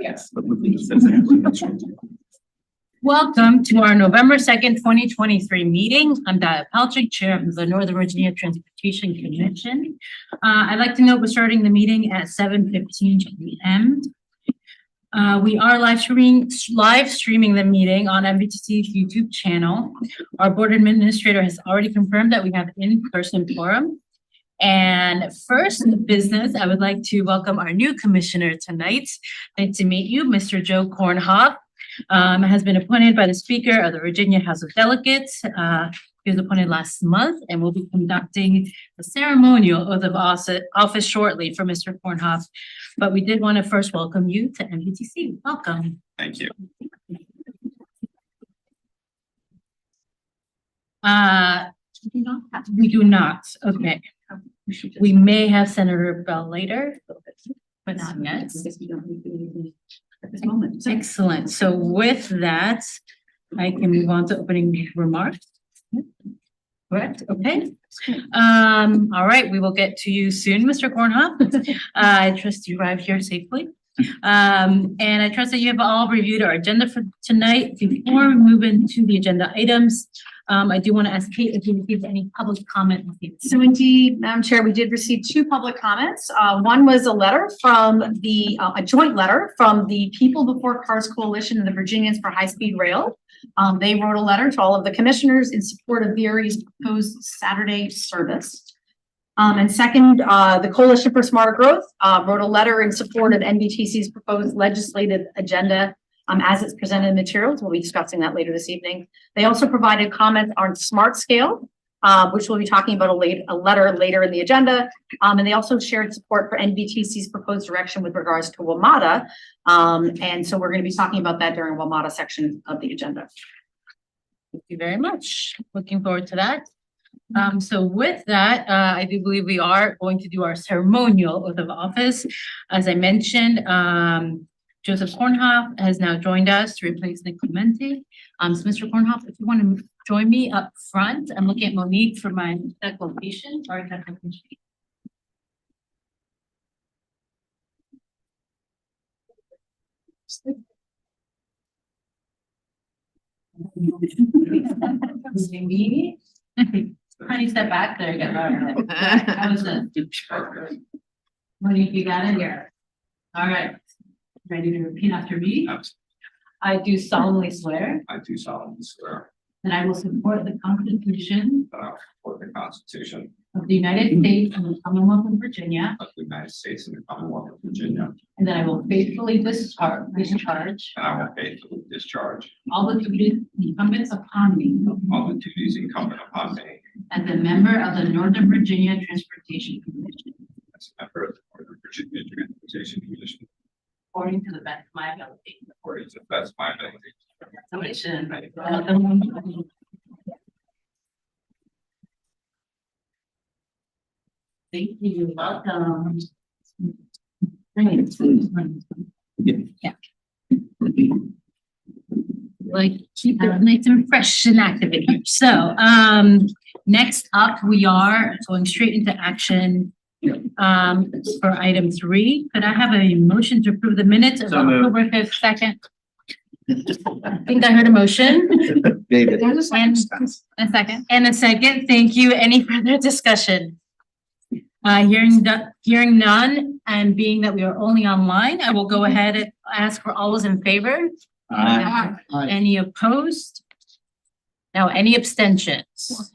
Yes. Welcome to our November 2nd, 2023 meeting. I'm Dia Palchik, Chair of the Northern Virginia Transportation Commission. I'd like to note we're starting the meeting at 7:15 p.m. We are live streaming the meeting on MVTC's YouTube channel. Our board administrator has already confirmed that we have in-person quorum. And first business, I would like to welcome our new commissioner tonight. Nice to meet you, Mr. Joe Kornhoff. Has been appointed by the Speaker of the Virginia House of Delegates. He was appointed last month and will be conducting the ceremonial oath of office shortly for Mr. Kornhoff. But we did want to first welcome you to MVTC. Welcome. Thank you. We do not. Okay. We may have Senator Bell later, but not yet. At this moment. Excellent. So with that, I can move on to opening remarks. Correct. Okay. All right. We will get to you soon, Mr. Kornhoff. I trust you arrived here safely. And I trust that you have all reviewed our agenda for tonight. Before we move into the agenda items, I do want to ask Kate if you received any public comment. So indeed, Madam Chair, we did receive two public comments. One was a letter from a joint letter from the People Before Cars Coalition and the Virginians for High-Speed Rail. They wrote a letter to all of the commissioners in support of VRE's proposed Saturday service. And second, the Coalition for Smarter Growth wrote a letter in support of NVTC's proposed legislative agenda as it's presented in materials. We'll be discussing that later this evening. They also provided comments on Smart Scale, which we'll be talking about a letter later in the agenda. And they also shared support for NVTC's proposed direction with regards to WMATA. And so we're going to be talking about that during WMATA section of the agenda. Thank you very much. Looking forward to that. So with that, I do believe we are going to do our ceremonial oath of office. As I mentioned, Joseph Kornhoff has now joined us to replace Nick Clemente. So Mr. Kornhoff, if you want to join me up front, I'm looking at Monique for my declaration. Honey, step back there. How was it? Monique, you got it here. All right. Ready to repeat after me? I do solemnly swear I do solemnly swear that I will support the Constitution that I will support the Constitution of the United States and the Commonwealth of Virginia, of the United States and the Commonwealth of Virginia, and that I will faithfully discharge and I will faithfully discharge all the duties incumbent upon me all the duties incumbent upon me as a member of the Northern Virginia Transportation Commission, as a member of the Northern Virginia Transportation Commission, according to the best of my ability. according to the best of my ability. Congratulations. Welcome. Thank you. Welcome. Great. Yeah. Like keep it nice and fresh and activated. So next up, we are going straight into action. For item 3, could I have a motion to approve the minutes of October 5th, 2nd? I think I heard a motion. David. And a second. And a second. Thank you. Any further discussion? Hearing none, and being that we are only online, I will go ahead and ask for all those in favor. Aye. Any opposed? Now, any abstentions?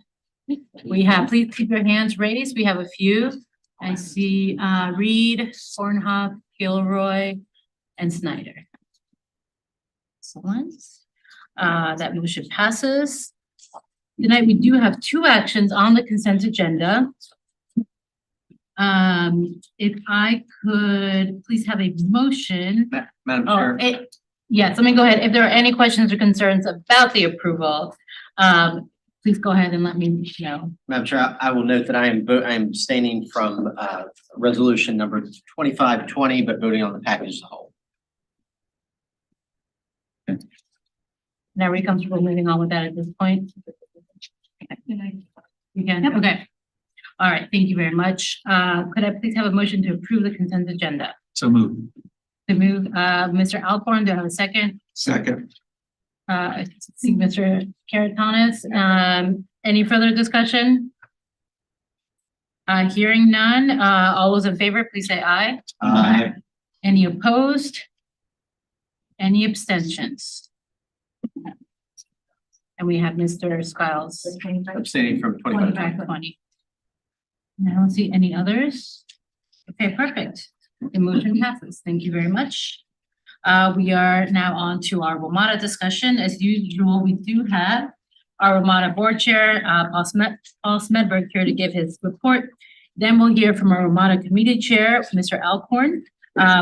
We have, please keep your hands raised. We have a few. I see Reed, Kornhoff, Gilroy, and Snyder. Excellent. That motion passes. Tonight, we do have 2 actions on the consent agenda. If I could please have a motion. Madam Chair. Yes, let me go ahead. If there are any questions or concerns about the approval, please go ahead and let me know. Madam Chair, I will note that I am abstaining from resolution number 2520, but voting on the package as a whole. Now, are you comfortable moving on with that at this point? You can, okay. All right, thank you very much. Could I please have a motion to approve the consent agenda? So moved. to move, Mr. Alcorn, do I have a second? Second. I see Mr. Caratonis. Any further discussion? Hearing none, all those in favor, please say aye. Aye. Any opposed? Any abstentions? And we have Mr. Skiles. Abstaining from 25. 20. And I don't see any others. Okay, perfect. The motion passes. Thank you very much. We are now on to our WMATA discussion. As usual, we do have our WMATA board chair, Paul Smedberg, here to give his report. Then we'll hear from our WMATA committee chair, Mr. Alcorn,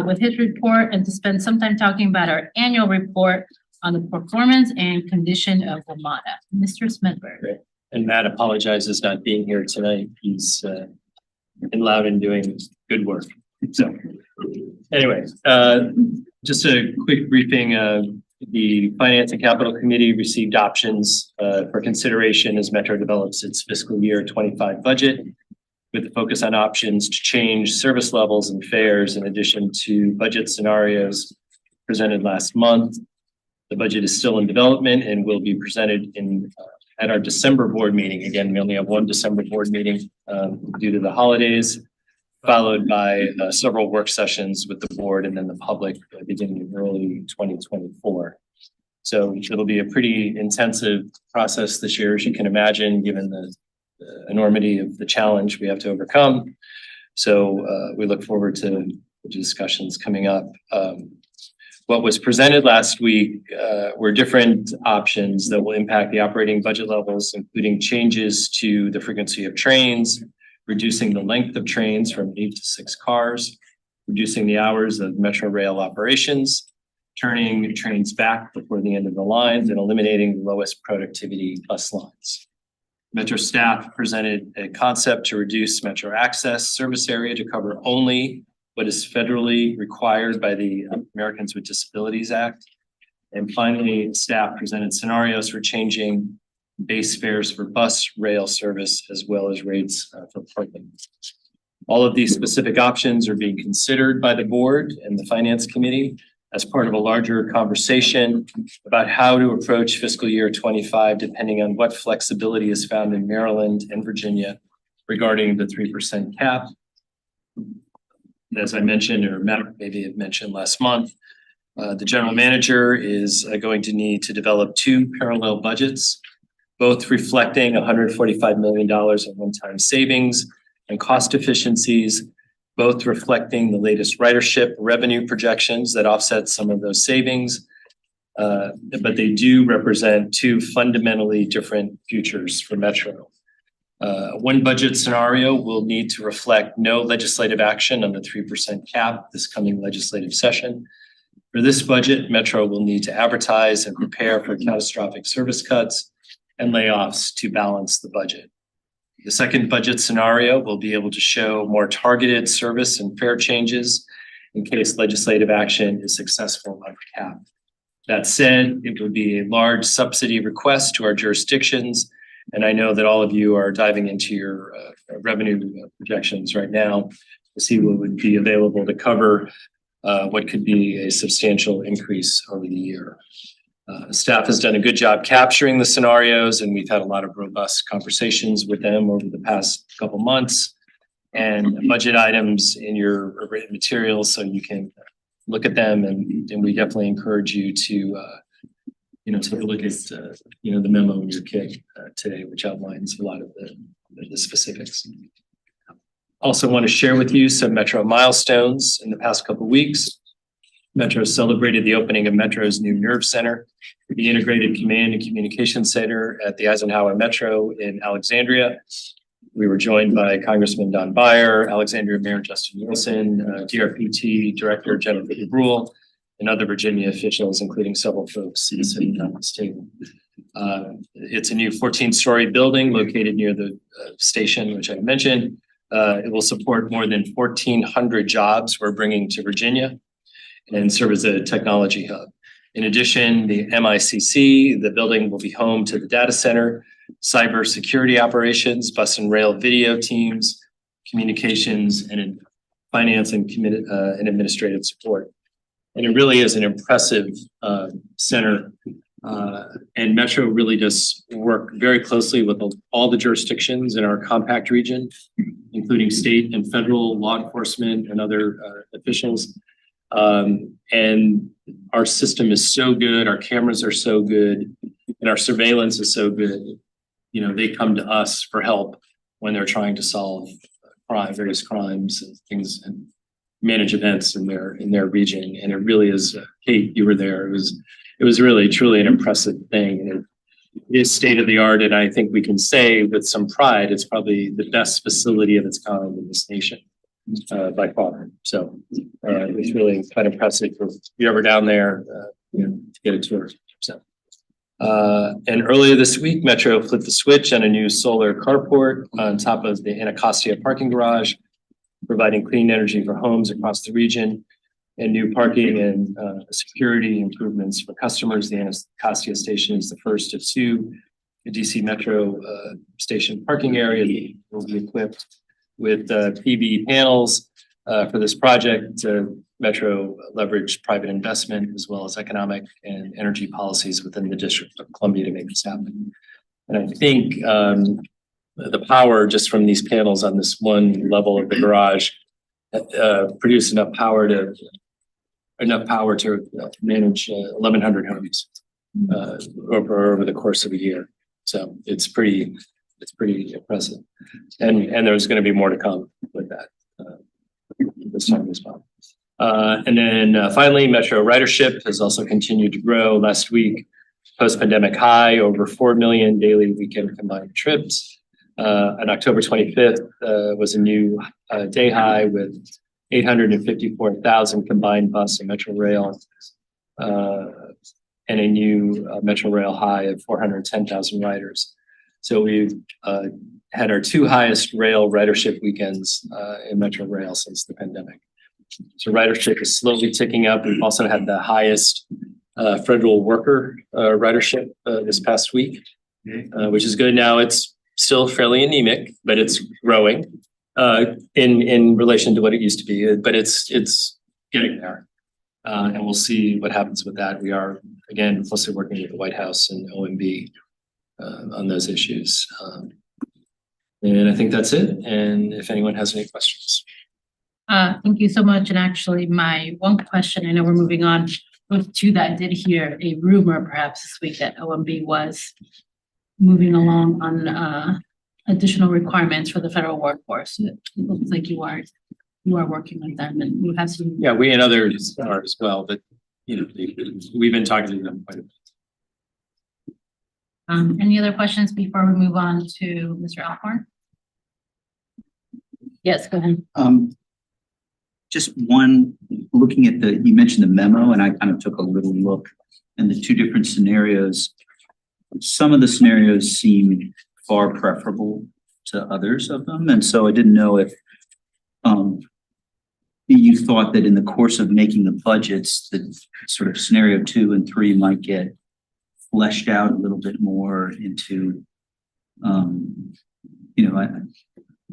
with his report, and to spend some time talking about our annual report on the performance and condition of WMATA. Mr. Smedberg. And Matt apologizes not being here tonight. He's in Loudon doing good work. So anyway, just a quick briefing. The Finance and Capital Committee received options for consideration as Metro develops its fiscal year 25 budget, with the focus on options to change service levels and fares in addition to budget scenarios presented last month. The budget is still in development and will be presented at our December board meeting. Again, we only have one December board meeting due to the holidays, followed by several work sessions with the board and then the public beginning in early 2024. So it'll be a pretty intensive process this year, as you can imagine, given the enormity of the challenge we have to overcome. So we look forward to the discussions coming up. What was presented last week were different options that will impact the operating budget levels, including changes to the frequency of trains, reducing the length of trains from 8 to 6 cars, reducing the hours of Metro Rail operations, turning trains back before the end of the lines, and eliminating the lowest productivity bus lines. Metro staff presented a concept to reduce Metro Access service area to cover only what is federally required by the Americans with Disabilities Act. And finally, staff presented scenarios for changing base fares for bus rail service as well as rates for parking. All of these specific options are being considered by the board and the finance committee as part of a larger conversation about how to approach fiscal year 25, depending on what flexibility is found in Maryland and Virginia regarding the 3% cap. As I mentioned, or Matt maybe had mentioned last month, the general manager is going to need to develop 2 parallel budgets, both reflecting $145 million of one-time savings and cost efficiencies, both reflecting the latest ridership revenue projections that offset some of those savings. But they do represent 2 fundamentally different futures for Metro. One budget scenario will need to reflect no legislative action on the 3% cap this coming legislative session. For this budget, Metro will need to advertise and prepare for catastrophic service cuts and layoffs to balance the budget. The second budget scenario will be able to show more targeted service and fare changes in case legislative action is successful on the cap. That said, it would be a large subsidy request to our jurisdictions. And I know that all of you are diving into your revenue projections right now to see what would be available to cover what could be a substantial increase over the year. Staff has done a good job capturing the scenarios, and we've had a lot of robust conversations with them over the past couple months, and budget items in your written materials so you can look at them. And we definitely encourage you to take a look at the memo in your kit today, which outlines a lot of the specifics. Also want to share with you some Metro milestones in the past couple of weeks. Metro celebrated the opening of Metro's new Nerve Center, the Integrated Command and Communication Center at the Eisenhower Metro in Alexandria. We were joined by Congressman Don Beyer, Alexandria Mayor Justin Wilson, DRPT Director Jennifer DeBrule, and other Virginia officials, including several folks sitting on this table. It's a new 14-story building located near the station, which I mentioned. It will support more than 1,400 jobs we're bringing to Virginia and serve as a technology hub. In addition, the MICC, the building will be home to the data center, cybersecurity operations, bus and rail video teams, communications, and finance and administrative support. And it really is an impressive center. And Metro really does work very closely with all the jurisdictions in our compact region, including state and federal law enforcement and other officials. And our system is so good, our cameras are so good, and our surveillance is so good. You know, they come to us for help when they're trying to solve various crimes and things and manage events in their region. And it really is, Kate, you were there. It was really truly an impressive thing. And it is state of the art. And I think we can say with some pride, it's probably the best facility of its kind in this nation, by far. So it's really quite impressive if you're ever down there, to get a tour. So. And earlier this week, Metro flipped the switch on a new solar carport on top of the Anacostia parking garage, providing clean energy for homes across the region, and new parking and security improvements for customers. The Anacostia station is the first of two DC Metro station parking area that will be equipped with PV panels for this project. Metro leverage private investment as well as economic and energy policies within the District of Columbia to make this happen. And I think the power just from these panels on this one level of the garage produce enough power to manage 1,100 homes over the course of a year. So it's pretty impressive. And there's going to be more to come with that this time as well. And then finally, Metro ridership has also continued to grow. Last week, post-pandemic high, over 4 million daily weekend combined trips. On October 25th was a new day high with 854,000 combined bus and Metro Rail, and a new Metro Rail high of 410,000 riders. So we've had our two highest rail ridership weekends in Metro Rail since the pandemic. So ridership is slowly ticking up. We've also had the highest federal worker ridership this past week, which is good. Now it's still fairly anemic, but it's growing in relation to what it used to be. But it's getting there, and we'll see what happens with that. We are again closely working with the White House and OMB on those issues. And I think that's it. And if anyone has any questions. Thank you so much. And actually, my one question, I know we're moving on with two that I did hear a rumor perhaps this week that OMB was moving along on additional requirements for the federal workforce. It looks like you are working with them and you have some. Yeah, we and others are as well, but we've been talking to them quite a bit. Any other questions before we move on to Mr. Alcorn? Yes, go ahead. Just one, looking at you mentioned the memo, and I kind of took a little look and the two different scenarios. Some of the scenarios seem far preferable to others of them. And so I didn't know if you thought that in the course of making the budgets, that sort of scenario 2 and 3 might get fleshed out a little bit more into,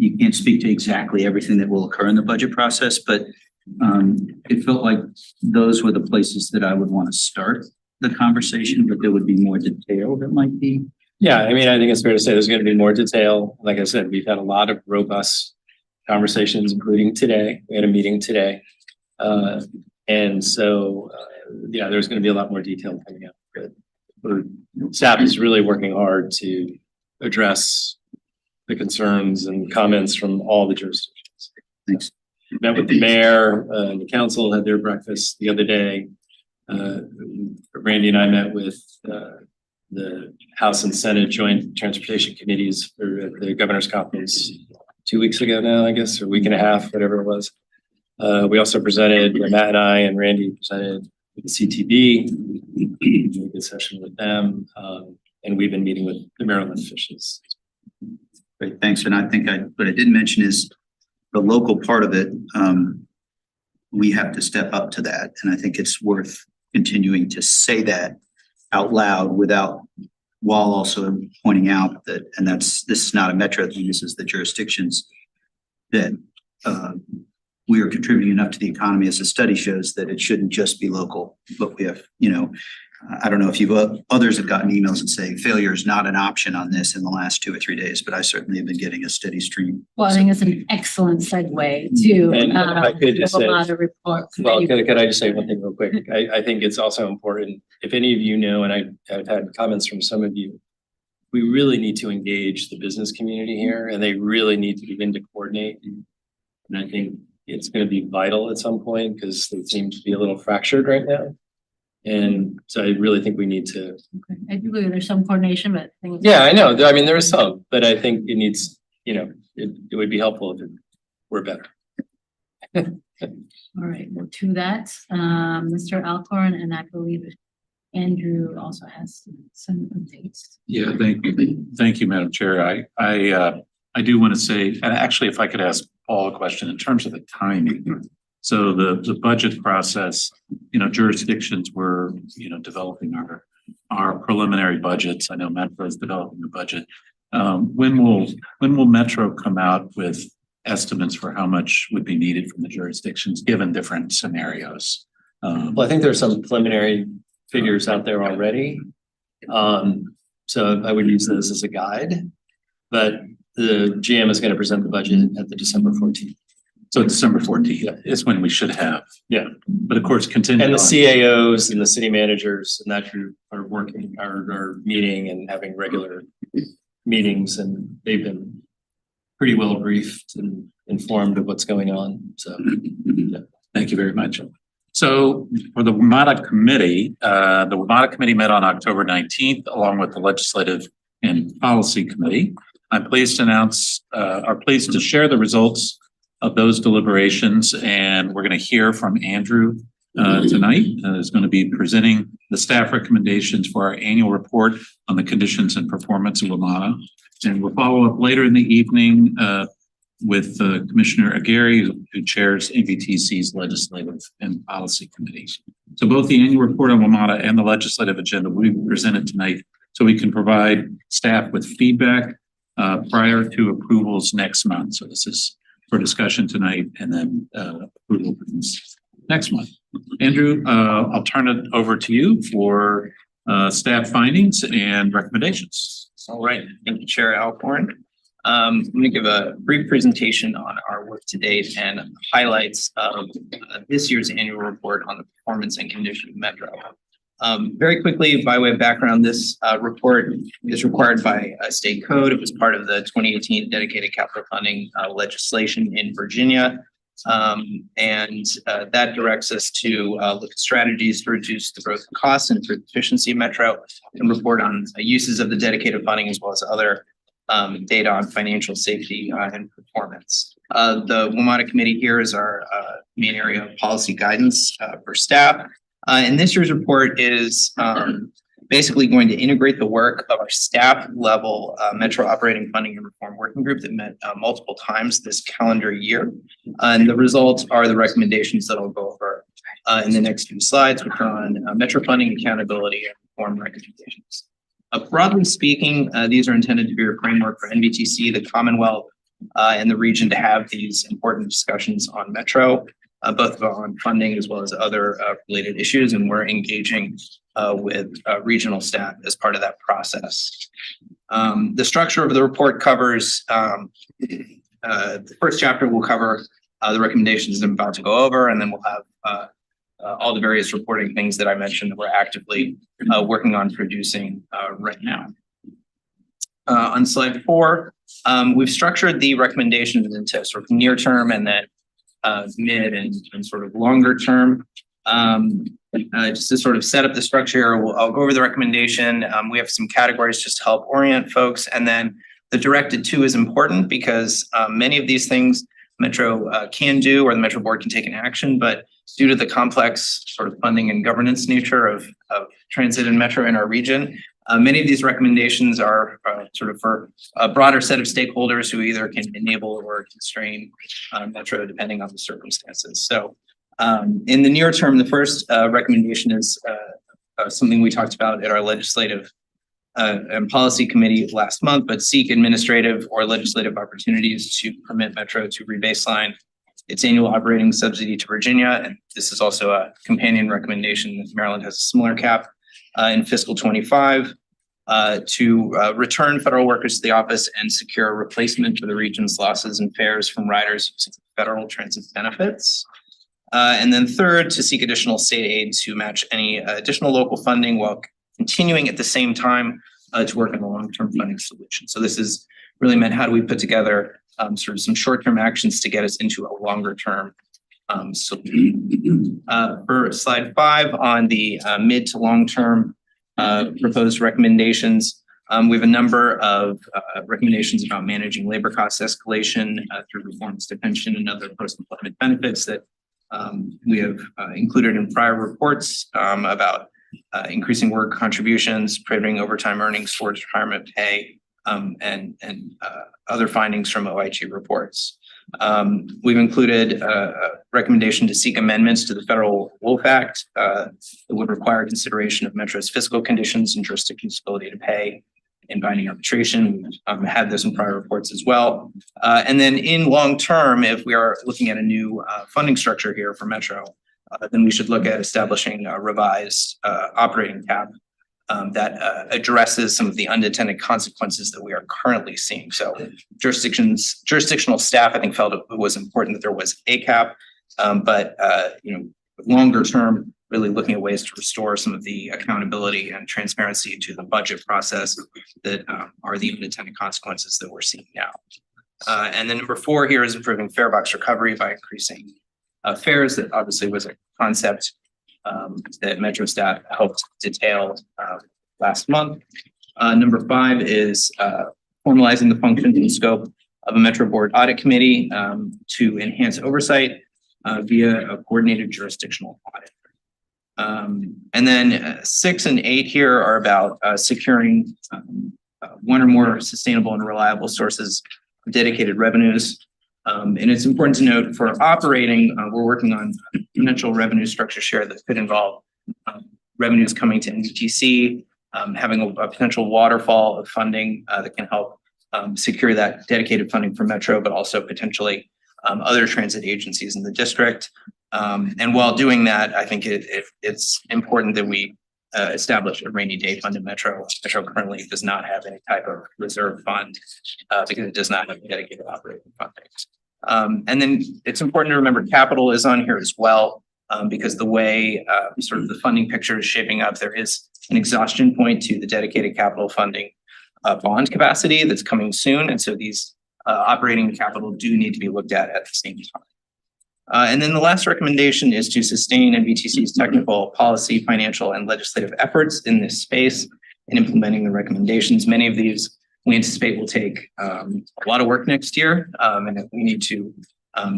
you can't speak to exactly everything that will occur in the budget process, but it felt like those were the places that I would want to start the conversation, but there would be more detail that might be. Yeah, I mean, I think it's fair to say there's going to be more detail. Like I said, we've had a lot of robust conversations, including today. We had a meeting today. And so, there's going to be a lot more detail coming out. Staff is really working hard to address the concerns and comments from all the jurisdictions. Thanks. Met with the mayor, the council had their breakfast the other day. Randy and I met with the House and Senate Joint Transportation Committees for the governor's conference 2 weeks ago now, I guess, or a week and a half, whatever it was. We also presented, Matt and I and Randy presented with the CTB, a good session with them, and we've been meeting with the Maryland officials. Great, thanks. And I think what I didn't mention is the local part of it. We have to step up to that. And I think it's worth continuing to say that out loud while also pointing out that, and this is not a Metro thing, this is the jurisdictions that, we are contributing enough to the economy, as the study shows, that it shouldn't just be local, but we have, I don't know if others have gotten emails and say failure is not an option on this in the last 2 or 3 days, but I certainly have been getting a steady stream. Well, I think it's an excellent segue to And if I could just say- a report. Well, could I just say one thing real quick? I think it's also important, if any of you know, and I've had comments from some of you, we really need to engage the business community here, and they really need to begin to coordinate. And I think it's gonna be vital at some point, because they seem to be a little fractured right now. And so I really think we need to. Okay. I do believe there's some coordination, but I think. Yeah, I know. I mean, there is some, but I think it needs, it would be helpful if it were better. All right, well, to that, Mr. Alcorn, and I believe Andrew also has some updates. Yeah, thank you, Madam Chair. I do want to say, and actually, if I could ask Paul a question in terms of the timing. So the budget process, jurisdictions were, developing our preliminary budgets. I know Metro is developing a budget. When will Metro come out with estimates for how much would be needed from the jurisdictions, given different scenarios? Well, I think there's some preliminary figures out there already. So I would use this as a guide, but the GM is going to present the budget at the December 14th. So December 14th is when we should have. Yeah. But of course, contingent And the on- CAOs and the city managers and that group are meeting and having regular meetings, and they've been pretty well briefed and informed of what's going on. So, yeah. Thank you very much. So for the WMATA committee, the WMATA committee met on October 19th, along with the Legislative and Policy Committee. I'm pleased to share the results of those deliberations, and we're going to hear from Andrew tonight. Is going to be presenting the staff recommendations for our annual report on the conditions and performance of WMATA. And we'll follow up later in the evening with Commissioner Aguirre, who chairs MVTC's Legislative and Policy Committees. So both the annual report on WMATA and the legislative agenda will be presented tonight, so we can provide staff with feedback prior to approvals next month. So this is for discussion tonight, and then approval next month. Andrew, I'll turn it over to you for staff findings and recommendations. All right, thank you, Chair Alcorn. I'm going to give a brief presentation on our work to date and highlights of this year's annual report on the performance and condition of Metro. Very quickly, by way of background, this report is required by a state code. It was part of the 2018 dedicated capital funding legislation in Virginia. That directs us to look at strategies to reduce the growth of costs and improve efficiency of Metro, and report on uses of the dedicated funding, as well as other data on financial safety and performance. The WMATA committee here is our main area of policy guidance for staff. And this year's report is basically going to integrate the work of our staff level Metro Operating Funding and Reform Working Group that met multiple times this calendar year. And the results are the recommendations that I'll go over in the next few slides, which are on Metro funding, accountability, and reform recommendations. Broadly speaking, these are intended to be a framework for NVTC, the Commonwealth, and the region to have these important discussions on Metro, both on funding as well as other related issues, and we're engaging with regional staff as part of that process. The structure of the report covers, the first chapter will cover the recommendations that I'm about to go over, and then we'll have all the various reporting things that I mentioned that we're actively working on producing right now. On slide 4, we've structured the recommendations into sort of near term and then mid and sort of longer term. Just to sort of set up the structure, I'll go over the recommendation. We have some categories just to help orient folks. And then the directed to is important because many of these things Metro can do, or the Metro board can take an action, but due to the complex sort of funding and governance nature of transit and Metro in our region, many of these recommendations are sort of for a broader set of stakeholders who either can enable or constrain Metro depending on the circumstances. So in the near term, the first recommendation is something we talked about at our legislative and policy committee last month, but seek administrative or legislative opportunities to permit Metro to rebaseline its annual operating subsidy to Virginia. And this is also a companion recommendation that Maryland has a similar cap in fiscal 25 to return federal workers to the office and secure a replacement for the region's losses and fares from riders using federal transit benefits. And then third, to seek additional state aid to match any additional local funding while continuing at the same time to work on a long-term funding solution. So this is really meant, how do we put together sort of some short-term actions to get us into a longer-term solution. For slide 5 on the mid to long-term proposed recommendations, we have a number of recommendations about managing labor cost escalation through reforms to pension and other post-employment benefits that we have included in prior reports about increasing work contributions, prohibiting overtime earnings towards retirement pay, and other findings from OIG reports. We've included a recommendation to seek amendments to the Federal Wolf Act that would require consideration of Metro's fiscal conditions and jurisdiction's ability to pay in binding arbitration. We've had this in prior reports as well. And then in long term, if we are looking at a new funding structure here for Metro, then we should look at establishing a revised operating cap that addresses some of the unintended consequences that we are currently seeing. So jurisdictional staff, I think, felt it was important that there was a cap, but longer term, really looking at ways to restore some of the accountability and transparency to the budget process that are the unintended consequences that we're seeing now. And then number 4 here is improving fare box recovery by increasing fares. That obviously was a concept that Metro staff helped detail last month. Number 5 is formalizing the functions and scope of a Metro Board Audit Committee to enhance oversight via a coordinated jurisdictional audit. And then 6 and 8 here are about securing 1 or more sustainable and reliable sources of dedicated revenues. And it's important to note for operating, we're working on a potential revenue structure share that could involve revenues coming to NVTC, having a potential waterfall of funding that can help secure that dedicated funding for Metro, but also potentially other transit agencies in the district. And while doing that, I think it's important that we establish a rainy day fund in Metro. Metro currently does not have any type of reserve fund because it does not have dedicated operating funding. And then it's important to remember capital is on here as well, because the way sort of the funding picture is shaping up, there is an exhaustion point to the dedicated capital funding bond capacity that's coming soon. And so these operating capital do need to be looked at the same time. And then the last recommendation is to sustain NVTC's technical, policy, financial, and legislative efforts in this space in implementing the recommendations. Many of these we anticipate will take a lot of work next year, and we need to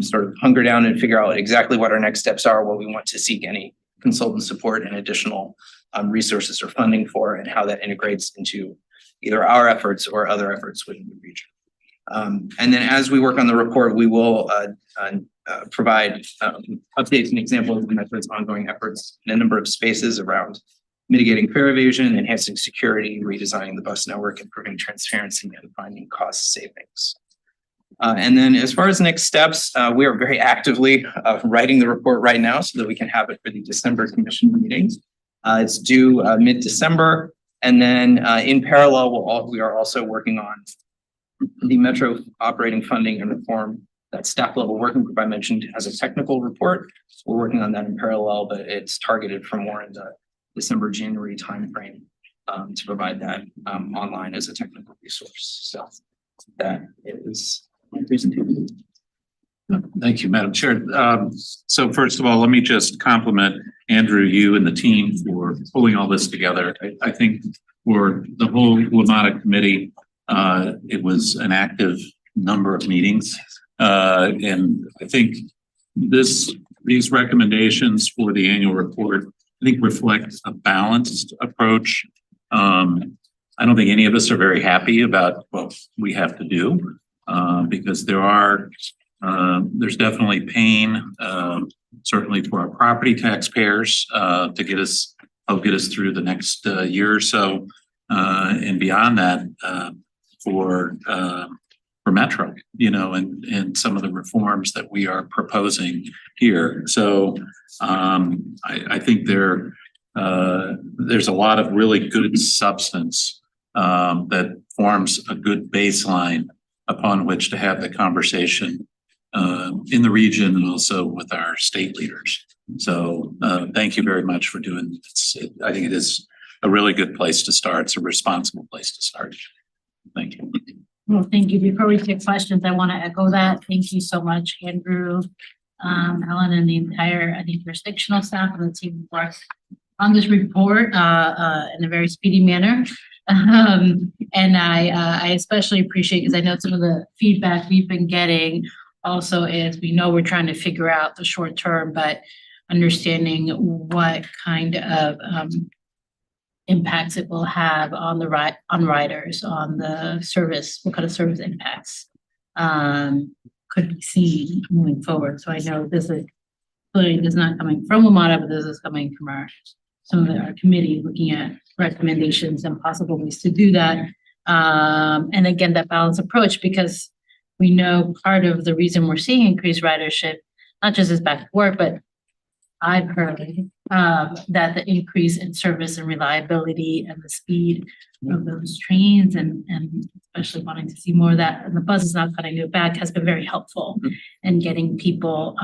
sort of hunker down and figure out exactly what our next steps are, what we want to seek any consultant support and additional resources or funding for, and how that integrates into either our efforts or other efforts within the region. And then as we work on the report, we will provide updates and examples of Metro's ongoing efforts in a number of spaces around mitigating fare evasion, enhancing security, redesigning the bus network, improving transparency, and finding cost savings. And then as far as next steps, we are very actively writing the report right now so that we can have it for the December commission meetings. It's due mid-December. And then in parallel, we are also working on the Metro operating funding and reform. That staff level working group I mentioned has a technical report. So we're working on that in parallel, but it's targeted for more in the December, January timeframe to provide that online as a technical resource. So that is my presentation. Thank you, Madam Chair. So first of all, let me just compliment Andrew, you and the team for pulling all this together. I think for the whole WMATA committee, it was an active number of meetings. And I think these recommendations for the annual report, I think reflect a balanced approach. I don't think any of us are very happy about what we have to do because there's definitely pain, certainly for our property taxpayers to help get us through the next year or so. And beyond that, for Metro, and some of the reforms that we are proposing here. So I think there's a lot of really good substance that forms a good baseline upon which to have the conversation in the region and also with our state leaders. So thank you very much for doing this. I think it is a really good place to start. It's a responsible place to start. Thank you. Well, thank you. Before we take questions, I want to echo that. Thank you so much, Andrew, Ellen, and the entire, jurisdictional staff and the team who worked on this report in a very speedy manner. And I especially appreciate, because I know some of the feedback we've been getting also is, we know we're trying to figure out the short term, but understanding what kind of impacts it will have on riders, on the service, what kind of service impacts could be seen moving forward. So I know this is clearly not coming from WMATA, but this is coming from our committee looking at recommendations and possible ways to do that. And again, that balanced approach, because we know part of the reason we're seeing increased ridership, not just is back to work, but I've heard that the increase in service and reliability and the speed of those trains and especially wanting to see more of that, and the bus is not cutting it back, has been very helpful in getting people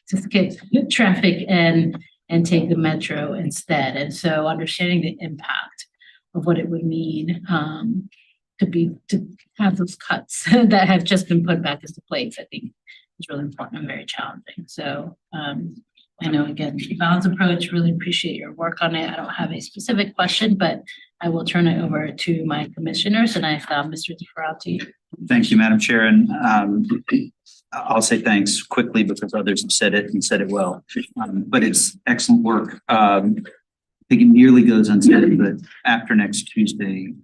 to skip traffic and take the metro instead. And so understanding the impact of what it would mean to have those cuts that have just been put back into place, I think is really important and very challenging. So I know, again, the balanced approach, really appreciate your work on it. I don't have a specific question, but I will turn it over to my commissioners, and I found Mr. DeFerrati. Thank you, Madam Chair. And I'll say thanks quickly because others have said it and said it well. But it's excellent work. I think it nearly goes unsaid, but after next Tuesday,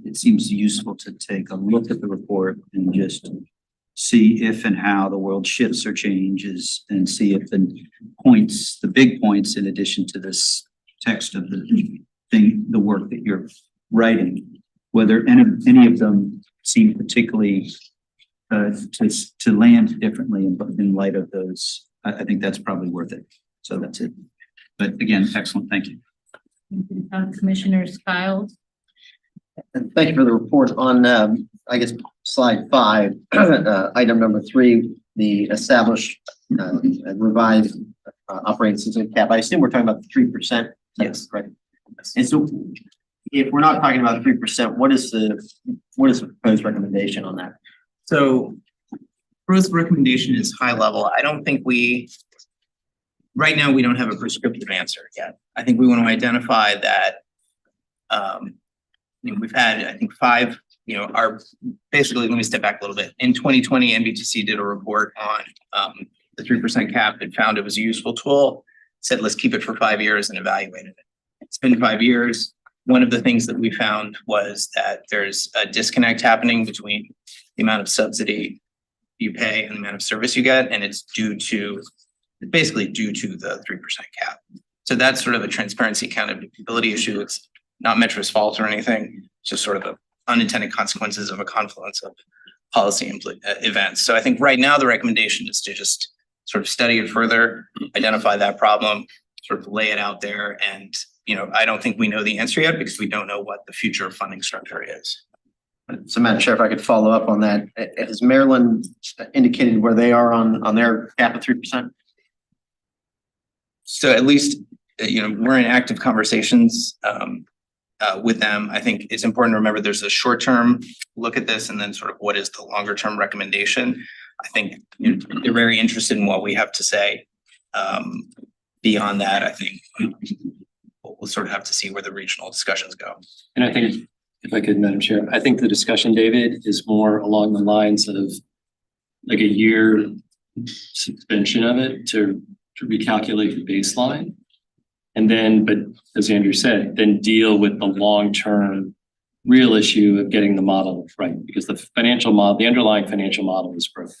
it seems useful to take a look at the report and just see if and how the world shifts or changes, and see if the big points, in addition to this text of the work that you're writing, whether any of them seem particularly to land differently in light of those. I think that's probably worth it. So that's it. But again, excellent. Thank you. Commissioner Skiles. And thank you for the report on, slide 5, item number 3, the established revised operating system cap. I assume we're talking about the 3%. Yes. Right. And so if we're not talking about 3%, what is the proposed recommendation on that? So proposed recommendation is high level. I don't think right now we don't have a prescriptive answer yet. I think we want to identify that we've had, I think, 5, basically, let me step back a little bit. In 2020, NBTC did a report on the 3% cap and found it was a useful tool, said, let's keep it for 5 years and evaluated it. It's been 5 years. One of the things that we found was that there's a disconnect happening between the amount of subsidy you pay and the amount of service you get, and it's basically due to the 3% cap. So that's sort of a transparency accountability issue. It's not Metro's fault or anything. It's just sort of the unintended consequences of a confluence of policy events. So I think right now the recommendation is to just sort of study it further, identify that problem, sort of lay it out there. And, I don't think we know the answer yet because we don't know what the future funding structure is. So Madam Chair, if I could follow up on that, has Maryland indicated where they are on their cap of 3%? So at least, we're in active conversations with them. I think it's important to remember there's a short-term look at this and then sort of what is the longer-term recommendation. I think they're very interested in what we have to say. Beyond that, I think we'll sort of have to see where the regional discussions go. And I think, if I could, Madam Chair, I think the discussion, David, is more along the lines of like a year suspension of it to recalculate the baseline. And then, but as Andrew said, then deal with the long-term real issue of getting the model right, because the underlying financial model is broken.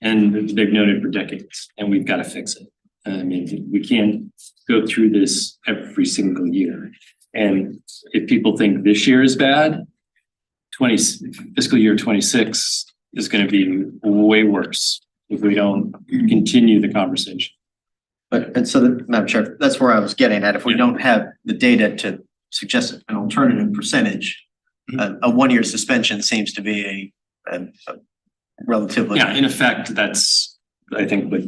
And they've known it for decades, and we've got to fix it. I mean, we can't go through this every single year. And if people think this year is bad, fiscal year 26 is gonna be way worse if we don't continue the conversation. But, and so, Madam Chair, that's where I was getting at. If we don't have the data to suggest an alternative percentage, a one-year suspension seems to be a relatively. Yeah, in effect, that's, I think, what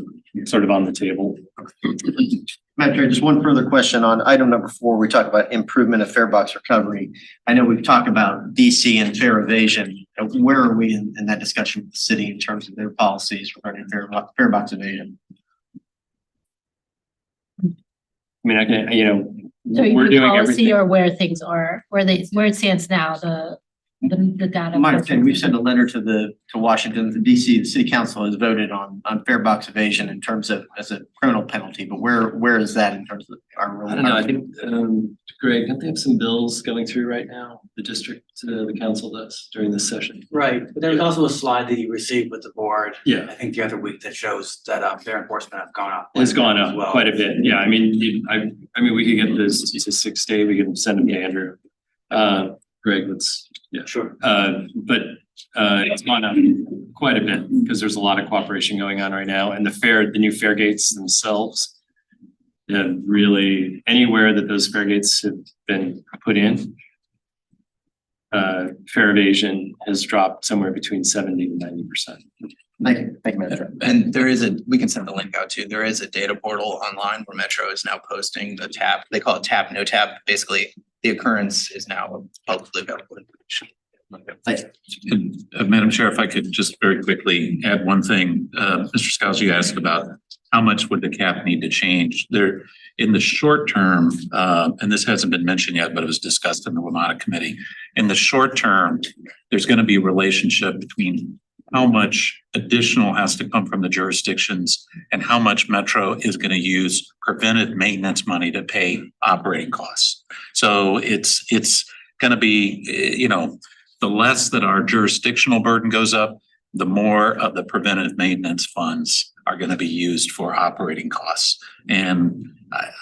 sort of on the table. Madam Chair, just one further question on item number 4. We talk about improvement of fare box recovery. I know we've talked about DC and fare evasion. Where are we in that discussion with the city in terms of their policies regarding fare box evasion? I mean, I can, you know, So we're you doing policy everything. or where things are, where it stands now, the data. My opinion, we've sent a letter to Washington, the DC, the city council has voted on fare box evasion in terms of as a criminal penalty, but where is that in terms of our? I don't know, I think, Greg, don't they have some bills going through right now? The district, the council does during this session. Right, but there was also a slide that you received with the board, Yeah, I think the other week, that shows that fair enforcement have gone up. it's gone up as well. quite a bit. Yeah, I mean, I mean, we could get this to 6 day, we can send them to Andrew. Greg, let's, yeah. Sure. But it's gone up quite a bit because there's a lot of cooperation going on right now, and the new fare gates themselves have really, anywhere that those fare gates have been put in, fare evasion has dropped somewhere between 70 to 90%. Thank you, Madam Chair. And we can send the link out too. There is a data portal online where Metro is now posting the tap. They call it tap, no tap. Basically, the occurrence is now publicly available information. And, Madam Chair, if I could just very quickly add one thing, Mr. Scalzi, you asked about how much would the cap need to change there in the short term, and this hasn't been mentioned yet, but it was discussed in the WMATA committee. In the short term, there's going to be a relationship between how much additional has to come from the jurisdictions and how much Metro is going to use preventive maintenance money to pay operating costs. So it's going to be, you know, the less that our jurisdictional burden goes up, the more of the preventive maintenance funds are going to be used for operating costs. And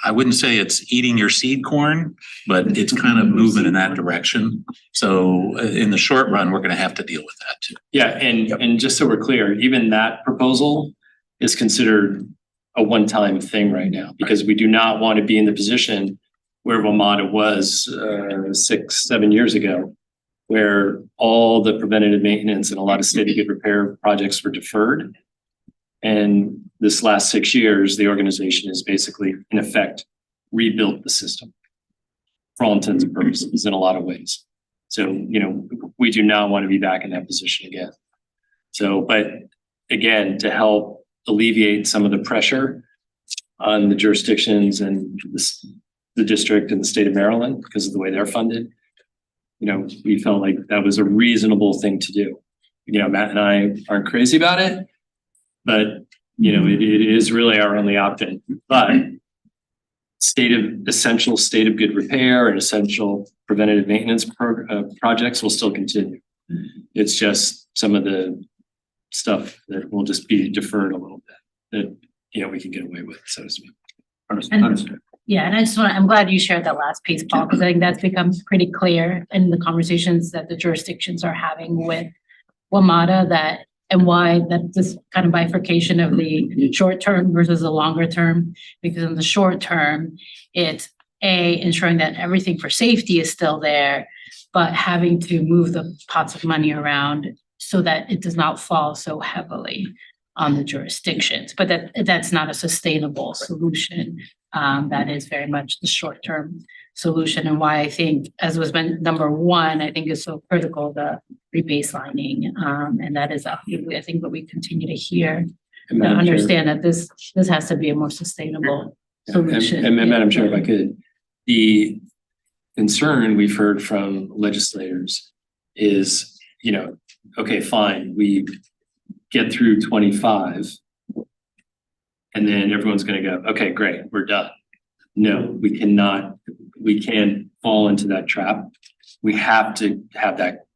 I wouldn't say it's eating your seed corn, but it's kind of moving in that direction. So in the short run, we're going to have to deal with that too. Yeah, and just so we're clear, even that proposal is considered a one-time thing right now, because we do not want to be in the position where WMATA was 6-7 years ago, where all the preventative maintenance and a lot of state of good repair projects were deferred. And this last 6 years, the organization has basically, in effect, rebuilt the system for all intents and purposes in a lot of ways. So, you know, we do not want to be back in that position again. So, but again, to help alleviate some of the pressure on the jurisdictions and the district and the state of Maryland because of the way they're funded, you know, we felt like that was a reasonable thing to do. You know, Matt and I aren't crazy about it, but you know, it is really our only option. But essential state of good repair and essential preventative maintenance projects will still continue. It's just some of the stuff that will just be deferred a little bit that, you know, we can get away with, so to speak. And- Yeah, and I'm glad you shared that last piece, Paul, because I think that's become pretty clear in the conversations that the jurisdictions are having with WMATA and why that this kind of bifurcation of the short term versus the longer term, because in the short term, it's ensuring that everything for safety is still there, but having to move the pots of money around so that it does not fall so heavily on the jurisdictions, but that's not a sustainable solution. That is very much the short-term solution, and why I think, as was meant, number one, I think is so critical, the rebaselining. And that is, I think, what we continue to hear, And to Madam Chair- understand that this has to be a more sustainable solution. And Madam Chair, if I could, the concern we've heard from legislators is, you know, okay, fine, we get through 25. And then everyone's gonna go, okay, great, we're done. No, we can't fall into that trap. We have to have that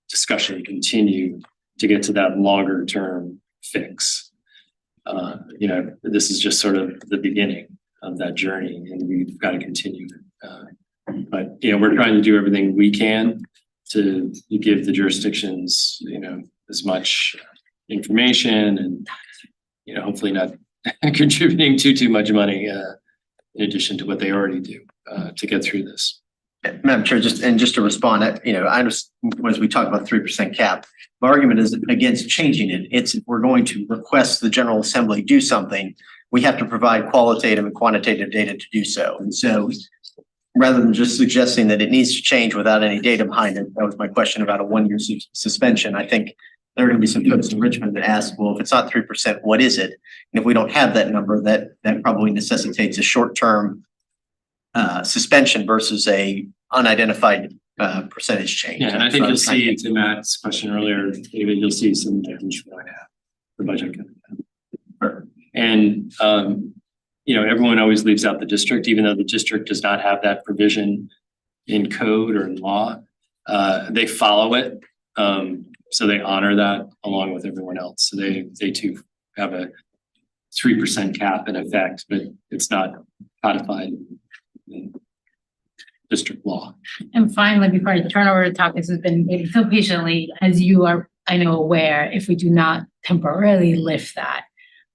discussion continue to get to that longer term fix. You know, this is just sort of the beginning of that journey and we've got to continue. But, you know, we're trying to do everything we can to give the jurisdictions, you know, as much information and, you know, hopefully not contributing too much money, in addition to what they already do, to get through this. Madam Chair, just to respond, I just, as we talk about 3% cap, my argument is against changing it. It's, if we're going to request the General Assembly do something, we have to provide qualitative and quantitative data to do so. And so rather than just suggesting that it needs to change without any data behind it, that was my question about a 1-year suspension. I think there are going to be some folks in Richmond that ask, well, if it's not 3%, what is it? And if we don't have that number, that probably necessitates a short-term suspension versus a unidentified percentage change. Yeah, and I think you'll see, to Matt's question earlier, David, you'll see some change going to have the budget. And you know, everyone always leaves out the district, even though the district does not have that provision in code or in law. They follow it. So they honor that along with everyone else. So they too have a 3% cap in effect, but it's not codified in district law. And finally, before I turn over to talk, this has been waiting so patiently, as you are, I know, aware, if we do not temporarily lift that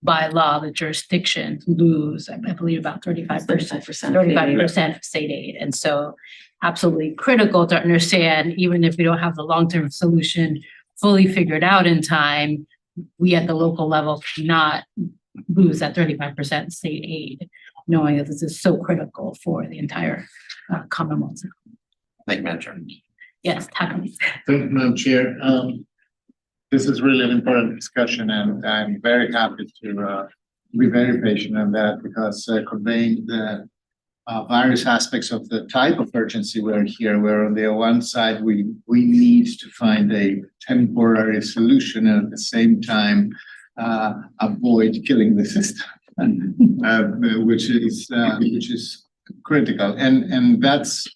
by law, the jurisdictions lose, I believe, about 35% of state aid. And so absolutely critical to understand, even if we don't have the long-term solution fully figured out in time, we at the local level cannot lose that 35% state aid, knowing that this is so critical for the entire Commonwealth. Thank you, Madam Chair. Yes, Takumi. Thank you, Madam Chair. This is really an important discussion, and I'm very happy to be very patient on that, because conveying the various aspects of the type of urgency we're here, where on the one side we need to find a temporary solution and at the same time avoid killing the system, which is critical, and that's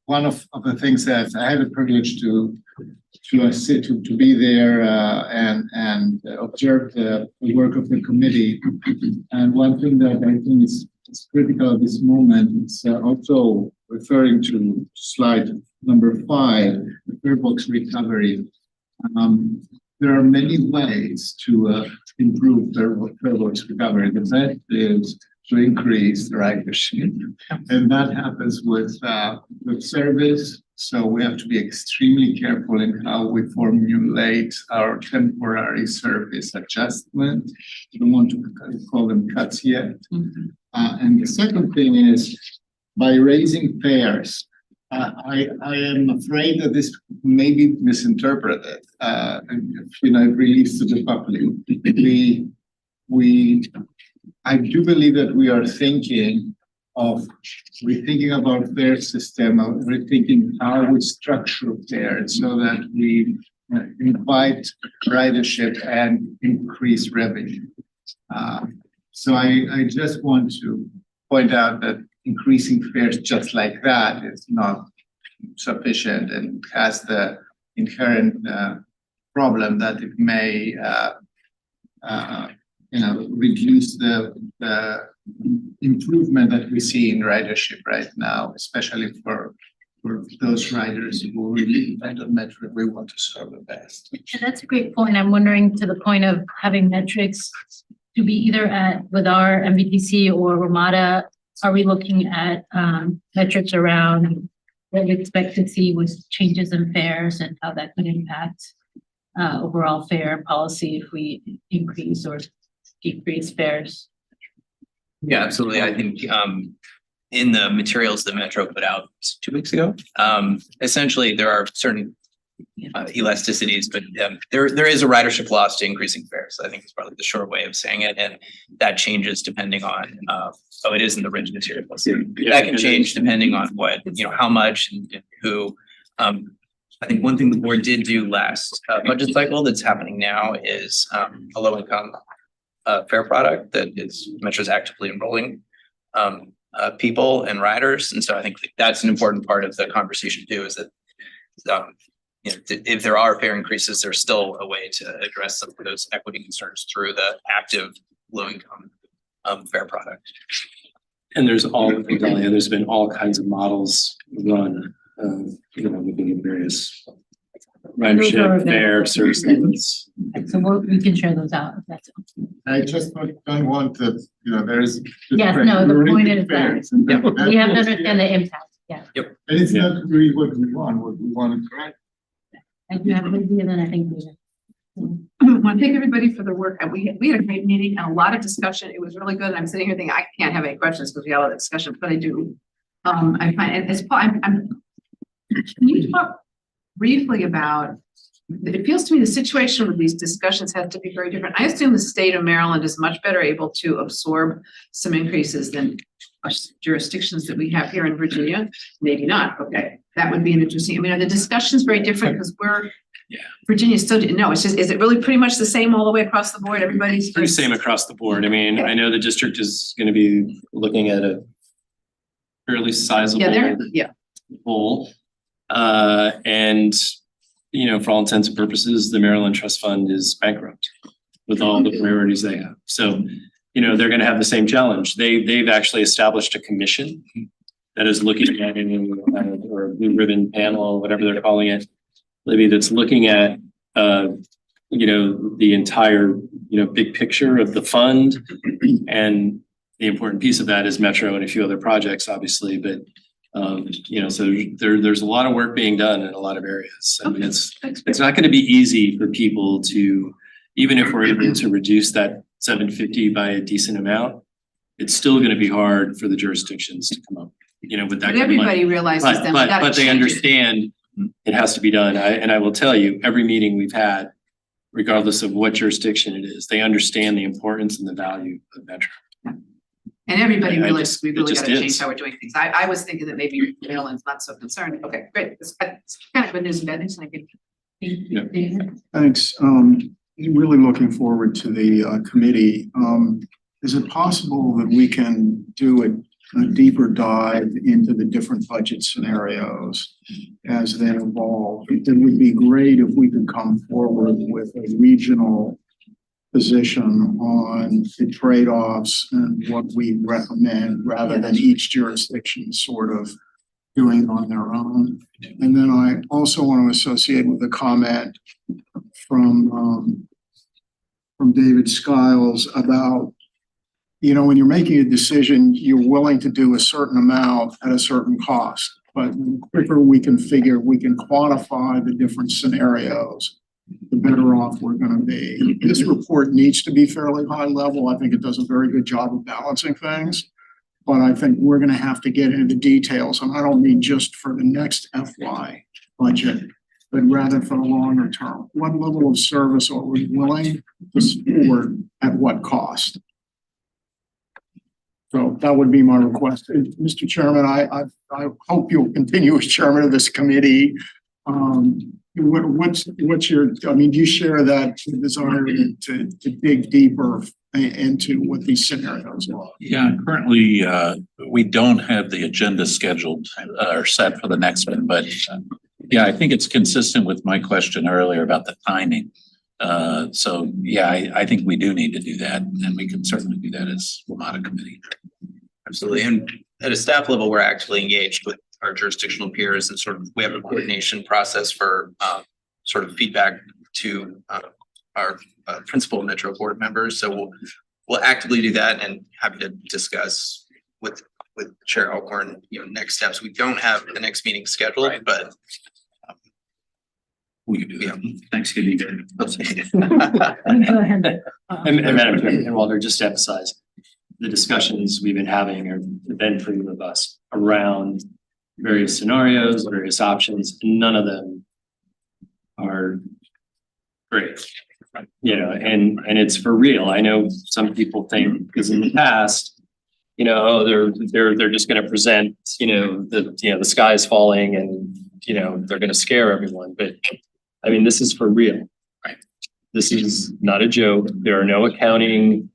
one of the things that I had the privilege to be there and observe the work of the committee. And one thing that I think is critical at this moment is also referring to slide number 5, the fare box recovery. There are many ways to improve fare box recovery. The best is to increase the ridership, and that happens with service. So we have to be extremely careful in how we formulate our temporary service adjustment. We don't want to call them cuts yet. And the second thing is, by raising fares, I am afraid that this may be misinterpreted. I've released to the public. I do believe that we are rethinking about fare system, rethinking how we structure fares so that we invite ridership and increase revenue. So I just want to point out that increasing fares just like that is not sufficient and has the inherent problem that it may reduce the improvement that we see in ridership right now, especially for those riders who really depend on Metro. We want to serve the best. And that's a great point. I'm wondering, to the point of having metrics to be either with our MVTC or Ramada, are we looking at metrics around what we expect to see with changes in fares and how that could impact overall fare policy if we increase or decrease fares? Yeah, absolutely. I think in the materials that Metro put out 2 weeks ago, essentially there are certain elasticities, but there is a ridership loss to increasing fares. I think it's probably the short way of saying it, and that changes depending on it is in the written materials. That can change depending on what, how much and who. I think one thing the board did do last budget cycle that's happening now is a low income fare product that is Metro's actively enrolling people and riders, and so I think that's an important part of the conversation too. Is that if there are fare increases, there's still a way to address some of those equity concerns through the active low income fare product. And there's been all kinds of models run, within various ridership, fare, service levels. So we can share those out if that's. I just don't want to, there's. Yes, no, the point is that fares, and we have to that's- understand the impact, yeah. And it's not really what we want to correct. And you have a good idea, then I think we. I want to thank everybody for their work. And we had a great meeting and a lot of discussion. It was really good. I'm sitting here thinking, I can't have any questions because we had a lot of discussion, but I do. I find, and as Paul, can you talk briefly about, it feels to me the situation with these discussions has to be very different. I assume the state of Maryland is much better able to absorb some increases than jurisdictions that we have here in Virginia. Maybe not. Okay. That would be an interesting, I mean, are the discussions very different because Virginia still didn't know. It's just, is it really pretty much the same all the way across the board? Everybody's Pretty same across the board. I mean, I know the district is gonna be looking at a fairly sizable pool. And, for all intents and purposes, the Maryland Trust Fund is bankrupt with all the priorities they have. So, they're gonna have the same challenge. They've actually established a commission that is looking at it, or a blue ribbon panel, whatever they're calling it. Libby, that's looking at, the entire, big picture of the fund. And the important piece of that is Metro and a few other projects, obviously, but, so there's a lot of work being done in a lot of areas. I mean, it's not gonna be easy for people to, even if we're able to reduce that 750 by a decent amount, it's still gonna be hard for the jurisdictions to come up, with that kind of money. Everybody realizes that. But they understand it has to be done. I will tell you, every meeting we've had, regardless of what jurisdiction it is, they understand the importance and the value of Metro. And everybody I realizes just- we it really just gotta change is. how we're doing things. I was thinking that maybe Maryland's not so concerned. Okay, great. It's kind of good news and bad news. And I could David? Thanks. Really looking forward to the committee. Is it possible that we can do a deeper dive into the different budget scenarios as they evolve? It would be great if we could come forward with a regional position on the trade-offs and what we recommend rather than each jurisdiction sort of doing it on their own. And then I also want to associate with a comment from David Skiles about, when you're making a decision, you're willing to do a certain amount at a certain cost. But the quicker we can quantify the different scenarios, the better off we're going to be. This report needs to be fairly high level. I think it does a very good job of balancing things. But I think we're going to have to get into the details. And I don't mean just for the next FY budget, but rather for the longer term. What level of service are we willing to support at what cost? So that would be my request. Mr. Chairman, I hope you'll continue as chairman of this committee. What's your, do you share that desire to dig deeper into what these scenarios are? Yeah, currently, we don't have the agenda scheduled or set for the next one, but yeah, I think it's consistent with my question earlier about the timing. So yeah, I think we do need to do that, and we can certainly do that as WMATA committee. Absolutely. And at a staff level, we're actively engaged with our jurisdictional peers and we have a coordination process for sort of feedback to our principal Metro board members. So we'll actively do that and happy to discuss with Chair Alcorn, next steps. We don't have the next meeting scheduled, but We can do that. Thanksgiving. Go ahead. And Madam Chair, and Walter, just to emphasize, the discussions we've been having have been pretty robust around various scenarios, various options. None of them are great. And it's for real. I know some people think, because in the past, they're just gonna present, the sky is falling and, they're gonna scare everyone, but this is for real. Right. This is not a joke. There are no accounting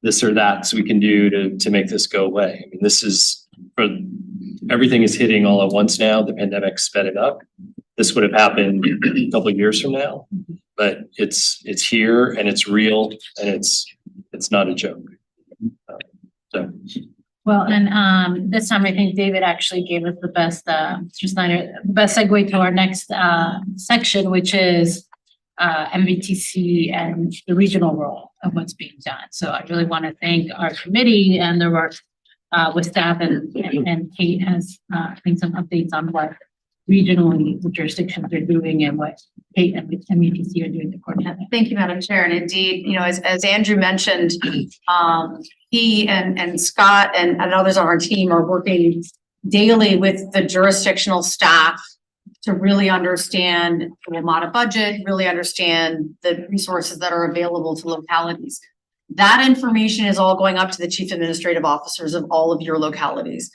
this or that's we can do to make this go away. This is everything is hitting all at once now. The pandemic sped it up. This would have happened a couple of years from now, but it's here and it's real and it's not a joke. So Well, and this time I think David actually gave us the best, Mr. Snyder, the best segue to our next section, which is MVTC and the regional role of what's being done. So I really want to thank our committee and their work with staff and Kate has I think some updates on what regionally the jurisdictions are doing and what Kate and MVTC are doing to coordinate. Thank you, Madam Chair. And indeed, you know, as Andrew mentioned, he and Scott and others on our team are working daily with the jurisdictional staff to really understand the WMATA budget, really understand the resources that are available to localities. That information is all going up to the chief administrative officers of all of your localities.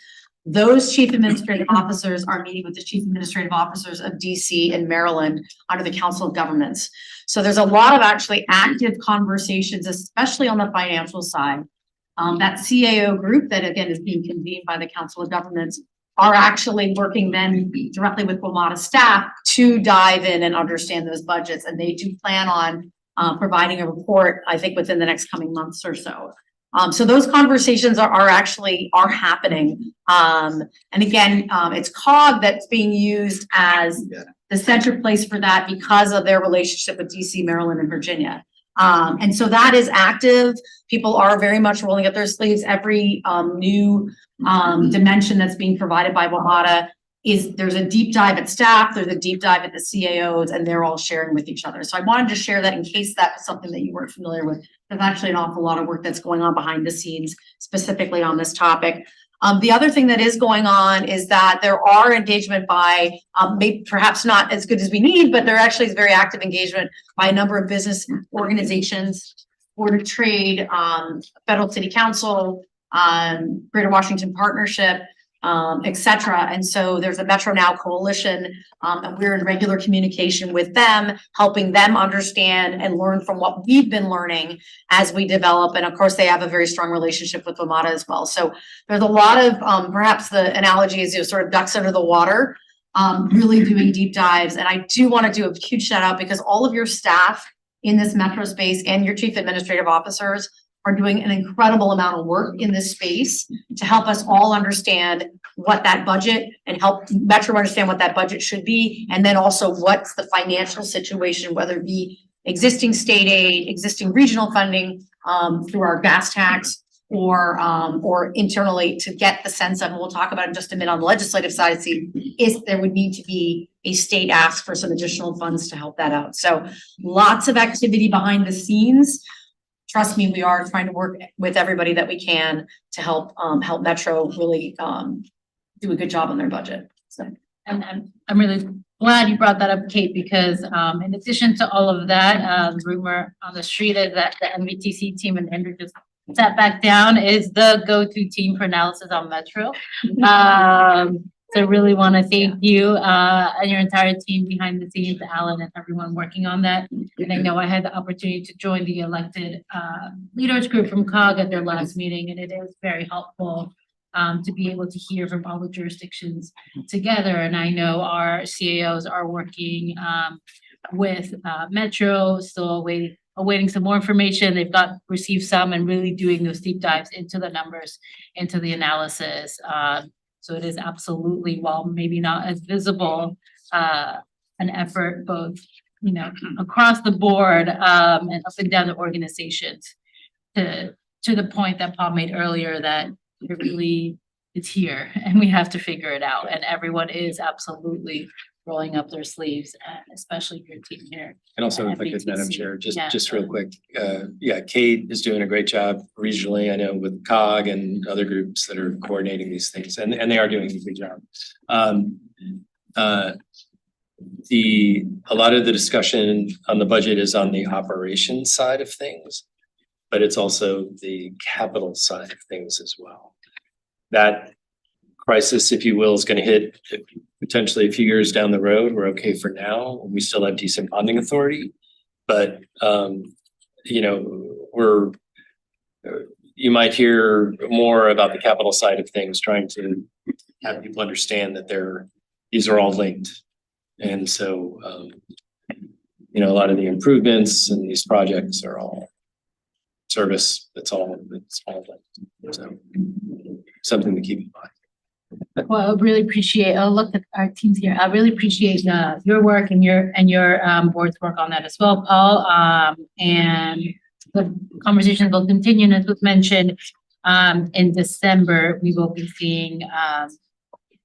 Those chief administrative officers are meeting with the chief administrative officers of DC and Maryland under the Council of Governments. So there's a lot of actually active conversations, especially on the financial side. That CAO group that again is being convened by the Council of Governments are actually working then directly with WMATA staff to dive in and understand those budgets. And they do plan on providing a report, I think, within the next coming months or so. So those conversations are actually happening. And again, it's COG that's being used as the center place for that because of their relationship with DC, Maryland, and Virginia. And so that is active. People are very much rolling up their sleeves. Every new dimension that's being provided by WMATA there's a deep dive at staff, there's a deep dive at the CAOs, and they're all sharing with each other. So I wanted to share that in case that was something that you weren't familiar with. There's actually an awful lot of work that's going on behind the scenes, specifically on this topic. The other thing that is going on is that there are engagement by, maybe perhaps not as good as we need, but there actually is very active engagement by a number of business organizations, Board of Trade, Federal City Council, Greater Washington Partnership, et cetera. And so there's a Metro Now coalition, and we're in regular communication with them, helping them understand and learn from what we've been learning as we develop. And of course, they have a very strong relationship with WMATA as well. So there's a lot of, perhaps the analogy is, you know, sort of ducks under the water, really doing deep dives. And I do want to do a huge shout out because all of your staff in this Metro space and your chief administrative officers are doing an incredible amount of work in this space to help us all understand what that budget and help Metro understand what that budget should be. And then also what's the financial situation, whether it be existing state aid, existing regional funding through our gas tax or internally to get the sense of, and we'll talk about it in just a minute on the legislative side, see if there would need to be a state ask for some additional funds to help that out. So lots of activity behind the scenes. Trust me, we are trying to work with everybody that we can to help Metro really do a good job on their budget. So, and I'm really glad you brought that up, Kate, because in addition to all of that, the rumor on the street is that the MVTC team, and Andrew just sat back down, is the go-to team for analysis on Metro. So really want to thank you and your entire team behind the scenes, Alan and everyone working on that. And I know I had the opportunity to join the elected leaders group from COG at their last meeting, and it is very helpful to be able to hear from all the jurisdictions together. And I know our CAOs are working with Metro, still awaiting some more information. They've received some and really doing those deep dives into the numbers, into the analysis. So it is absolutely, while maybe not as visible, an effort both, you know, across the board and up and down the organizations to the point that Paul made earlier that it really is here and we have to figure it out. And everyone is absolutely rolling up their sleeves, and especially your team here. And also, if I could, Madam Chair, just real quick, Kate is doing a great job regionally, I know, with COG and other groups that are coordinating these things, and they are doing a good job. A lot of the discussion on the budget is on the operations side of things, but it's also the capital side of things as well. That crisis, if you will, is going to hit potentially a few years down the road. We're okay for now. We still have decent bonding authority, but you know, you might hear more about the capital side of things, trying to have people understand that these are all linked. And so, you know, a lot of the improvements and these projects are all service. It's all linked. something to keep in mind. Well, I really appreciate, I'll look at our teams here. I really appreciate your work and your board's work on that as well, Paul. And the conversation will continue, and as was mentioned, in December, we will be seeing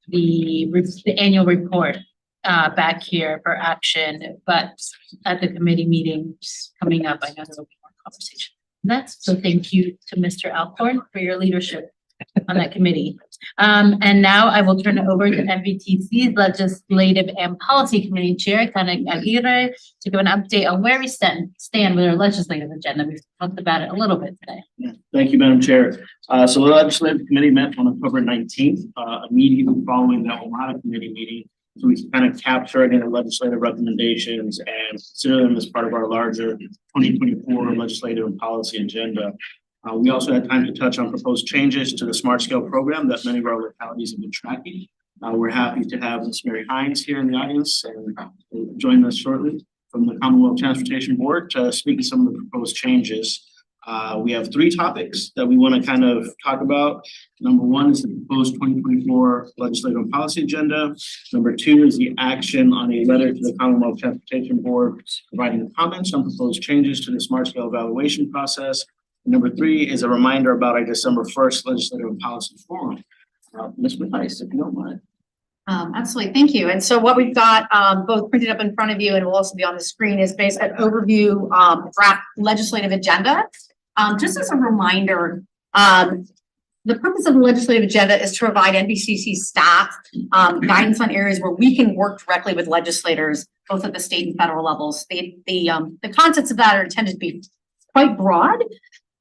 the annual report back here for action, but at the committee meetings coming up, I know there will be more conversation. That's so thank you to Mr. Alcorn for your leadership on that committee. And now I will turn it over to MVTC's Legislative and Policy Committee Chair, Kana Aguirre, to give an update on where we stand with our legislative agenda. We've talked about it a little bit today. Thank you, Madam Chair. So the Legislative Committee met on October 19th, immediately following the WMATA committee meeting. So we kind of capture any legislative recommendations and consider them as part of our larger 2024 legislative and policy agenda. We also had time to touch on proposed changes to the Smart Scale program that many of our localities have been tracking. We're happy to have Ms. Mary Hines here in the audience and join us shortly from the Commonwealth Transportation Board to speak to some of the proposed changes. We have 3 topics that we want to kind of talk about. Number 1 is the proposed 2024 legislative and policy agenda. Number 2 is the action on a letter to the Commonwealth Transportation Board providing comments on proposed changes to the Smart Scale evaluation process. Number 3 is a reminder about our December 1st legislative and policy forum. Ms. Mathias, if you don't mind. Absolutely, thank you. And so what we've got both printed up in front of you and will also be on the screen is based an overview draft legislative agenda. Just as a reminder, the purpose of the legislative agenda is to provide NVCC staff guidance on areas where we can work directly with legislators, both at the state and federal levels. The concepts of that are intended to be quite broad,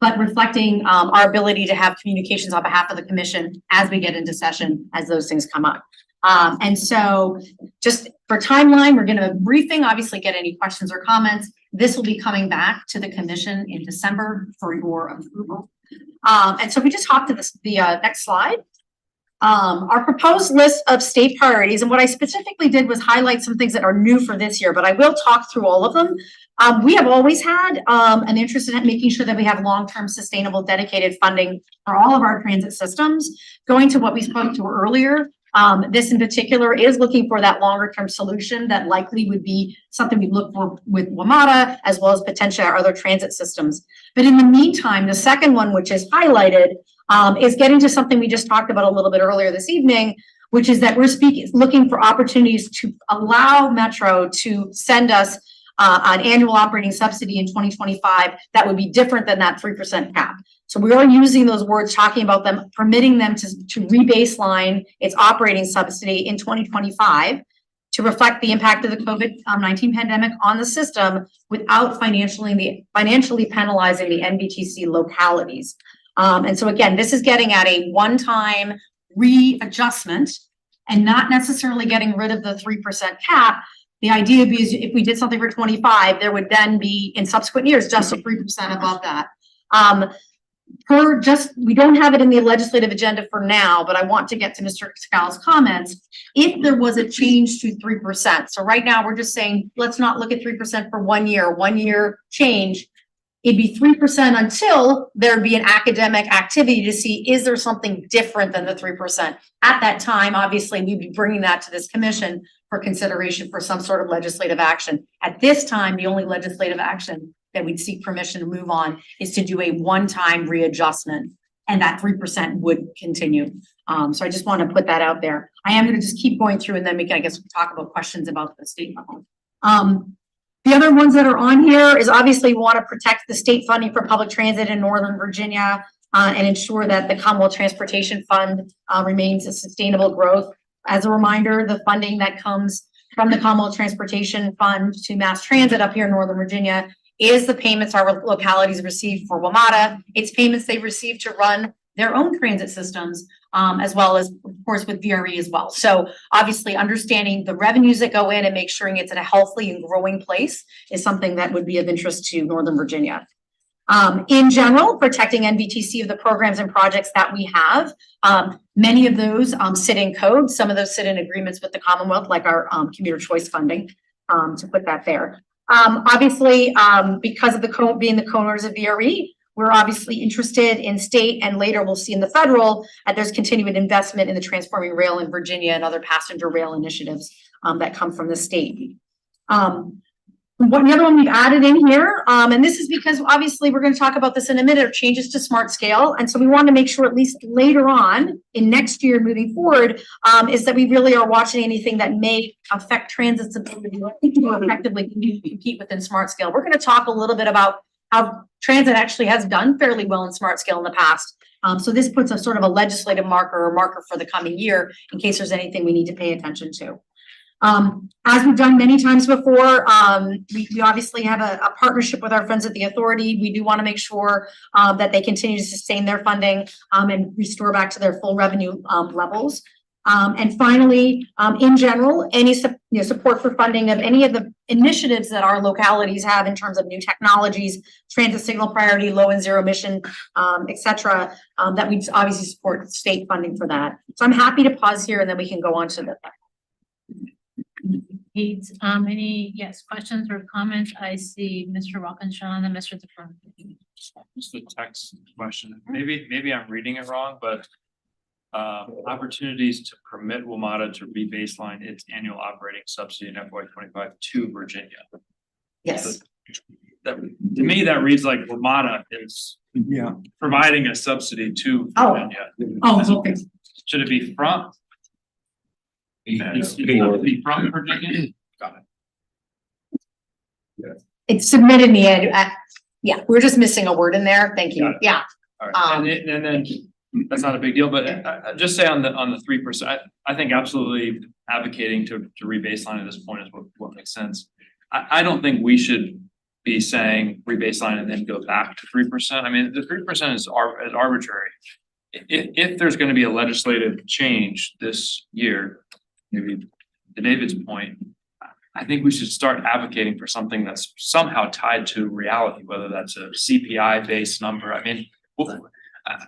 but reflecting our ability to have communications on behalf of the commission as we get into session, as those things come up. And so just for timeline, we're going to briefing, obviously get any questions or comments. This will be coming back to the commission in December for your approval. And so we just hop to the next slide. Our proposed list of state priorities, and what I specifically did was highlight some things that are new for this year, but I will talk through all of them. We have always had an interest in making sure that we have long-term sustainable dedicated funding for all of our transit systems. Going to what we spoke to earlier, this in particular is looking for that longer-term solution that likely would be something we look for with WMATA as well as potentially our other transit systems. But in the meantime, the second one, which is highlighted, is getting to something we just talked about a little bit earlier this evening, which is that we're looking for opportunities to allow Metro to send us an annual operating subsidy in 2025 that would be different than that 3% cap. So we are using those words, talking about them, permitting them to rebaseline its operating subsidy in 2025 to reflect the impact of the COVID-19 pandemic on the system without financially penalizing the NVTC localities. And so again, this is getting at a one-time readjustment and not necessarily getting rid of the 3% cap. The idea is if we did something for 25, there would then be in subsequent years just a 3% above that. We don't have it in the legislative agenda for now, but I want to get to Mr. Scal's comments. If there was a change to 3%, so right now we're just saying, let's not look at 3% for 1 year change. It'd be 3% until there'd be an academic activity to see, is there something different than the 3%? At that time, obviously, we'd be bringing that to this commission for consideration for some sort of legislative action. At this time, the only legislative action that we'd seek permission to move on is to do a one-time readjustment, and that 3% would continue. So I just want to put that out there. I am going to just keep going through, and then we can, I guess, talk about questions about the state level. The other ones that are on here is obviously we want to protect the state funding for public transit in Northern Virginia and ensure that the Commonwealth Transportation Fund remains a sustainable growth. As a reminder, the funding that comes from the Commonwealth Transportation Fund to mass transit up here in Northern Virginia is the payments our localities receive for WMATA. It's payments they receive to run their own transit systems, as well as, of course, with VRE as well. So obviously understanding the revenues that go in and make sure it's in a healthy and growing place is something that would be of interest to Northern Virginia. In general, protecting NVTC of the programs and projects that we have. Many of those sit in code. Some of those sit in agreements with the Commonwealth, like our commuter choice funding, to put that there. Obviously, because of being the co-owners of VRE, we're obviously interested in state and later we'll see in the federal, there's continued investment in the Transforming Rail in Virginia and other passenger rail initiatives that come from the state. The other one we've added in here, and this is because obviously we're going to talk about this in a minute, are changes to Smart Scale. And so we want to make sure at least later on in next year moving forward, is that we really are watching anything that may affect transit's ability to effectively compete within Smart Scale. We're going to talk a little bit about how transit actually has done fairly well in Smart Scale in the past. So this puts a sort of a legislative marker or marker for the coming year in case there's anything we need to pay attention to. As we've done many times before, we obviously have a partnership with our friends at the authority. We do want to make sure that they continue to sustain their funding and restore back to their full revenue levels. And finally, in general, any support for funding of any of the initiatives that our localities have in terms of new technologies, transit signal priority, low and zero emission, et cetera, that we obviously support state funding for that. So I'm happy to pause here and then we can go on to the Needs, any, questions or comments? I see Mr. Walkinshaw and Mr. DeFern. Just a text question. Maybe I'm reading it wrong, but opportunities to permit WMATA to re-baseline its annual operating subsidy in FY25 to Virginia. Yes. That, to me, that reads like WMATA is providing a subsidy to Virginia. Okay. Should it be from? Be from Virginia? Got it. It's submitted in the end. Yeah, we're just missing a word in there. Thank you. Yeah. All right. And then that's not a big deal, but I just say on the 3%, I think absolutely advocating to re-baseline at this point is what makes sense. I don't think we should be saying re-baseline and then go back to 3%. I mean, the 3% is arbitrary. If there's going to be a legislative change this year, maybe to David's point, I think we should start advocating for something that's somehow tied to reality, whether that's a CPI based number. I mean,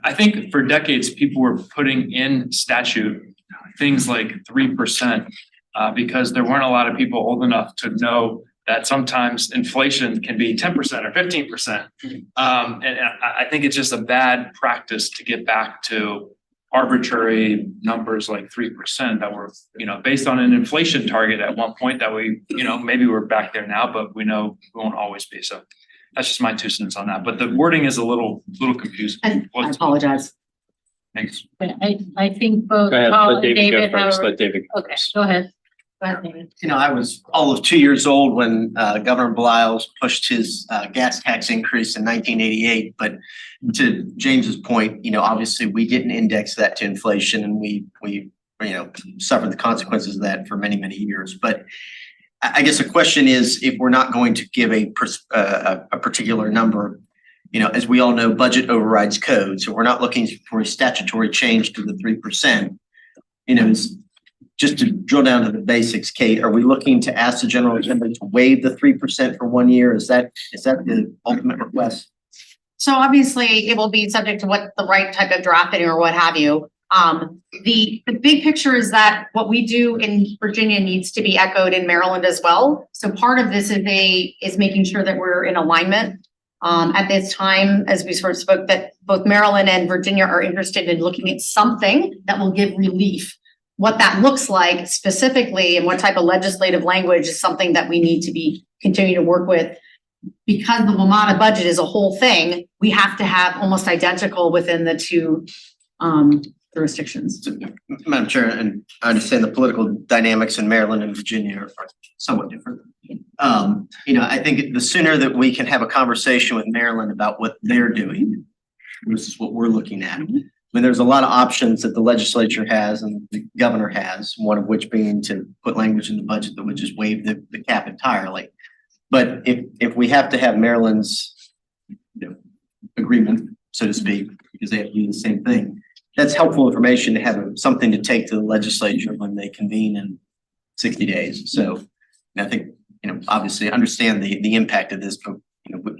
I think for decades, people were putting in statute things like 3% because there weren't a lot of people old enough to know that sometimes inflation can be 10% or 15%. And I think it's just a bad practice to get back to arbitrary numbers like 3% that were, based on an inflation target at one point that we, maybe we're back there now, but we know we won't always be. So that's just my 2 cents on that. But the wording is a little confusing. And I apologize. Thanks. I think both Go ahead, Paul let and David David go have. first, let David go Okay, first. go ahead. Go ahead, David. I was all of 2 years old when Governor Bliles pushed his gas tax increase in 1988. But to James's point, obviously we didn't index that to inflation, and we suffered the consequences of that for many, many years. But I guess the question is, if we're not going to give a particular number, as we all know, budget overrides code. So we're not looking for a statutory change to the 3%. Just to drill down to the basics, Kate, are we looking to ask the General Assembly to waive the 3% for 1 year? Is that the ultimate request? So obviously it will be subject to what the right type of drafting or what have you. The big picture is that what we do in Virginia needs to be echoed in Maryland as well. So part of this is making sure that we're in alignment. At this time, as we sort of spoke, that both Maryland and Virginia are interested in looking at something that will give relief. What that looks like specifically and what type of legislative language is something that we need to be continue to work with. Because the WMATA budget is a whole thing, we have to have almost identical within the two jurisdictions. Madam Chair, and I understand the political dynamics in Maryland and Virginia are somewhat different. I think the sooner that we can have a conversation with Maryland about what they're doing versus what we're looking at. I mean, there's a lot of options that the legislature has and the governor has, one of which being to put language in the budget that would just waive the cap entirely. But if we have to have Maryland's agreement, so to speak, because they have to do the same thing, that's helpful information to have something to take to the legislature when they convene in 60 days. So I think, obviously understand the impact of this, but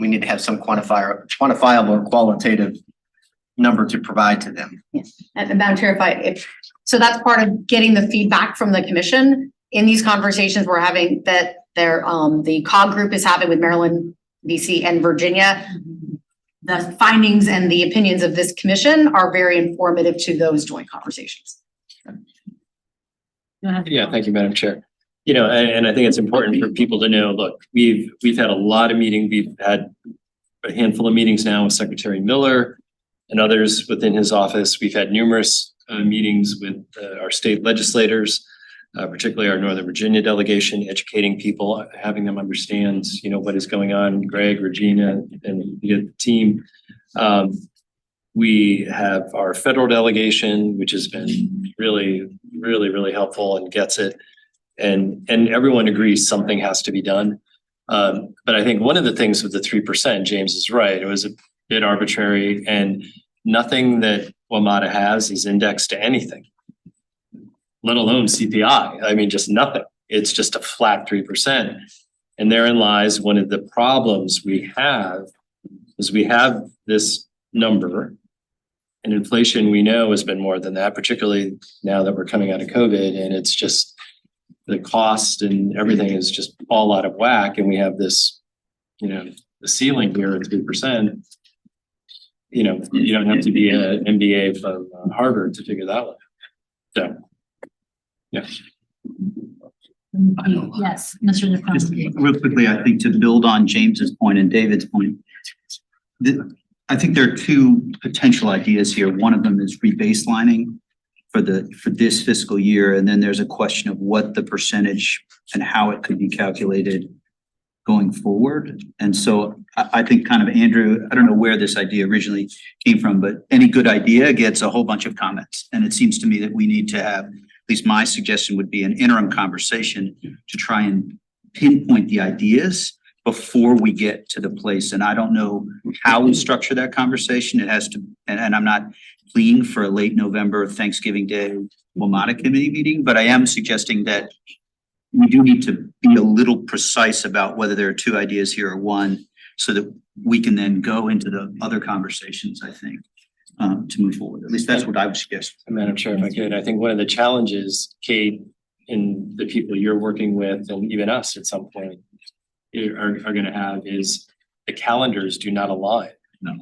we need to have some quantifiable or qualitative number to provide to them. Yes, and Madam Chair, so that's part of getting the feedback from the commission in these conversations we're having that the COG group is having with Maryland, DC, and Virginia. the findings and the opinions of this commission are very informative to those joint conversations. Go ahead. Yeah, thank you, Madam Chair. You know, and I think it's important for people to know, look, we've had a lot of meetings. We've had a handful of meetings now with Secretary Miller and others within his office. We've had numerous meetings with our state legislators, particularly our Northern Virginia delegation, educating people, having them understand, you know, what is going on. Greg, Regina, and the team. We have our federal delegation, which has been really helpful and gets it. And everyone agrees something has to be done. But I think one of the things with the 3%, James is right, it was a bit arbitrary, and nothing that WMATA has is indexed to anything, let alone CPI. I mean, just nothing. It's just a flat 3%. And therein lies one of the problems we have, is we have this number, and inflation we know has been more than that, particularly now that we're coming out of COVID, and it's just the cost and everything is just all out of whack, and we have this, you know, the ceiling here at 3%. You know, you don't have to be an MBA from Harvard to figure that one out. So, yeah. Yes, Mr. Just DeFranco. real quickly, I think to build on James's point and David's point, I think there are two potential ideas here. One of them is rebaselining for this fiscal year, and then there's a question of what the percentage and how it could be calculated going forward. And so I think kind of Andrew, I don't know where this idea originally came from, but any good idea gets a whole bunch of comments. And it seems to me that we need to have, at least my suggestion would be an interim conversation to try and pinpoint the ideas before we get to the place. And I don't know how we structure that conversation. It has to, and I'm not pleading for a late November Thanksgiving Day WMATA committee meeting, but I am suggesting that we do need to be a little precise about whether there are two ideas here or one, so that we can then go into the other conversations, I think, to move forward. At least that's what I would suggest. Madam Chair, if I could, I think one of the challenges, Kate, and the people you're working with, and even us at some point, are going to have is the calendars do not align. No.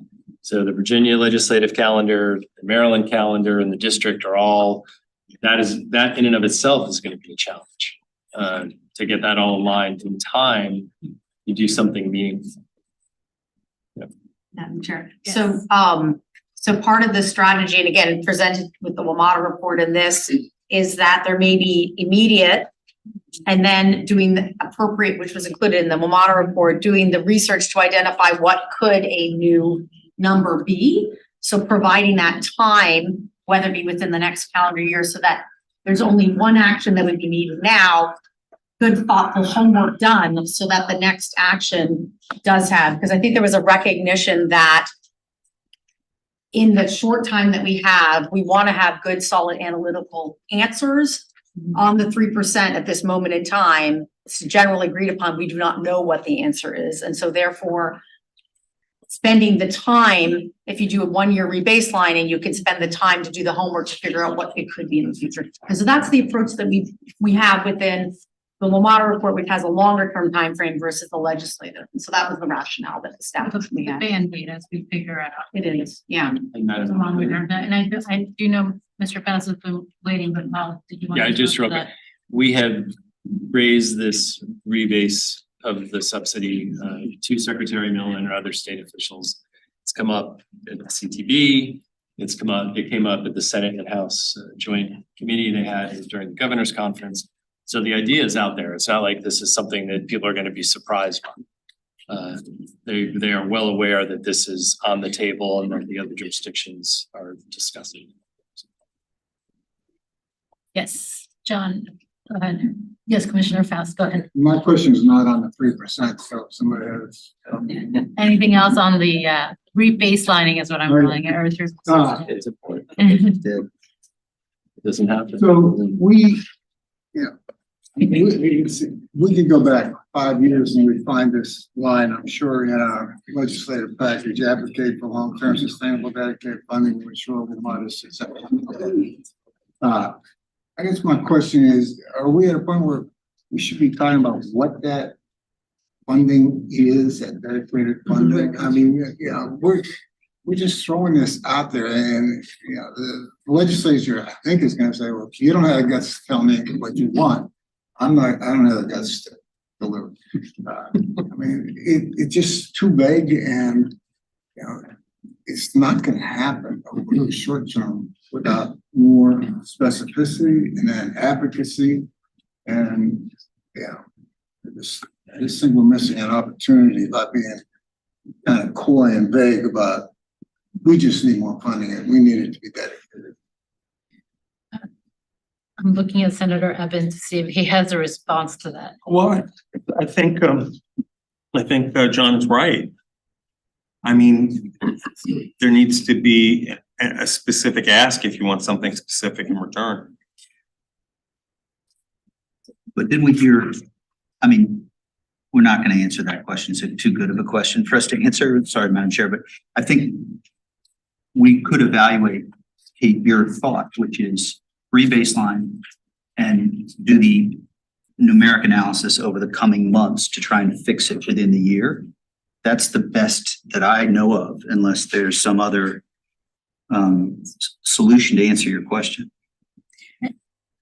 So the Virginia legislative calendar, the Maryland calendar, and the district are all, that in and of itself is going to be a challenge. To get that all aligned in time, you do something meaningful. Madam Chair. Yes. So part of the strategy, and again, presented with the WMATA report in this, is that there may be immediate, and then doing the appropriate, which was included in the WMATA report, doing the research to identify what could a new number be. So providing that time, whether it be within the next calendar year, so that there's only one action that would be needed now, good thoughtful homework done, so that the next action does have, because I think there was a recognition that in the short time that we have, we want to have good, solid analytical answers on the 3% at this moment in time. It's generally agreed upon. We do not know what the answer is. And so therefore, spending the time, if you do a 1-year rebaselining, you can spend the time to do the homework to figure out what it could be in the future. Because that's the approach that we have within the WMATA report, which has a longer term time frame versus the legislative. And so that was the rationale that the staff we The had. Band-Aid as we figure out. It is, yeah. Along with her, and I do know Mr. Bass has been waiting, but did you want to? Yeah, just real quick. We have raised this rebase of the subsidy to Secretary Miller and other state officials. It's come up at the CTB. It came up at the Senate and House joint committee they had during the governor's conference. So the idea is out there. It's not like this is something that people are going to be surprised by. They are well aware that this is on the table and that the other jurisdictions are discussing. Yes, John, go ahead. Yes, Commissioner Faust, go ahead. My question is not on the 3%, so if somebody has. Anything else on the rebaselining is what I'm calling it, or is yours? It's important. It doesn't happen. So we could go back 5 years and we'd find this line, I'm sure, in our legislative package, advocate for long-term sustainable dedicated funding to ensure we modest. I guess my question is, are we at a point where we should be talking about what that funding is, that dedicated funding. I mean, we're just throwing this out there and, the legislature, I think, is gonna say, well, if you don't have the guts to tell me what you want, I don't have the guts to deliver. I mean, it's just too vague and, it's not gonna happen over the short term without more specificity and then advocacy. And, this thing we're missing an opportunity by being kind of coy and vague about, we just need more funding and we need it to be dedicated. I'm looking at Senator Evans to see if he has a response to that. Well, I think John is right. I mean, there needs to be a specific ask if you want something specific in return. But didn't we hear, I mean, we're not gonna answer that question. It's too good of a question for us to answer. Sorry, Madam Chair, but I think we could evaluate, Kate, your thought, which is re-baseline and do the numeric analysis over the coming months to try and fix it within the year. That's the best that I know of, unless there's some other solution to answer your question.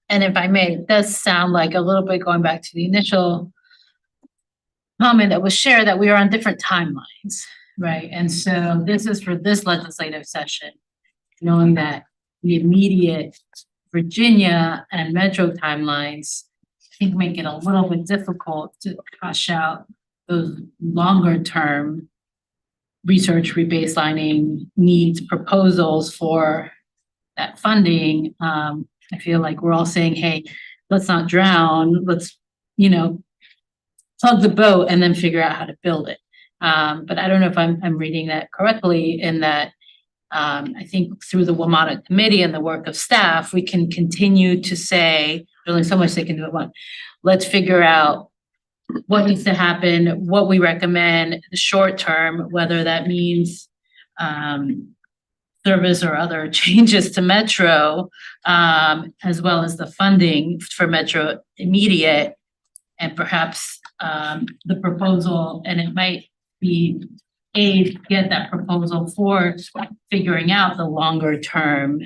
And if I may, it does sound like a little bit going back to the initial comment that was shared, that we are on different timelines, right? And so this is for this legislative session, knowing that the immediate Virginia and Metro timelines, I think, make it a little bit difficult to hash out those longer term research rebaselining needs, proposals for that funding. I feel like we're all saying, hey, let's not drown, let's, tug the boat and then figure out how to build it. But I don't know if I'm reading that correctly, in that I think through the WMATA committee and the work of staff, we can continue to say, there's only so much they can do at once. Let's figure out what needs to happen, what we recommend, the short term, whether that means service or other changes to Metro, as well as the funding for Metro immediate, and perhaps the proposal, and it might be get that proposal for figuring out the longer term.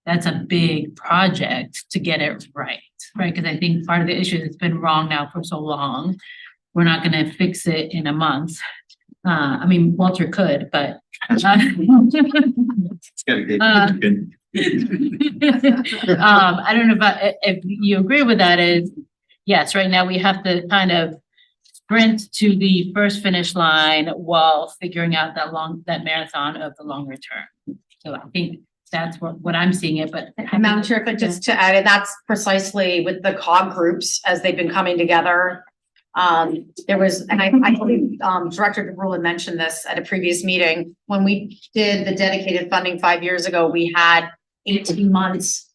That's a big project to get it right? Because I think part of the issue is it's been wrong now for so long. We're not gonna fix it in a month. I mean, Walter could, but It's gotta get good. I don't know if you agree with that. Is yes, right now we have to kind of sprint to the first finish line while figuring out that marathon of the longer term. So I think that's what I'm seeing it, but. Madam Chair, but just to add, and that's precisely with the COG groups as they've been coming together. There was, and I believe Director DeBrule had mentioned this at a previous meeting, when we did the dedicated funding 5 years ago, we had 18 months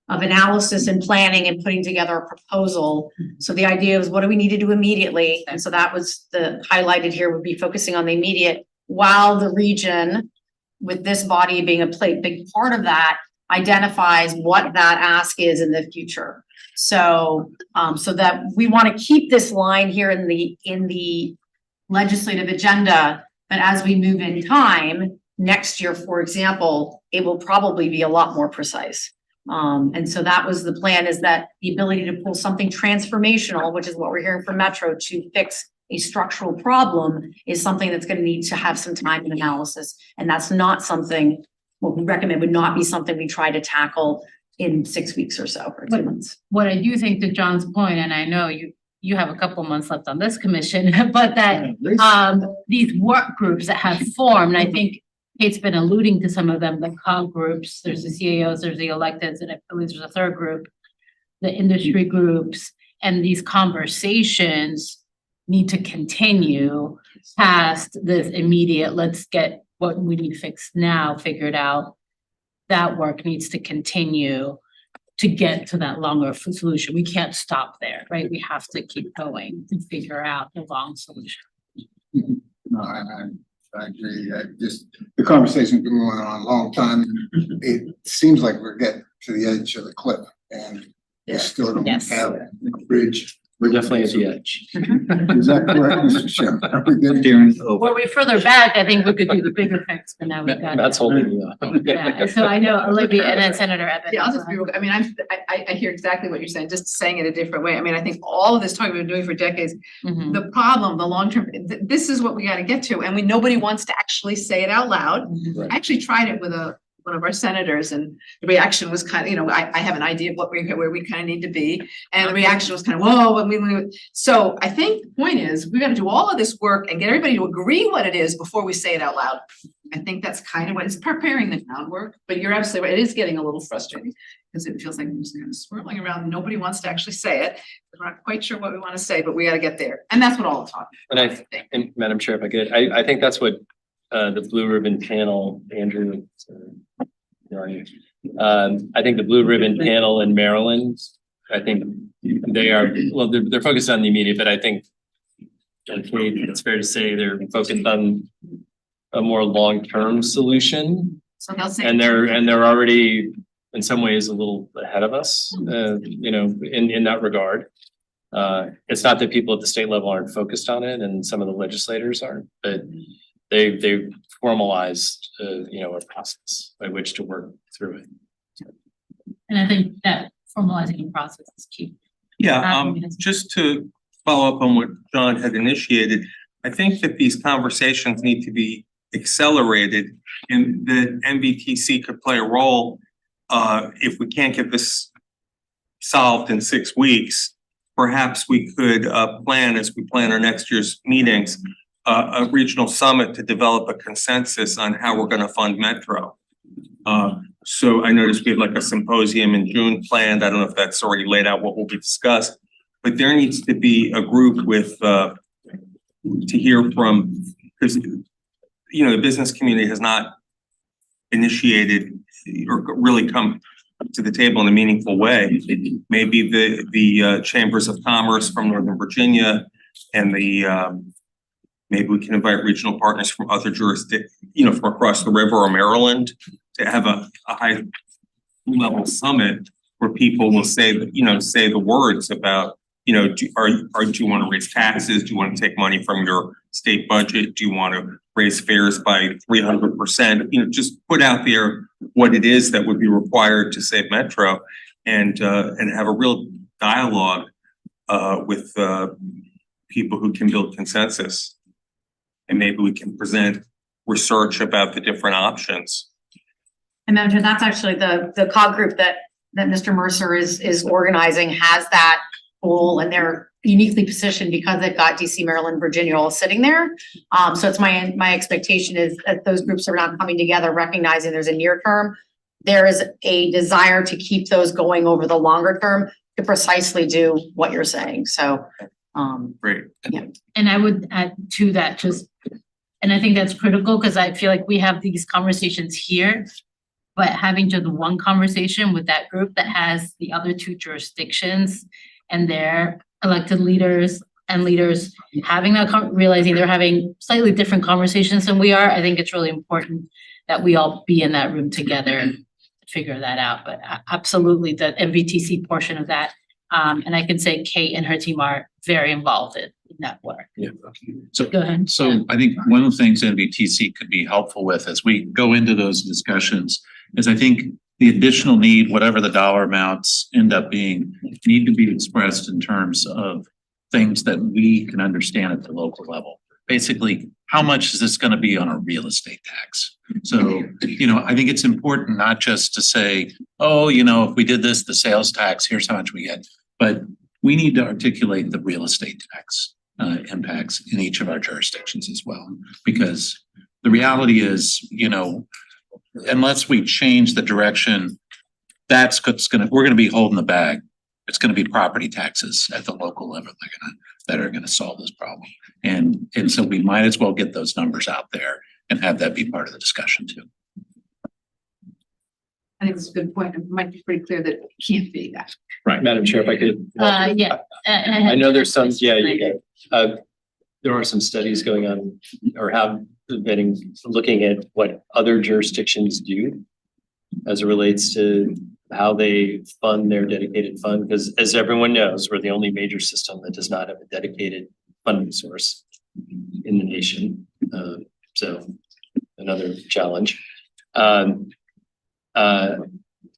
of analysis and planning and putting together a proposal. So the idea was, what do we need to do immediately? And so that was the highlighted here, would be focusing on the immediate, while the region, with this body being a big part of that, identifies what that ask is in the future. So, so that we want to keep this line here in the legislative agenda, but as we move in time, next year, for example, it will probably be a lot more precise. And so that was the plan, is that the ability to pull something transformational, which is what we're hearing from Metro, to fix a structural problem, is something that's going to need to have some time and analysis. And that's not something, what we recommend would not be something we try to tackle in 6 weeks or so, or 2 months. What I do think, to John's point, and I know you have a couple months left on this commission, but that these work groups that have formed, I think Kate's been alluding to some of them, the COG groups, there's the CAOs, there's the electeds, and I believe there's a third group, the industry groups, and these conversations need to continue past this immediate, let's get what we need to fix now figured out. That work needs to continue to get to that longer solution. We can't stop there, right? We have to keep going and figure out the long solution. No, I agree. The conversation's been going on a long time. It seems like we're getting to the edge of the cliff, and we still don't have a bridge We're definitely at the edge. Is that correct, Mr. Chair? Are we good? Darren, oh, Were we further back, I think we could do the bigger text, but now we've got. Matt's holding you up. Yeah, so I know Olivia and then Senator Evans. Yeah, I'll just be, I mean, I hear exactly what you're saying, just saying it a different way. I mean, I think all of this talk we've been doing for decades, Mhm. the problem, the long-term, this is what we gotta get to, and nobody wants to actually say it out loud. Mhm. I actually tried it with one of our senators, and the reaction was kind of, you know, I have an idea of where we kind of need to be. And the reaction was kind of, whoa, so I think the point is, we gotta do all of this work and get everybody to agree what it is before we say it out loud. I think that's kind of what it's preparing the groundwork, but you're absolutely right, it is getting a little frustrating. Because it feels like we're just kind of swirling around, nobody wants to actually say it. We're not quite sure what we want to say, but we gotta get there, and that's what all the talk. And Madam Chair, if I could, I think that's what the Blue Ribbon Panel, Andrew. Where are you? I think the Blue Ribbon Panel in Maryland, I think they are, well, they're focused on the immediate, but I think Kate, it's fair to say they're focused on a more long-term solution. So they'll say. And they're already in some ways a little ahead of us, you know, in that regard. It's not that people at the state level aren't focused on it and some of the legislators aren't, but they've formalized, you know, a process by which to work through it. And I think that formalizing the process is key. Yeah, just to follow up on what John had initiated, I think that these conversations need to be accelerated and that MVTC could play a role. If we can't get this solved in 6 weeks, perhaps we could plan as we plan our next year's meetings, a regional summit to develop a consensus on how we're gonna fund Metro. So I noticed we have like a symposium in June planned. I don't know if that's already laid out what will be discussed, but there needs to be a group with to hear from, because you know, the business community has not initiated or really come to the table in a meaningful way. Maybe the chambers of commerce from Northern Virginia and the maybe we can invite regional partners from other jurisdictions, you know, from across the river or Maryland to have a high level summit where people will say, you know, say the words about, you know, do you want to raise taxes? Do you want to take money from your state budget? Do you want to raise fares by 300%? You know, just put out there what it is that would be required to save Metro and have a real dialogue with people who can build consensus. And maybe we can present research about the different options. And Madam Chair, that's actually the COG group that Mr. Mercer is organizing has that goal, and they're uniquely positioned because they've got DC, Maryland, Virginia all sitting there. So it's my expectation is that those groups are not coming together, recognizing there's a near term. There is a desire to keep those going over the longer term to precisely do what you're saying. So Great. Yeah. And I would add to that just, and I think that's critical because I feel like we have these conversations here, but having just one conversation with that group that has the other two jurisdictions and their elected leaders and leaders having that, realizing they're having slightly different conversations than we are. I think it's really important that we all be in that room together to figure that out. But absolutely the MVTC portion of that. And I can say Kate and her team are very involved in that work. Yeah. So Go ahead. So I think one of the things NVTC could be helpful with as we go into those discussions is I think the additional need, whatever the dollar amounts end up being, need to be expressed in terms of things that we can understand at the local level. Basically, how much is this going to be on a real estate tax? So, you know, I think it's important not just to say, oh, you know, if we did this, the sales tax, here's how much we get. But we need to articulate the real estate tax impacts in each of our jurisdictions as well. Because the reality is, you know, unless we change the direction, that's what's we're gonna be holding the bag. It's gonna be property taxes at the local level that are gonna solve this problem. And so we might as well get those numbers out there and have that be part of the discussion too. I think it's a good point. It might be pretty clear that it can't be that. Right, Madam Chair, if I could. Yeah. I know there's some, there are some studies going on or have been looking at what other jurisdictions do as it relates to how they fund their dedicated fund, because as everyone knows, we're the only major system that does not have a dedicated funding source in the nation. So another challenge.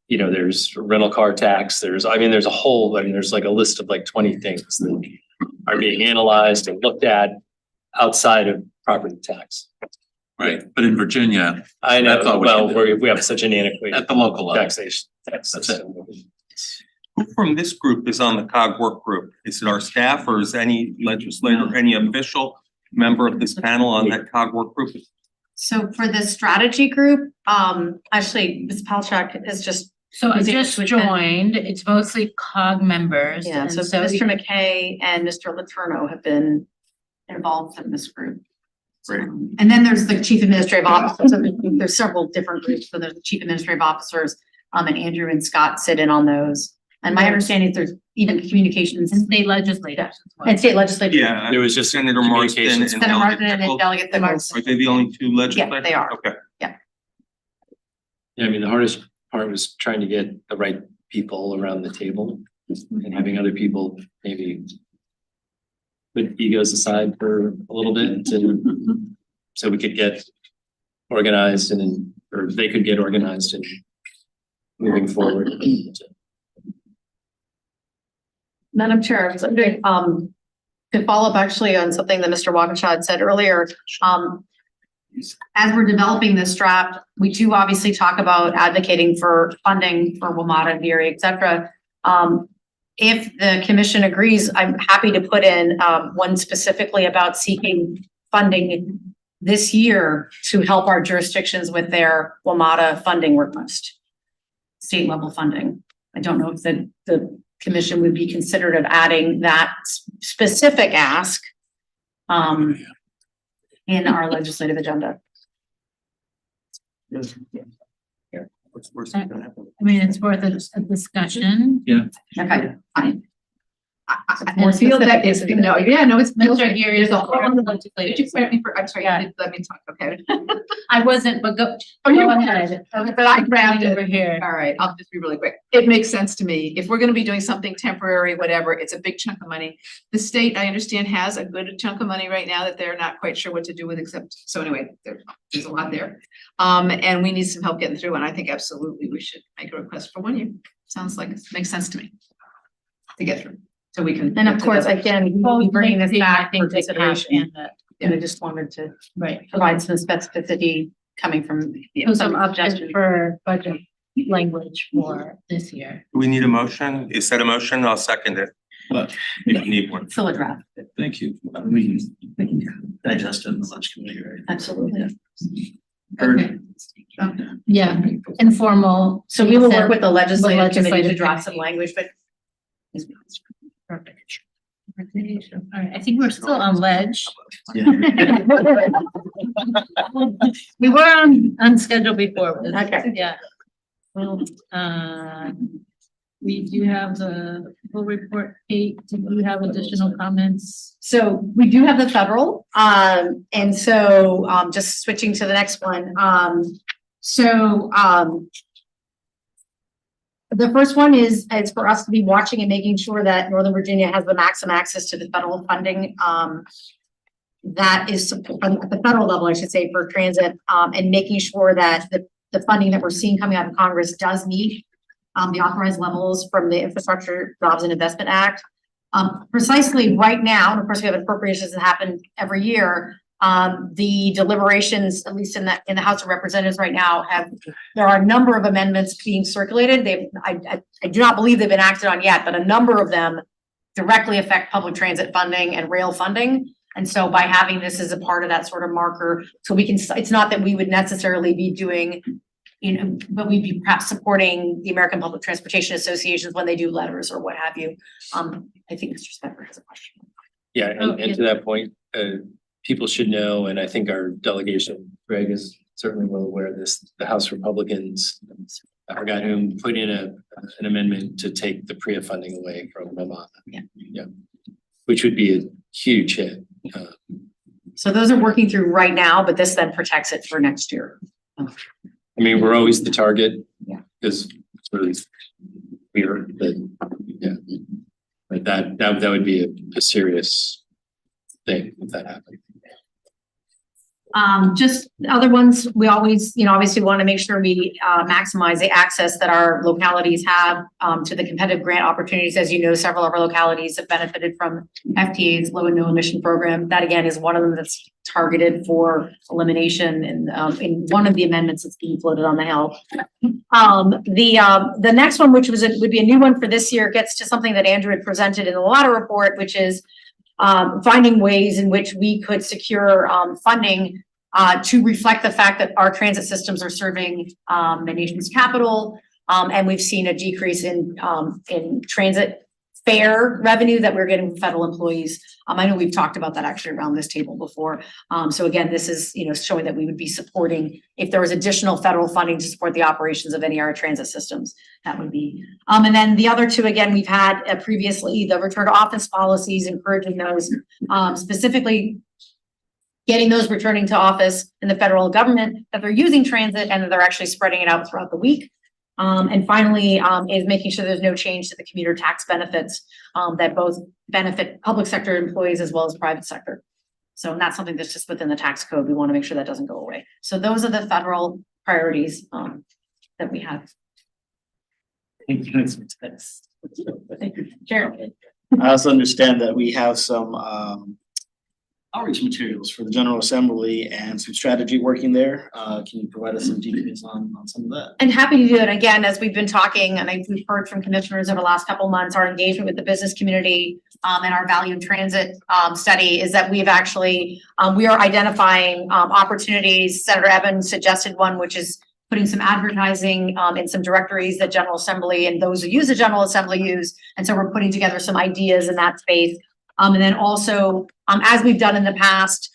You know, there's rental car tax, there's there's there's like a list of like 20 things that are being analyzed and looked at outside of property tax. Right, but in Virginia, I know, That's all we well, can do. we have such an antiquated at the local level, taxation. That's it. system. Who from this group is on the COG work group? Is it our staff or is any legislator, any official member of this panel on that COG work group? So for the strategy group, actually, Ms. Palchak is just. So I is able just to attend. joined, it's mostly COG members. Yeah, and so Mr. McKay and Mr. Letourneau have been involved in this group. Great. And then there's the chief administrative officers. So there's several different groups. So there's the chief administrative officers, and Andrew and Scott sit in on those. And my understanding is there's even communications And state legislators as well. and state legislators. Yeah. There was just Senator Marsden and communications. Senator Martin and Delegate Delegate Pickles. Pickles. Are they the only two legislators? they are. Okay. Yeah, I mean, the hardest part was trying to get the right people around the table and having other people maybe put egos aside for a little bit and so we could get organized and or they could get organized and moving forward. Madam Chair, I was wondering, to follow up actually on something that Mr. Waukesha had said earlier, as we're developing this draft, we do obviously talk about advocating for funding for WMATA, VERI, et cetera. If the commission agrees, I'm happy to put in, one specifically about seeking funding this year to help our jurisdictions with their WMATA funding request. State level funding. I don't know if the commission would be considerate of adding that specific ask in our legislative agenda. What's worse than that? I mean, it's worth a discussion. Okay, fine. I I feel that is, no, it's. Mr. Geary is a whole Did you legislative. correct me for, I'm sorry, Yeah. let me talk, okay? I wasn't, but go. Oh, you go were. ahead. But I grabbed it. Over here. All right, I'll just be really quick. It makes sense to me. If we're gonna be doing something temporary, whatever, it's a big chunk of money. The state, I understand, has a good chunk of money right now that they're not quite sure what to do with except, so anyway, there's a lot there. And we need some help getting through, and I think absolutely we should make a request for 1 year. Sounds like it makes sense to me. To get through, so we can. And of course, again, we'll be bringing this back for I think they have consideration. and And I just wanted to right. provide some specificity coming from. Some options for budget language for this year. Do we need a motion? Is that a motion? I'll second it. But if you need one. Still a draft. Thank you. We can digest it in the lunch committee, right? Absolutely. Okay. Yeah, informal. So we will work with the legislative committee to legislative draft some committee. language, but Perfect. All right, I think we're still on ledge. We were on schedule before. but- Okay. Yeah. Well, we do have the full report. Kate, do you have additional comments? so we do have the federal, and so, just switching to the next one, so, the first one is for us to be watching and making sure that Northern Virginia has the maximum access to the federal funding, that is at the federal level, I should say, for transit, and making sure that the funding that we're seeing coming out of Congress does meet the authorized levels from the Infrastructure Jobs and Investment Act. Precisely right now, and of course, we have appropriations that happen every year. The deliberations, at least in the House of Representatives right now, there are a number of amendments being circulated. I do not believe they've been acted on yet, but a number of them directly affect public transit funding and rail funding. And so by having this as a part of that sort of marker, so we can, it's not that we would necessarily be doing, but we'd be perhaps supporting the American Public Transportation Associations when they do letters or what have you. I think Mr. Specker has a question. Yeah, and to that point, people should know, and I think our delegation, Greg, is certainly well aware of this, the House Republicans, I forgot whom, put in an amendment to take the PREA funding away from WMATA. Yeah. Which would be a huge hit. So those are working through right now, but this then protects it for next year. I mean, we're always the target. Yeah. Because really clear that, yeah. But that would be a serious thing if that happened. Just other ones, we always, obviously want to make sure we maximize the access that our localities have to the competitive grant opportunities. As you know, several of our localities have benefited from FTA's low and no emission program. That again is one of them that's targeted for elimination and in one of the amendments that's being floated on the Hill. The next one, which would be a new one for this year, gets to something that Andrew had presented in the water report, which is finding ways in which we could secure funding to reflect the fact that our transit systems are serving the nation's capital, and we've seen a decrease in transit fare revenue that we're getting from federal employees. I know we've talked about that actually around this table before. So again, this is showing that we would be supporting if there was additional federal funding to support the operations of any of our transit systems. That would be. And then the other two, again, we've had previously the return to office policies, encouraging those specifically. Getting those returning to office in the federal government that they're using transit and that they're actually spreading it out throughout the week. And finally, is making sure there's no change to the commuter tax benefits that both benefit public sector employees as well as private sector. So that's something that's just within the tax code. We want to make sure that doesn't go away. So those are the federal priorities that we have. Thank you. Thank you, Jared. I also understand that we have some outreach materials for the General Assembly and some strategy working there. Can you provide us some details on some of that? And happy to do it again, as we've been talking, and we've heard from commissioners over the last couple of months, our engagement with the business community and our value in transit study is that we've actually, we are identifying opportunities. Senator Evans suggested one, which is putting some advertising in some directories that General Assembly and those who use the General Assembly use. And so we're putting together some ideas in that space. And then also, as we've done in the past,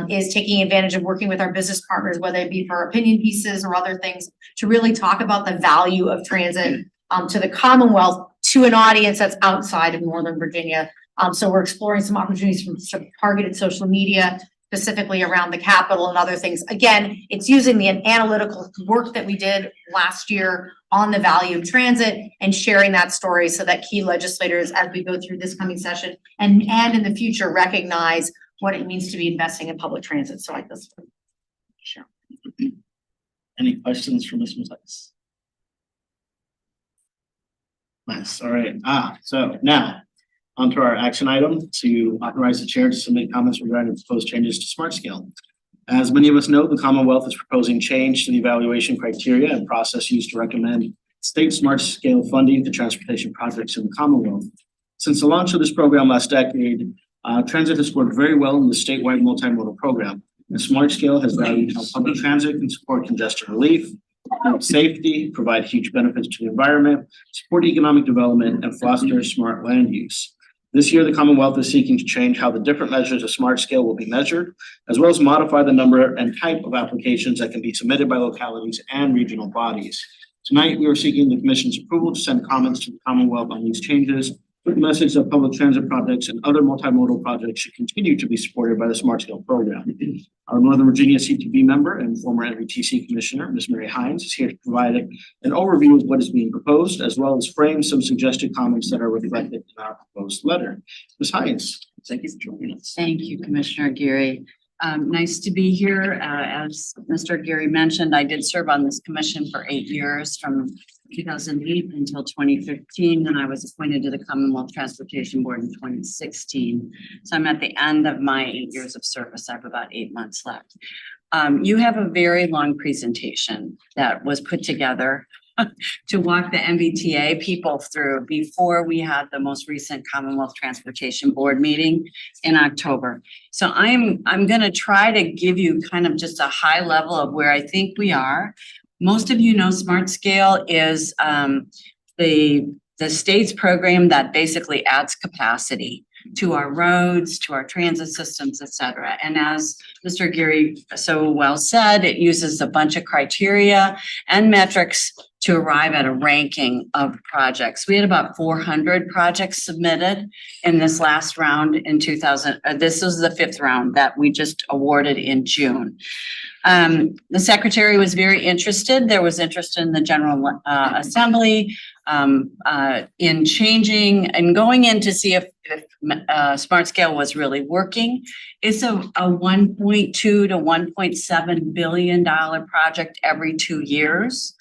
is taking advantage of working with our business partners, whether it be for opinion pieces or other things, to really talk about the value of transit to the Commonwealth, to an audience that's outside of Northern Virginia. So we're exploring some opportunities from some targeted social media, specifically around the Capitol and other things. Again, it's using the analytical work that we did last year on the value of transit and sharing that story so that key legislators, as we go through this coming session and in the future, recognize what it means to be investing in public transit. So like this. Sure. Any questions for Ms. Mathias? Nice. All right. So now onto our action item to authorize the chair to submit comments regarding proposed changes to Smart Scale. As many of us know, the Commonwealth is proposing change to the evaluation criteria and process used to recommend state Smart Scale funding to transportation projects in the Commonwealth. Since the launch of this program last decade, transit has scored very well in the statewide multimodal program. The Smart Scale has valued how public transit can support congestion relief, safety, provide huge benefits to the environment, support economic development, and foster smart land use. This year, the Commonwealth is seeking to change how the different measures of Smart Scale will be measured, as well as modify the number and type of applications that can be submitted by localities and regional bodies. Tonight, we are seeking the Commission's approval to send comments to the Commonwealth on these changes, with the message that public transit projects and other multimodal projects should continue to be supported by the Smart Scale program. Our Northern Virginia CTV member and former NVTC Commissioner, Ms. Mary Hines, is here to provide an overview of what is being proposed, as well as frame some suggested comments that are reflected in our proposed letter. Ms. Hines, thank you for joining us. Thank you, Commissioner Geary. Nice to be here. As Mr. Geary mentioned, I did serve on this commission for 8 years, from 2008 until 2015, and I was appointed to the Commonwealth Transportation Board in 2016. So I'm at the end of my 8 years of service. I have about 8 months left. You have a very long presentation that was put together to walk the MVTA people through before we had the most recent Commonwealth Transportation Board meeting in October. So I'm going to try to give you kind of just a high level of where I think we are. Most of you know Smart Scale is the state's program that basically adds capacity to our roads, to our transit systems, et cetera. And as Mr. Geary so well said, it uses a bunch of criteria and metrics to arrive at a ranking of projects. We had about 400 projects submitted in this last round in this was the 5th round that we just awarded in June. The secretary was very interested. There was interest in the General Assembly in changing and going in to see if Smart Scale was really working. It's a $1.2 to $1.7 billion project every 2 years.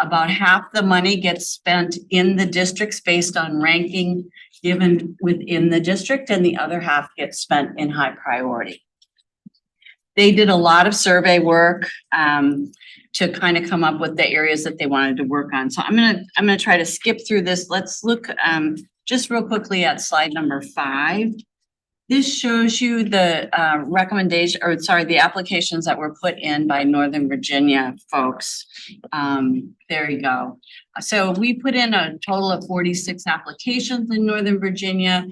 About half the money gets spent in the districts based on ranking given within the district, and the other half gets spent in high priority. They did a lot of survey work to kind of come up with the areas that they wanted to work on. So I'm gonna try to skip through this. Let's look just real quickly at slide number 5. This shows you the the applications that were put in by Northern Virginia folks. There you go. So we put in a total of 46 applications in Northern Virginia.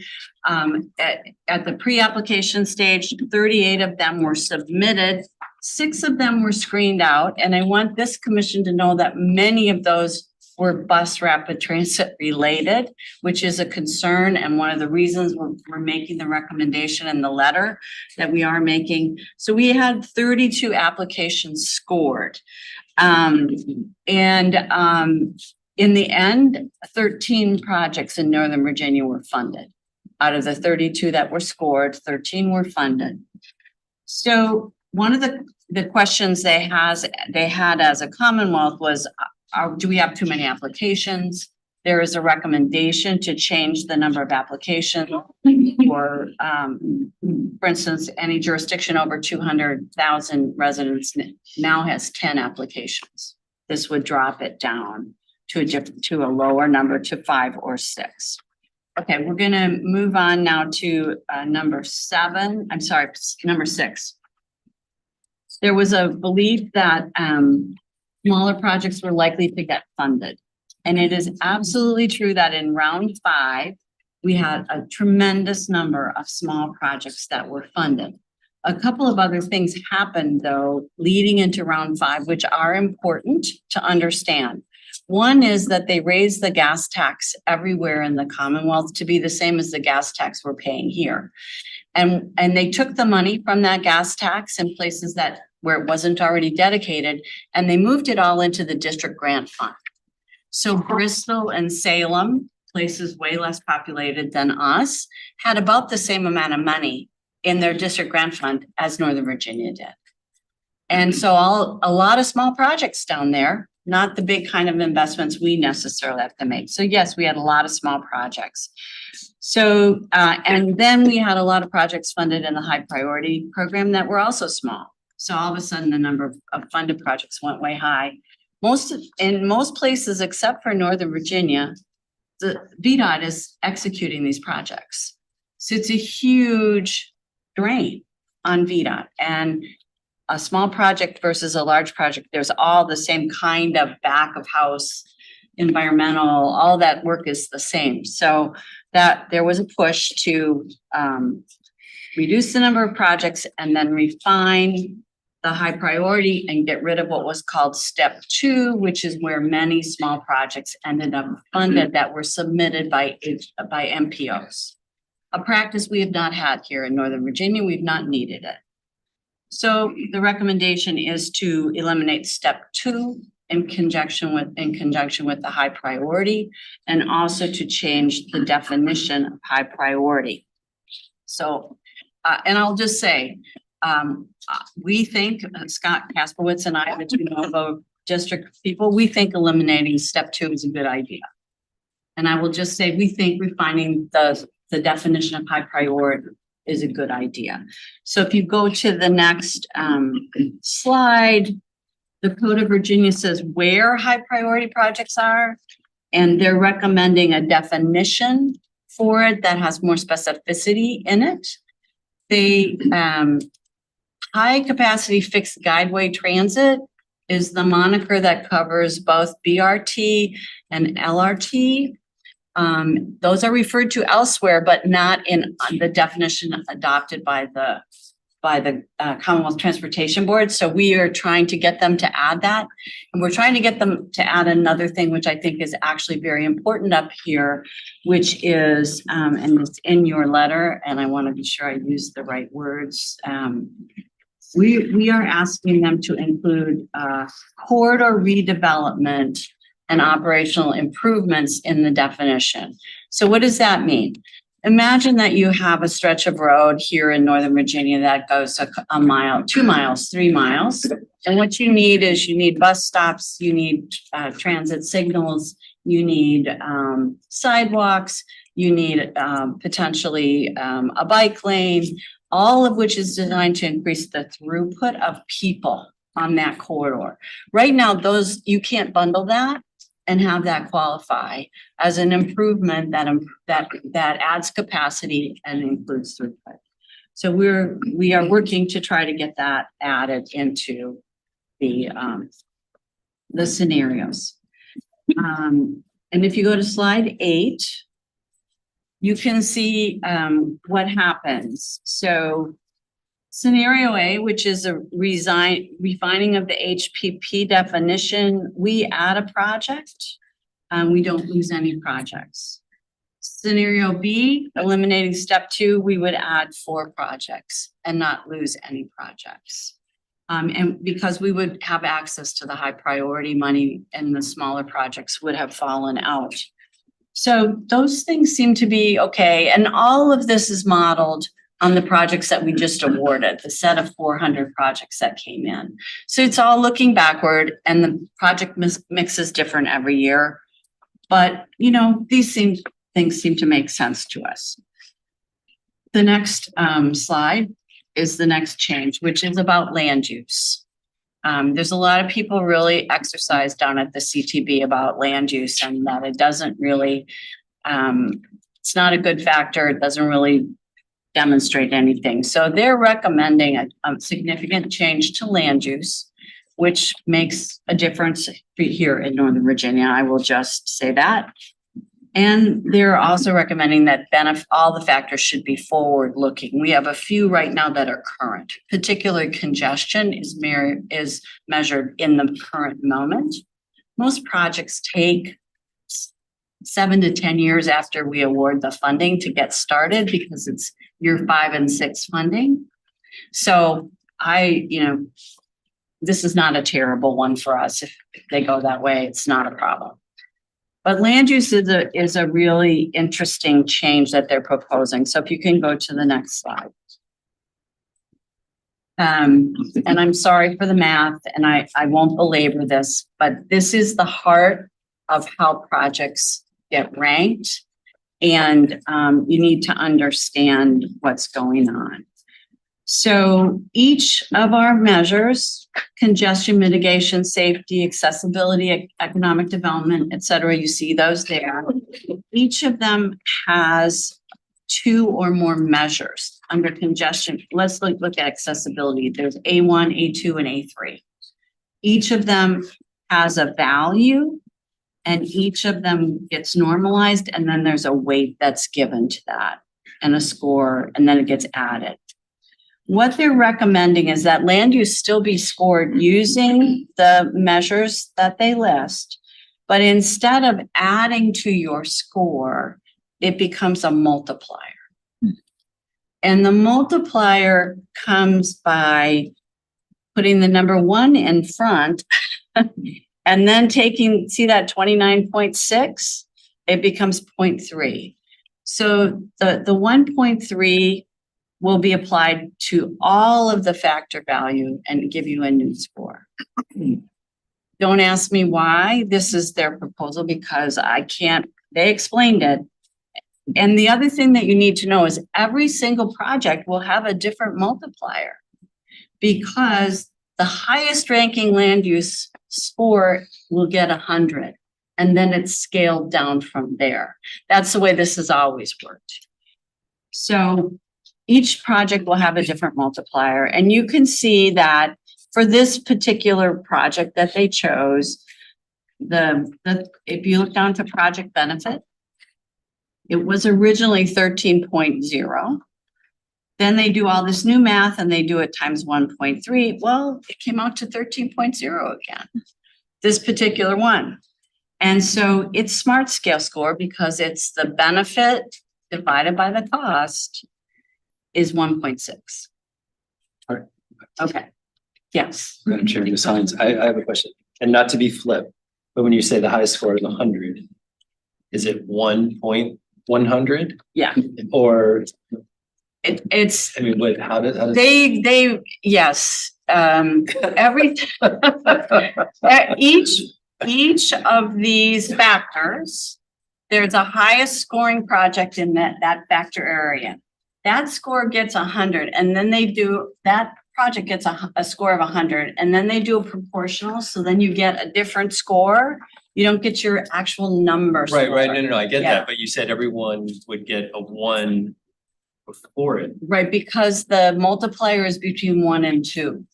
At the pre-application stage, 38 of them were submitted. 6 of them were screened out. And I want this commission to know that many of those were bus rapid transit related, which is a concern and one of the reasons we're making the recommendation in the letter that we are making. So we had 32 applications scored. In the end, 13 projects in Northern Virginia were funded. Out of the 32 that were scored, 13 were funded. So one of the questions they had as a Commonwealth was, do we have too many applications? There is a recommendation to change the number of applications. For instance, any jurisdiction over 200,000 residents now has 10 applications. This would drop it down to a lower number, to 5 or 6. Okay, we're gonna move on now to number 6. There was a belief that smaller projects were likely to get funded. And it is absolutely true that in round 5, we had a tremendous number of small projects that were funded. A couple of other things happened though, leading into round 5, which are important to understand. One is that they raised the gas tax everywhere in the Commonwealth to be the same as the gas tax we're paying here. And they took the money from that gas tax in places where it wasn't already dedicated, and they moved it all into the district grant fund. So Bristol and Salem, places way less populated than us, had about the same amount of money in their district grant fund as Northern Virginia did. And so a lot of small projects down there, not the big kind of investments we necessarily have to make. So yes, we had a lot of small projects. So, and then we had a lot of projects funded in the high priority program that were also small. So all of a sudden, the number of funded projects went way high. In most places, except for Northern Virginia, the VDOT is executing these projects. So it's a huge drain on VDOT. And a small project versus a large project, there's all the same kind of back of house, environmental, all that work is the same. So that there was a push to reduce the number of projects and then refine the high priority and get rid of what was called step 2, which is where many small projects ended up funded that were submitted by MPOs. A practice we have not had here in Northern Virginia. We've not needed it. So the recommendation is to eliminate step 2 in conjunction with the high priority, and also to change the definition of high priority. So, and I'll just say, we think, Scott Kasperwitz and I, the De Novo district people, we think eliminating step 2 is a good idea. And I will just say, we think refining the definition of high priority is a good idea. So if you go to the next slide, the Code of Virginia says where high priority projects are, and they're recommending a definition for it that has more specificity in it. They high capacity fixed guideway transit is the moniker that covers both BRT and LRT. Those are referred to elsewhere, but not in the definition adopted by the Commonwealth Transportation Board. So we are trying to get them to add that. And we're trying to get them to add another thing, which I think is actually very important up here, which is, and it's in your letter, and I want to be sure I use the right words. We are asking them to include corridor redevelopment and operational improvements in the definition. So what does that mean? Imagine that you have a stretch of road here in Northern Virginia that goes a mile, 2 miles, 3 miles. And what you need is you need bus stops, you need transit signals, you need sidewalks, you need potentially a bike lane, all of which is designed to increase the throughput of people on that corridor. Right now, those, you can't bundle that and have that qualify as an improvement that adds capacity and includes throughput. So we are working to try to get that added into the scenarios. And if you go to slide 8, you can see what happens. So scenario A, which is a refining of the HPP definition, we add a project, we don't lose any projects. Scenario B, eliminating step 2, we would add 4 projects and not lose any projects. And because we would have access to the high priority money and the smaller projects would have fallen out. So those things seem to be okay. And all of this is modeled on the projects that we just awarded, the set of 400 projects that came in. So it's all looking backward, and the project mix is different every year. But, you know, things seem to make sense to us. The next slide is the next change, which is about land use. There's a lot of people really exercise down at the CTB about land use, and that it doesn't really, it's not a good factor. It doesn't really demonstrate anything. So they're recommending a significant change to land use, which makes a difference here in Northern Virginia. I will just say that. And they're also recommending that all the factors should be forward-looking. We have a few right now that are current. Particular congestion is measured in the current moment. Most projects take 7 to 10 years after we award the funding to get started because it's year 5 and 6 funding. So this is not a terrible one for us. If they go that way, it's not a problem. But land use is a really interesting change that they're proposing. So if you can go to the next slide. And I'm sorry for the math, and I won't belabor this, but this is the heart of how projects get ranked. And you need to understand what's going on. So each of our measures, congestion mitigation, safety, accessibility, economic development, et cetera, you see those there. Each of them has 2 or more measures under congestion. Let's look at accessibility. There's A1, A2, and A3. Each of them has a value, and each of them gets normalized, and then there's a weight that's given to that and a score, and then it gets added. What they're recommending is that land use still be scored using the measures that they list, but instead of adding to your score, it becomes a multiplier. And the multiplier comes by putting the number 1 in front and then taking, see that 29.6? It becomes 0.3. So the 1.3 will be applied to all of the factor value and give you a new score. Don't ask me why this is their proposal, because I can't, they explained it. And the other thing that you need to know is every single project will have a different multiplier, because the highest ranking land use score will get 100, and then it's scaled down from there. That's the way this has always worked. So each project will have a different multiplier, and you can see that for this particular project that they chose, if you look down to project benefit, It was originally 13.0. Then they do all this new math and they do it times 1.3. Well, it came out to 13.0 again, this particular one. And so it's smart scale score because it's the benefit divided by the cost is 1.6. All right. Okay, yes. Madam Chair, Ms. Hines, I have a question, and not to be flip, but when you say the highest score is 100, is it 1.100 Yeah, or, it's, I mean, what, how does? yes, every, each of these factors, there's a highest scoring project in that factor area. That score gets 100, and then that project gets a score of 100, and then they do a proportional, so then you get a different score. You don't get your actual number. Right, score. no, I get Yeah. that, but you said everyone would get a 1 before it. Right, because the multiplier is between 1 and 2.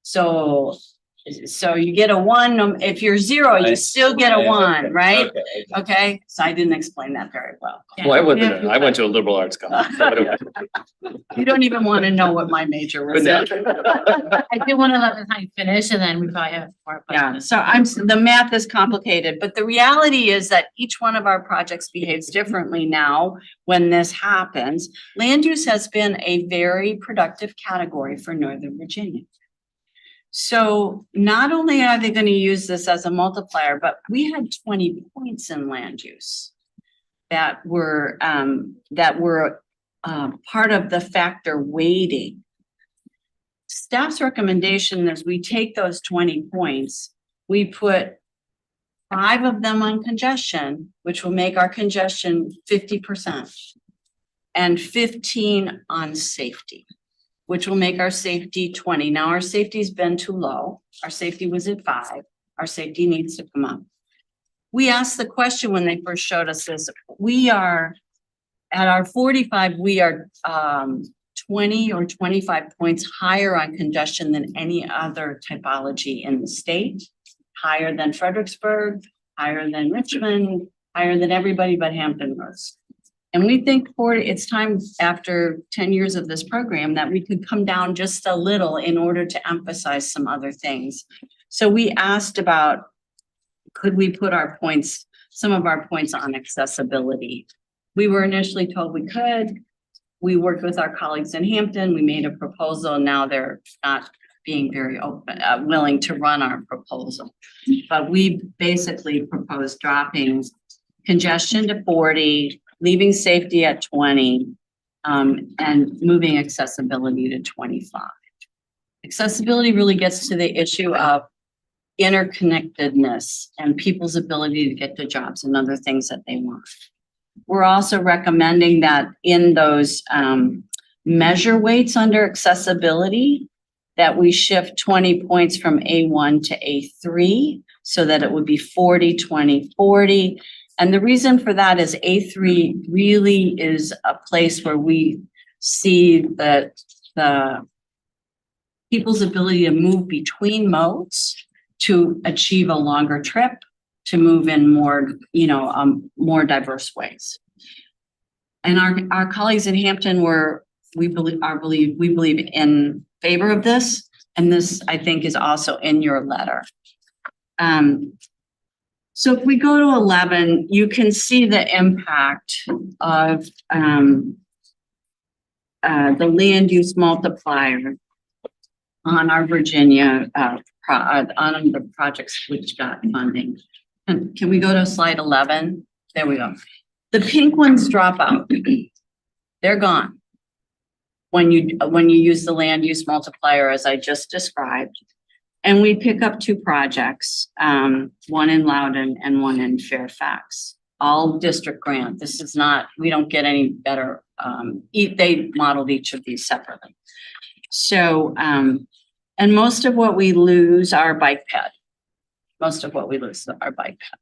So you get a 1, if you're 0, you still get a 1, right? Okay. Okay, so I didn't explain that very well. Well, I went to a liberal arts college. So I don't- You don't even want to know what my major was. But I do want to let Ms. Hines finish and then we probably have more Yeah, questions. so the math is complicated, but the reality is that each one of our projects behaves differently now when this happens. Land use has been a very productive category for Northern Virginia. So not only are they going to use this as a multiplier, but we had 20 points in land use that were part of the factor weighting. Staff's recommendation is we take those 20 points, we put 5 of them on congestion, which will make our congestion 50%, and 15 on safety, which will make our safety 20. Now, our safety's been too low. Our safety was at 5. Our safety needs to come up. We asked the question when they first showed us this, we are, at our 45, we are 20 or 25 points higher on congestion than any other typology in the state, higher than Fredericksburg, higher than Richmond, higher than everybody but Hampton Roads. And we think it's time after 10 years of this program that we could come down just a little in order to emphasize some other things. So we asked about, could we put some of our points on accessibility? We were initially told we could. We worked with our colleagues in Hampton. We made a proposal, and now they're not being very willing to run our proposal. But we basically proposed dropping congestion to 40, leaving safety at 20, and moving accessibility to 25. Accessibility really gets to the issue of interconnectedness and people's ability to get to jobs and other things that they want. We're also recommending that in those measure weights under accessibility, that we shift 20 points from A1 to A3 so that it would be 40, 20, 40. And the reason for that is A3 really is a place where we see that the people's ability to move between modes to achieve a longer trip, to move in more, more diverse ways. And our colleagues in Hampton we believe in favor of this. And this, I think, is also in your letter. So if we go to 11, you can see the impact of the land use multiplier on our Virginia, on the projects which got funding. And can we go to slide 11? There we go. The pink ones drop out. They're gone when you use the land use multiplier as I just described. And we pick up 2 projects, one in Loudoun and one in Fairfax, all district grant. This is not, we don't get any better. They modeled each of these separately. So, and most of what we lose are bike ped. Most of what we lose are bike ped.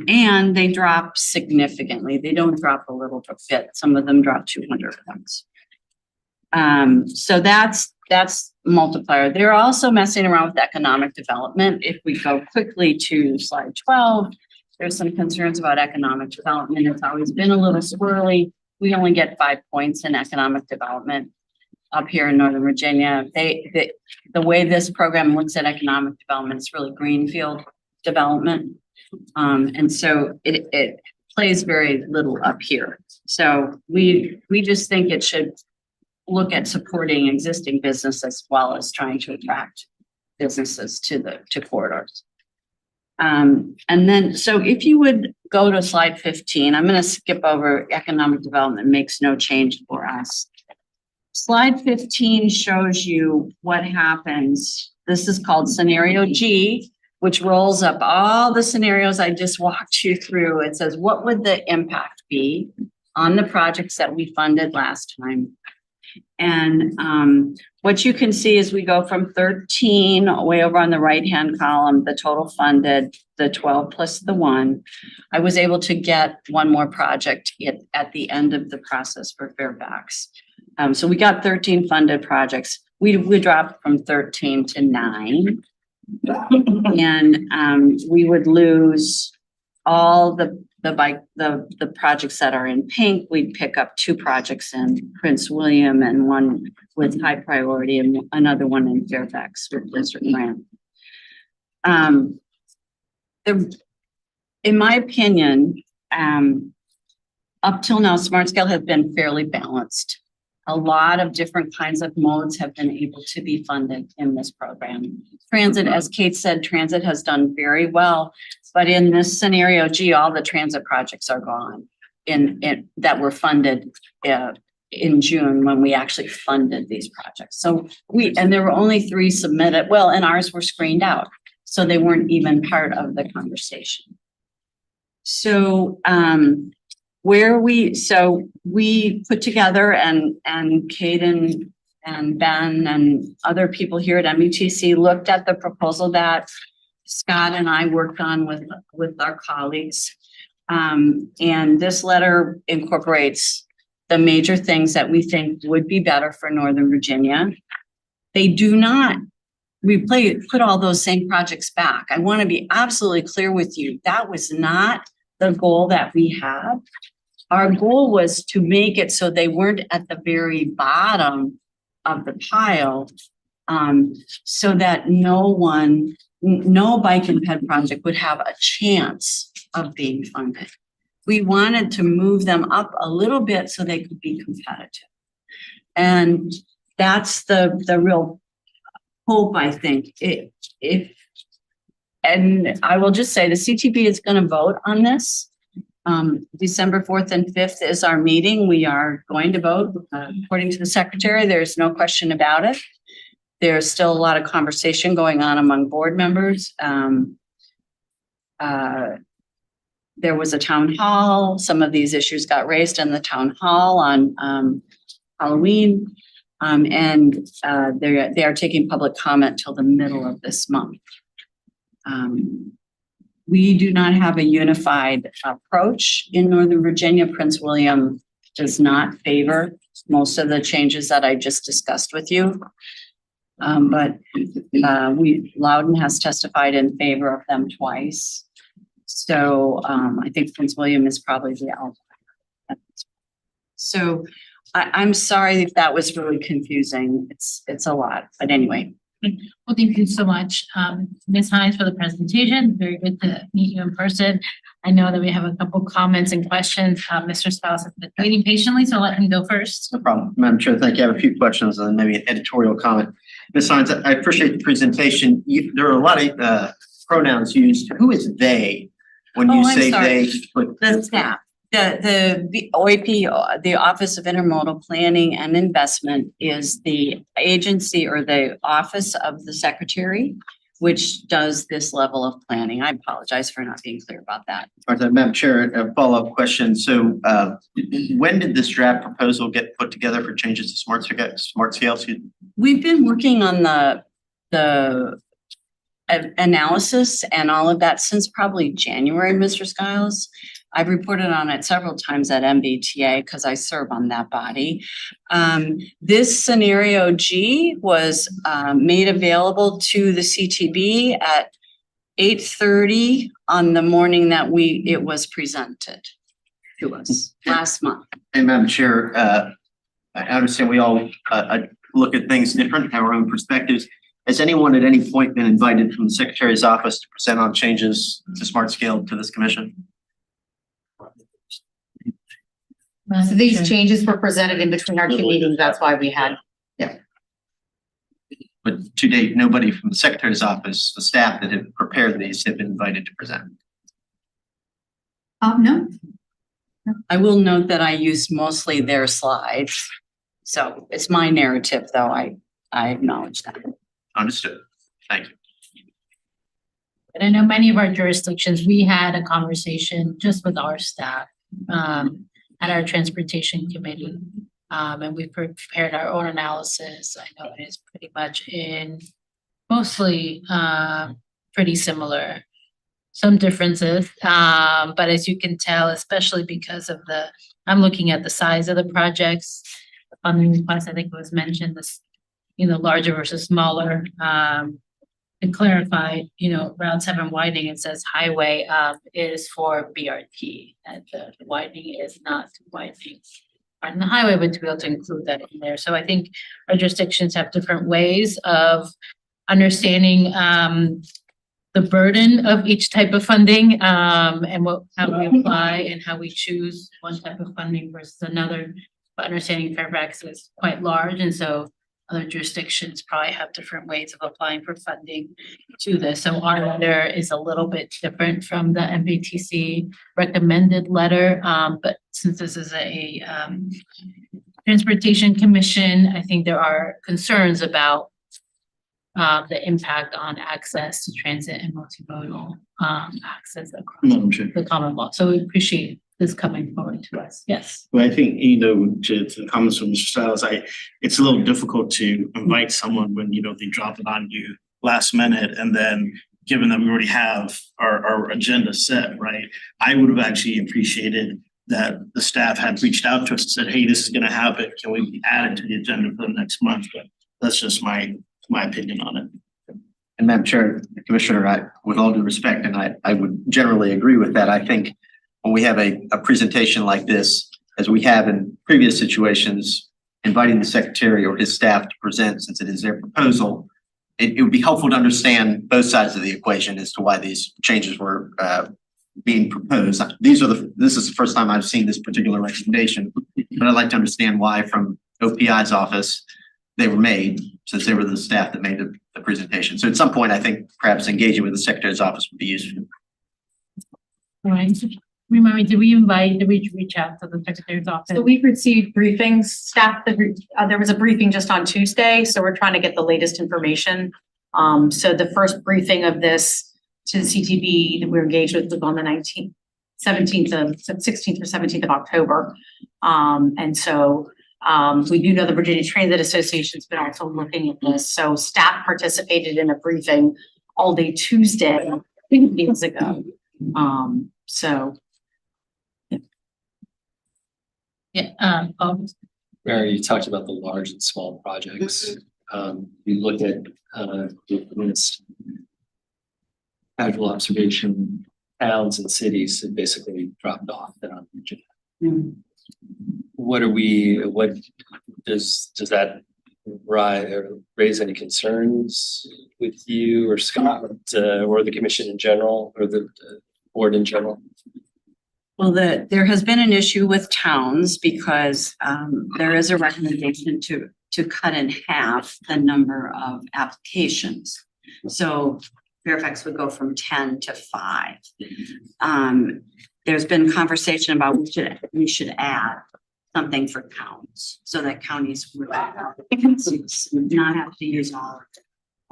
And they drop significantly. They don't drop a little bit. Some of them drop 200 points. So that's multiplier. They're also messing around with economic development. If we go quickly to slide 12, there's some concerns about economic development. It's always been a little swirly. We only get 5 points in economic development up here in Northern Virginia. The way this program looks at economic development is really greenfield development. And so it plays very little up here. So we just think it should look at supporting existing business as well as trying to attract businesses to corridors. And then, so if you would go to slide 15, I'm going to skip over economic development, makes no change for us. Slide 15 shows you what happens. This is called scenario G, which rolls up all the scenarios I just walked you through. It says, what would the impact be on the projects that we funded last time? And what you can see is we go from 13 way over on the right-hand column, the total funded, the 12 plus the 1. I was able to get one more project at the end of the process for Fairfax. So we got 13 funded projects. We dropped from 13 to 9. And we would lose all the projects that are in pink. We'd pick up 2 projects in Prince William and one with high priority and another one in Fairfax with district grant. In my opinion, up till now, Smart Scale has been fairly balanced. A lot of different kinds of modes have been able to be funded in this program. Transit, as Kate said, transit has done very well, but in this scenario G, all the transit projects are gone that were funded in June when we actually funded these projects. So and there were only 3 submitted, well, and ours were screened out. So they weren't even part of the conversation. So, we put together and Kate and Ben and other people here at MUTC looked at the proposal that Scott and I worked on with our colleagues. And this letter incorporates the major things that we think would be better for Northern Virginia. They do not put all those same projects back. I want to be absolutely clear with you. That was not the goal that we had. Our goal was to make it so they weren't at the very bottom of the pile, so that no bike and ped project would have a chance of being funded. We wanted to move them up a little bit so they could be competitive. And that's the real hope, I think. And I will just say the CTB is going to vote on this. December 4th and 5th is our meeting. We are going to vote according to the secretary. There's no question about it. There's still a lot of conversation going on among board members. There was a town hall. Some of these issues got raised in the town hall on Halloween. And they are taking public comment till the middle of this month. We do not have a unified approach in Northern Virginia. Prince William does not favor most of the changes that I just discussed with you. But Loudon has testified in favor of them twice. So I think Prince William is probably the outlier. So I'm sorry if that was really confusing. It's a lot, but anyway. Well, thank you so much, Ms. Hines, for the presentation. Very good to meet you in person. I know that we have a couple comments and questions. Mr. Spouse has been waiting patiently, so let him go first. No problem. Madam Chair, thank you. I have a few questions and then maybe an editorial comment. Ms. Hines, I appreciate the presentation. There are a lot of pronouns used. Who is they when you say they? The staff. The OAP, the Office of Intermodal Planning and Investment, is the agency or the office of the secretary, which does this level of planning. I apologize for not being clear about that. All right, Madam Chair, a follow-up question. So when did this draft proposal get put together for changes to Smart Scale? We've been working on the analysis and all of that since probably January, Mr. Skiles. I've reported on it several times at MBTA because I serve on that body. This scenario G was made available to the CTB 8:30 on the morning that it was presented to us last month. And Madam Chair, I understand we all look at things different, have our own perspectives. Has anyone at any point been invited from the Secretary's office to present on changes to Smart Scale to this commission? So these changes were presented in between our two meetings. That's why we had. But to date, nobody from the Secretary's office, the staff that have prepared these have been invited to present. No. I will note that I used mostly their slides. So it's my narrative, though. I acknowledge that. Understood. Thank you. And I know many of our jurisdictions, we had a conversation just with our staff at our transportation committee. And we prepared our own analysis. I know it is pretty much mostly pretty similar. Some differences, but as you can tell, especially because of I'm looking at the size of the projects. The funding request, I think it was mentioned, this, larger versus smaller. To clarify, Route 7 widening, it says highway is for BRT, and the widening is not widening on the highway, but to be able to include that in there. So I think our jurisdictions have different ways of understanding the burden of each type of funding and how we apply and how we choose one type of funding versus another. But understanding Fairfax is quite large, and so other jurisdictions probably have different ways of applying for funding to this. So our letter is a little bit different from the MPTC recommended letter. But since this is a transportation commission, I think there are concerns about the impact on access to transit and multimodal access across the Commonwealth. So we appreciate this coming forward to us. Yes. Well, I think, to the comments from Mr. Stiles, it's a little difficult to invite someone when, they drop it on you last minute. And then given that we already have our agenda set, right? I would have actually appreciated that the staff had reached out to us and said, hey, this is going to happen. Can we add it to the agenda for the next month? But that's just my opinion on it. And Madam Chair, Commissioner, with all due respect, and I would generally agree with that. I think when we have a presentation like this, as we have in previous situations, inviting the Secretary or his staff to present, since it is their proposal, it would be helpful to understand both sides of the equation as to why these changes were being proposed. This is the first time I've seen this particular recommendation, but I'd like to understand why from OPI's office they were made, since they were the staff that made the presentation. So at some point, I think perhaps engaging with the Secretary's office would be useful. All right. Remind me, did we reach out to the Secretary's office? So we've received briefings, staff, there was a briefing just on Tuesday, so we're trying to get the latest information. So the first briefing of this to the CTB that we're engaged with was on the 16th or 17th of October. And so we do know the Virginia Transit Association's been also looking at this. So staff participated in a briefing all day Tuesday, 2 days ago. Mary, you talked about the large and small projects. You look at this casual observation towns and cities that basically dropped off that on Virginia. What does that raise any concerns with you or Scott or the commission in general or the board in general? Well, there has been an issue with towns because there is a recommendation to cut in half the number of applications. So Fairfax would go from 10 to 5. There's been conversation about we should add something for towns so that counties would not have to use all of the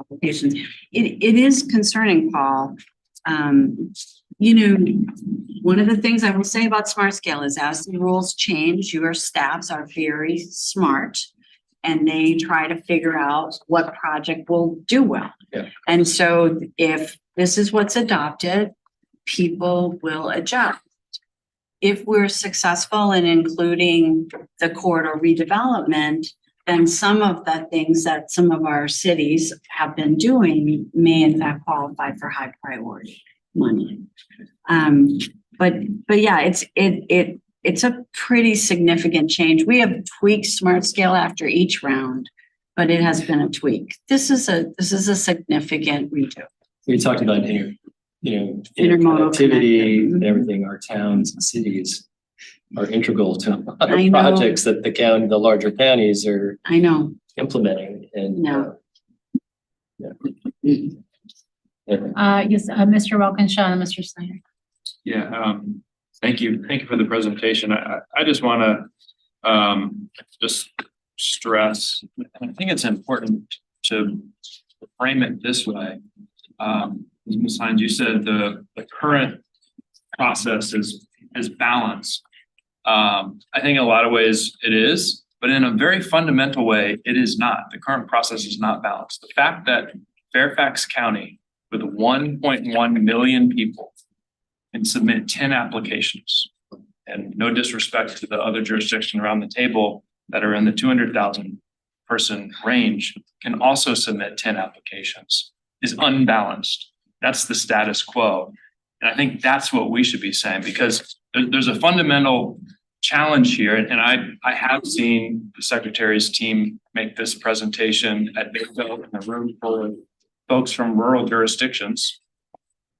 applications. It is concerning, Paul. One of the things I will say about Smart Scale is as the rules change, your staffs are very smart and they try to figure out what project will do well. Yeah. And so if this is what's adopted, people will adjust. If we're successful in including the corridor redevelopment, then some of the things that some of our cities have been doing may in fact qualify for high priority money. But yeah, it's a pretty significant change. We have tweaked Smart Scale after each round, but it has been a tweak. This is a significant redo. We talked about Intermodal connectivity connected. and everything, our towns and cities are integral to a lot I of know. projects that the larger counties are I know. implementing and. No. Yeah. Yes, Mr. Walkinshaw and Mr. Snyder. Yeah, thank you. Thank you for the presentation. I just wanna just stress, and I think it's important to frame it this way. Ms. Hines, you said the current process is balanced. I think in a lot of ways it is, but in a very fundamental way, it is not. The current process is not balanced. The fact that Fairfax County with 1.1 million people can submit 10 applications, and no disrespect to the other jurisdictions around the table that are in the 200,000 person range can also submit 10 applications, is unbalanced. That's the status quo. And I think that's what we should be saying, because there's a fundamental challenge here. And I have seen the Secretary's team make this presentation at Bayville in a room full of folks from rural jurisdictions.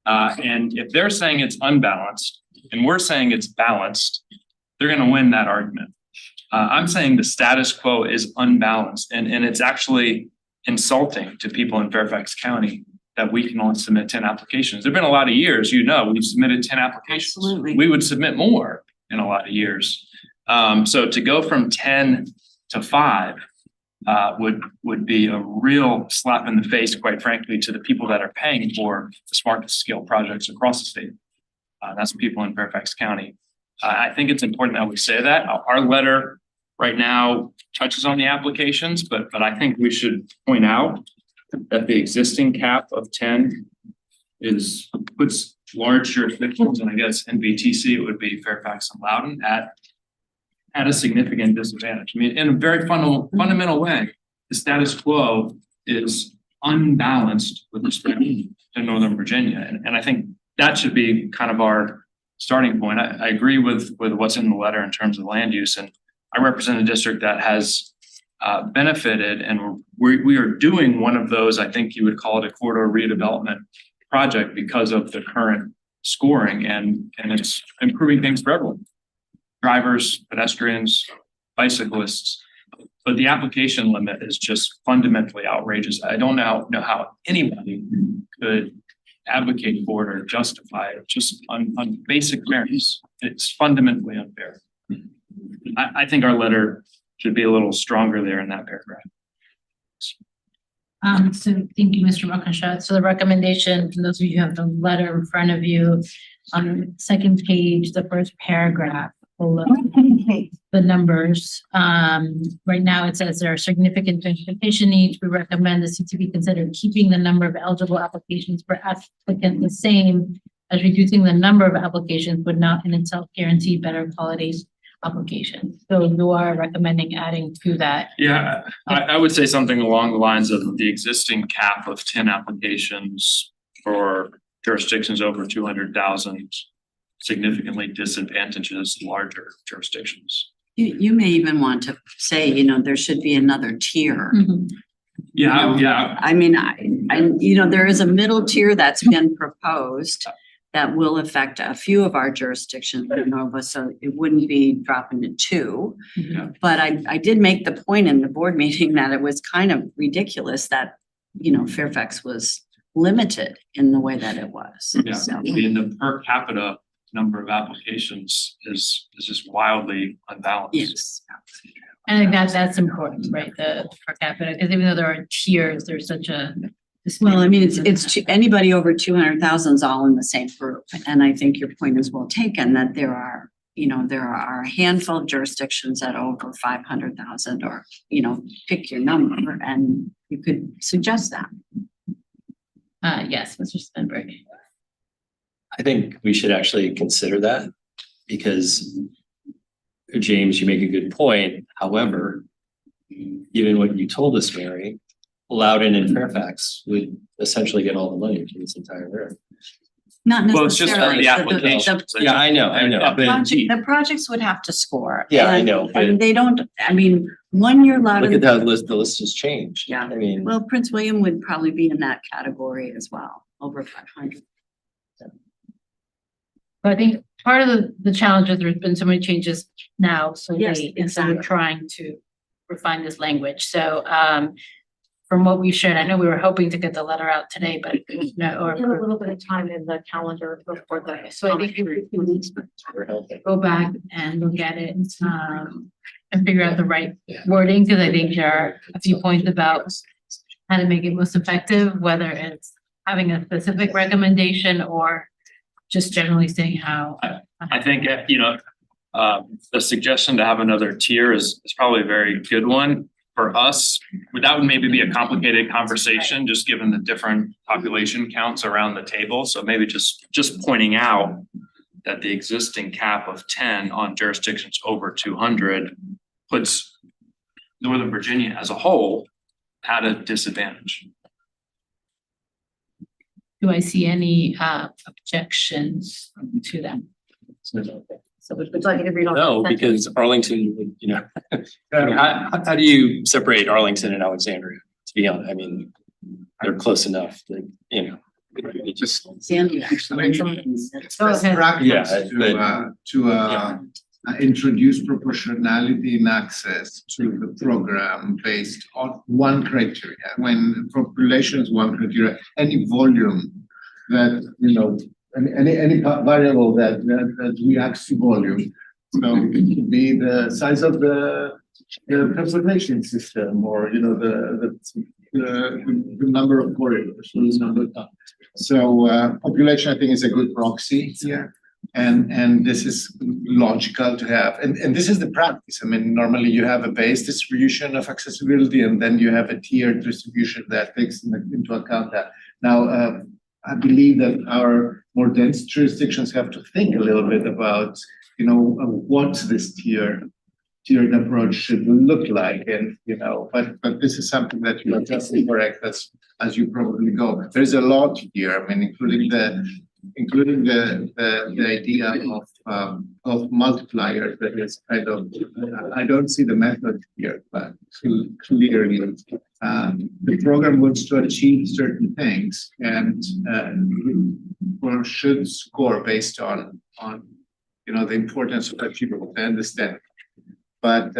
And if they're saying it's unbalanced and we're saying it's balanced, they're going to win that argument. I'm saying the status quo is unbalanced, and it's actually insulting to people in Fairfax County that we can only submit 10 applications. There've been a lot of years, we've submitted 10 applications. Absolutely. We would submit more in a lot of years. So to go from 10 to 5 would be a real slap in the face, quite frankly, to the people that are paying for the smart scale projects across the state. That's people in Fairfax County. I think it's important that we say that. Our letter right now touches on the applications, but I think we should point out that the existing cap of 10 puts large jurisdictions, and I guess NVTC, it would be Fairfax and Loudoun at a significant disadvantage. I mean, in a very fundamental way, the status quo is unbalanced with respect to Northern Virginia. And I think that should be kind of our starting point. I agree with what's in the letter in terms of land use, and I represent a district that has benefited, and we are doing one of those, I think you would call it a corridor redevelopment project because of the current scoring, and it's improving things for everyone. Drivers, pedestrians, bicyclists, but the application limit is just fundamentally outrageous. I don't know how anybody could advocate for it or justify it just on basic merits. It's fundamentally unfair. I think our letter should be a little stronger there in that paragraph. So thank you, Mr. Walkinshaw. So the recommendation, for those of you who have the letter in front of you, on the second page, the first paragraph below the numbers. Right now it says there are significant transportation needs. We recommend the CTB consider keeping the number of eligible applications per applicant the same, as reducing the number of applications would not in itself guarantee better quality applications. So you are recommending adding to that. Yeah, I would say something along the lines of the existing cap of 10 applications for jurisdictions over 200,000 significantly disadvantages larger jurisdictions. You may even want to say, there should be another tier. Yeah. I mean, there is a middle tier that's been proposed that will affect a few of our jurisdictions in Nova, so it wouldn't be dropping to 2. But I did make the point in the board meeting that it was kind of ridiculous that, Fairfax was limited in the way that it was. Yeah, So, I mean, the per capita number of applications is just wildly unbalanced. yes. I think that's important, right? The per capita, because even though there are tiers, there's such a. Well, I mean, anybody over 200,000 is all in the same group. And I think your point is well taken that there are a handful of jurisdictions at over 500,000 or, pick your number and you could suggest that. Yes, Mr. Stenberg. I think we should actually consider that because, James, you make a good point. However, given what you told us, Mary, Loudon and Fairfax would essentially get all the money for this entire area. Not Well, it's just for necessarily. the application. Yeah, I know, The projects would have to score. Yeah, I and- know, but- And they don't, I mean, 1 year Loudon. Look at that list, the list has changed. Yeah. I mean, Well, Prince William would probably be in that category as well, over 500. But I think part of the challenge is there's been so many changes now, so Yes, late, and so we're exactly. trying to refine this language. So, from what we shared, I know we were hoping to get the letter out today, but no, We have a or little bit of time in the calendar before that. so I think go back and look at it, and figure out the right wording, because I think there are a few points about how to make it most effective, whether it's having a specific recommendation or just generally saying how. I think, the suggestion to have another tier is probably a very good one for us. But that would maybe be a complicated conversation, just given the different population counts around the table. So maybe just pointing out that the existing cap of 10 on jurisdictions over 200 puts Northern Virginia as a whole at a disadvantage. Do I see any objections to that? So would you like me to read all? no, that? because Arlington, would, I mean, how do you separate Arlington and Alexandria? To be honest, I mean, they're close enough that, it just. Sandy actually. Go Best ahead. practice Yeah, to introduce proportionality in access to the program based on one criteria. When population is one criteria, any volume that, any variable that reacts to volume. So it could be the size of the transportation system, or, the number of corridors, or the number of. So population, I think, is a good proxy here. And this is logical to have, and this is the practice. I mean, normally you have a base distribution of accessibility, and then you have a tiered distribution that takes into account that. Now, I believe that our more dense jurisdictions have to think a little bit about, what this tiered approach should look like, and but this is something that you are just correct as you probably go. There's a lot here. I mean, including the idea of multipliers that is kind of, I don't see the method here, but clearly the program wants to achieve certain things, and or should score based on the importance of people to understand. But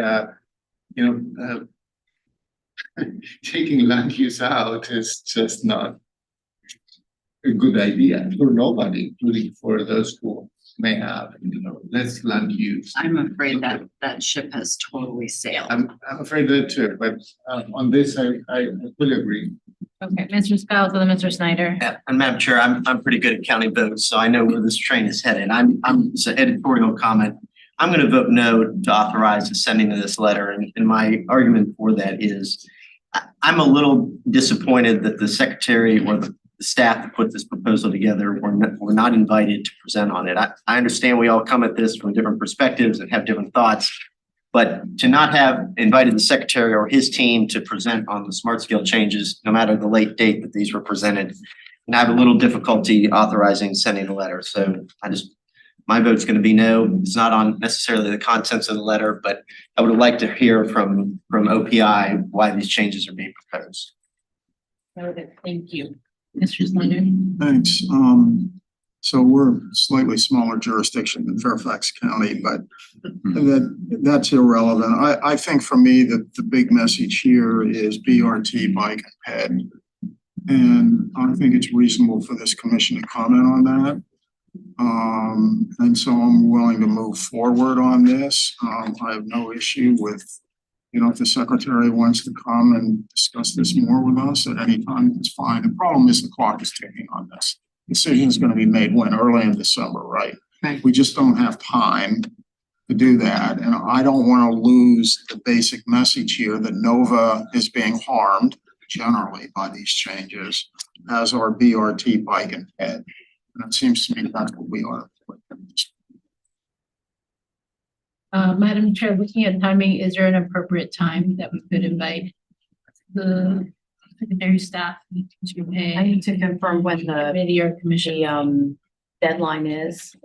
taking land use out is just not a good idea for nobody, including for those who may have, less land use. I'm afraid that ship has totally sailed. I'm afraid that too, but on this, I fully agree. Okay, Mr. Scott, and then Mr. Snyder. Yeah, and Madam Chair, I'm pretty good at counting votes, so I know where this train is headed. It's an editorial comment. I'm gonna vote no to authorize the sending of this letter, and my argument for that is I'm a little disappointed that the secretary or the staff that put this proposal together were not invited to present on it. I understand we all come at this from different perspectives and have different thoughts, but to not have invited the secretary or his team to present on the smart scale changes, no matter the late date that these were presented, and I have a little difficulty authorizing sending a letter. So my vote's going to be no. It's not on necessarily the contents of the letter, but I would like to hear from OPI why these changes are being proposed. Okay, thank you. Mr. Snyder. Thanks. So we're a slightly smaller jurisdiction than Fairfax County, but that's irrelevant. I think for me that the big message here is BRT, bike, and ped. And I think it's reasonable for this commission to comment on that. And so I'm willing to move forward on this. I have no issue with, if the secretary wants to come and discuss this more with us at any time, it's fine. The problem is the clock is ticking on this. Decision is going to be made early in December, right? Right. We just don't have time to do that. And I don't want to lose the basic message here that Nova is being harmed generally by these changes, as are BRT, bike, and ped. And it seems to me that's what we are. Madam Chair, looking at timing, is there an appropriate time that we could invite the secondary staff to pay? I need to confirm when the Committee or commission. deadline is.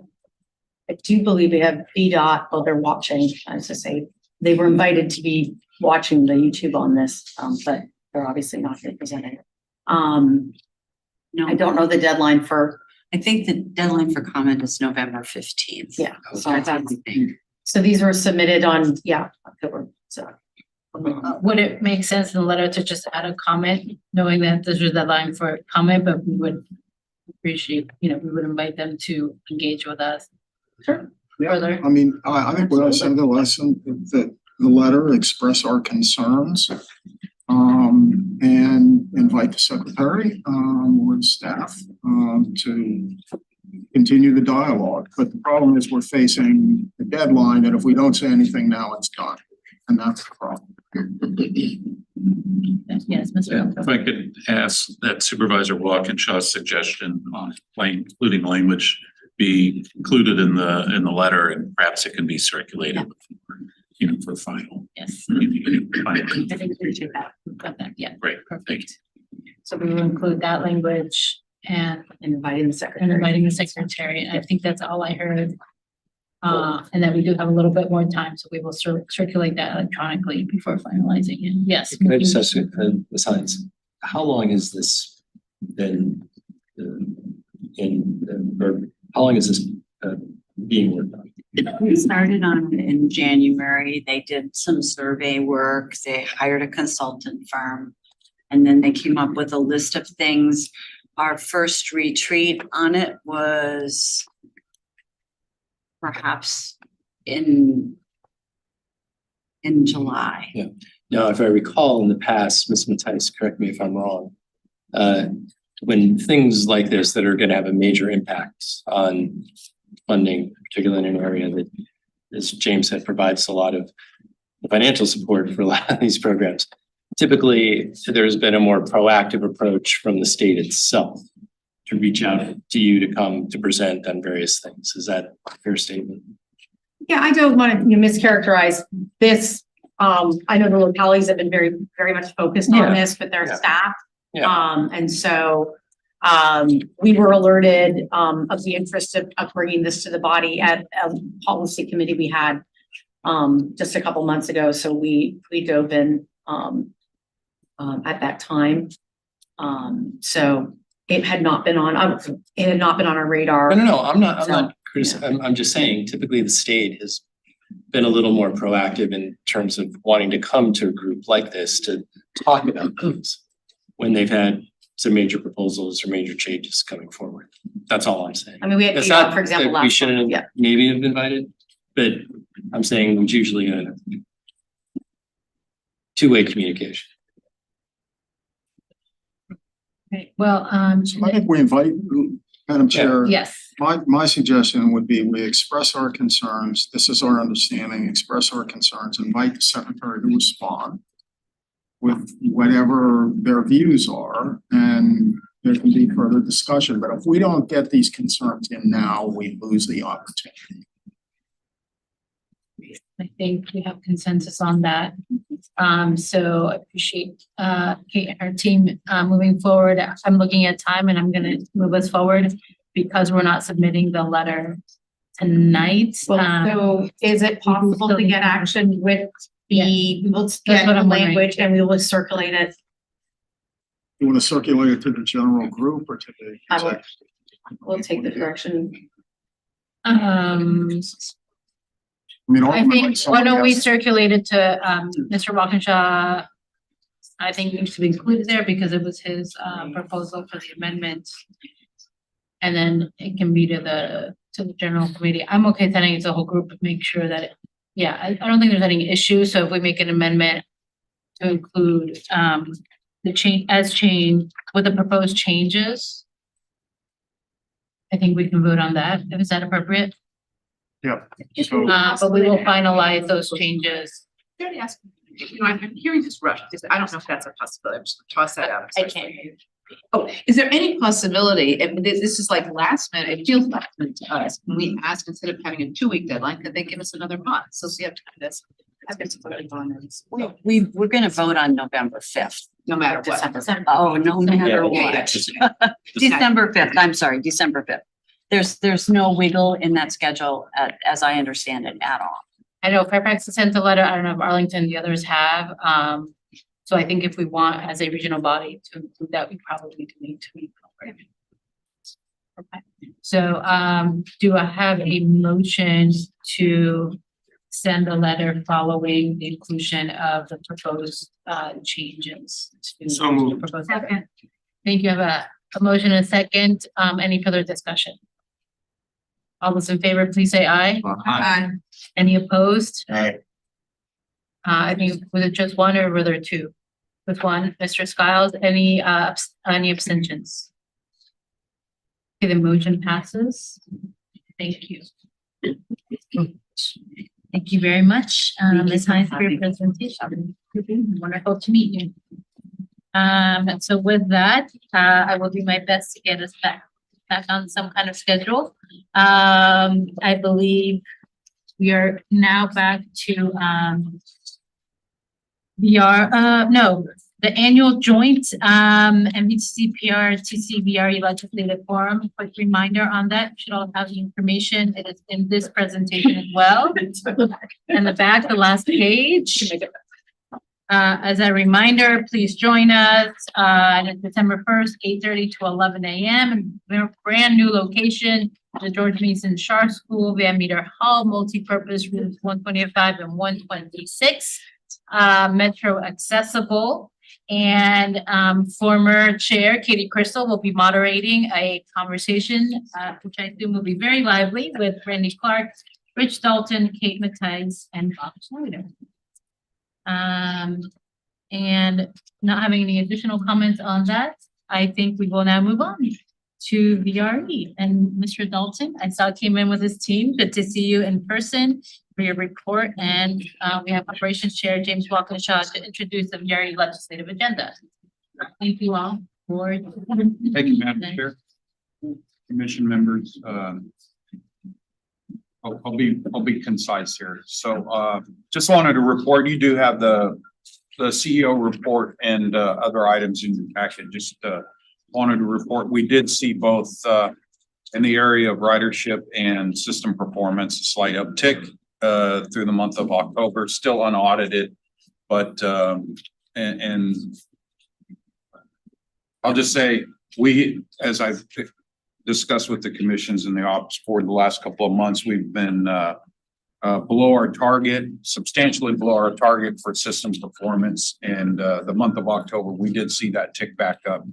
I do believe we have VDOT, well, they're watching, I was to say, they were invited to be watching the YouTube on this, but they're obviously not here presenting. No, I don't know the deadline for, I think the deadline for comment is November 15th. yeah. So So these were submitted on, October, so. Would it make sense in the letter to just add a comment, knowing that there's a deadline for comment, but we would appreciate, we would invite them to engage with us. Sure. Further. I mean, I think what I said in the lesson, that the letter express our concerns. And invite the secretary, or staff, to continue the dialogue. But the problem is we're facing a deadline that if we don't say anything now, it's done. And that's the problem. Yes, Mr. If I could ask that Supervisor Walkinshaw's suggestion on including language be included in the letter, and perhaps it can be circulated, for final. Yes. Final. I think we appreciate that. We've got that. Yeah. Great, thank you. So we will include that language and Inviting the secretary. inviting the secretary. And I think that's all I heard. And then we do have a little bit more time, so we will circulate that electronically before finalizing it. Yes. Can I just ask you, besides, how long has this been or how long is this being worked on? we started on in January. They did some survey work. They hired a consultant firm. And then they came up with a list of things. Our first retreat on it was perhaps in July. Yeah. Now, if I recall in the past, Ms. Mattice, correct me if I'm wrong, when things like this that are going to have a major impact on funding, particularly in an area that, as James said, provides a lot of financial support for a lot of these programs. Typically, there's been a more proactive approach from the state itself to reach out to you to come to present on various things. Is that a fair statement? Yeah, I don't want to mischaracterize this. I know the localities have been very, very much focused on this with their staff. And so we were alerted of the interest of bringing this to the body at a policy committee we had just a couple months ago. So we dove in at that time. So it had not been on our radar. No, I'm not criticizing. I'm just saying typically the state has been a little more proactive in terms of wanting to come to a group like this to talk about things when they've had some major proposals or major changes coming forward. That's all I'm saying. I mean, we had, It's not for example, that we last shouldn't month. maybe have invited, but I'm saying it's usually a two-way communication. Okay, well, I think we invite, Madam Chair. yes. My suggestion would be we express our concerns. This is our understanding, express our concerns, invite the secretary to respond with whatever their views are, and there can be further discussion. But if we don't get these concerns in now, we lose the opportunity. I think we have consensus on that. So I appreciate Kate and her team moving forward. I'm looking at time and I'm gonna move us forward because we're not submitting the letter tonight. So is it possible to get action with we'll That's get what the I'm wondering. language and we will circulate it? You want to circulate it to the general group or to the I will- executive? We'll take the direction. I mean, I ultimately, think, why someone don't we has- circulate it to Mr. Walkinshaw? I think needs to be included there because it was his proposal for the amendment. And then it can be to the general committee. I'm okay sending it to the whole group, but make sure that I don't think there's any issue. So if we make an amendment to include the change with the proposed changes, I think we can vote on that. Is that appropriate? Yeah. So But we will finalize those changes. I'm hearing this rush. I don't know if that's a possibility. I'm just gonna toss that out. I can't. Oh, is there any possibility, if this is like last minute, it feels last minute to us, when we ask instead of having a 2-week deadline, could they give us another month? So we have to do this. I've been putting on this. We're gonna vote on November fifth. No matter what. Oh, no matter Yeah. what. December fifth, I'm sorry, December fifth. There's no wiggle in that schedule, as I understand it at all. I know Fairfax has sent a letter. I don't know if Arlington, the others have. So I think if we want as a regional body to include that, we probably do need to be. Okay. So, do I have a motion to send a letter following the inclusion of the proposed, changes? To So moved. the proposed letter? Thank you. I have a motion and a second. Any further discussion? All those in favor, please say aye. Any opposed? Aye. I think, was it just one or were there two? With one, Mr. Skiles, any abstentions? Okay, the motion passes. Thank you. Thank you very much, Ms. Hines, for your presentation. Wonderful to meet you. And so with that, I will do my best to get us back on some kind of schedule. I believe we are now back to, the annual joint, MVC PR TCVRE legislative forum. Quick reminder on that, you should all have the information. It is in this presentation as well. And the back, the last page. As a reminder, please join us, on December 1st, 8:30 to 11 a.m. in a brand new location, the George Mason Schar School, Van Meter Hall, multi-purpose rooms 125 and 126. Metro accessible, and former chair Katie Crystal will be moderating a conversation, which I assume will be very lively, with Randy Clark, Rich Dalton, Kate Mattias, and Bob Schneider. And not having any additional comments on that, I think we will now move on to VRE. And Mr. Dalton, I saw came in with his team. Good to see you in person for your report. And we have Operations Chair James Walkinshaw to introduce the VRE legislative agenda. Thank you all for. Thank you, Madam Chair. Commission members, I'll be concise here. So just wanted to report, you do have the CEO report and other items in your packet. Just wanted to report, we did see both in the area of ridership and system performance, a slight uptick through the month of October, still unaudited, but and I'll just say, we, as I've discussed with the commissions and the ops board the last couple of months, we've been below our target, substantially below our target for system performance. And the month of October, we did see that tick back up,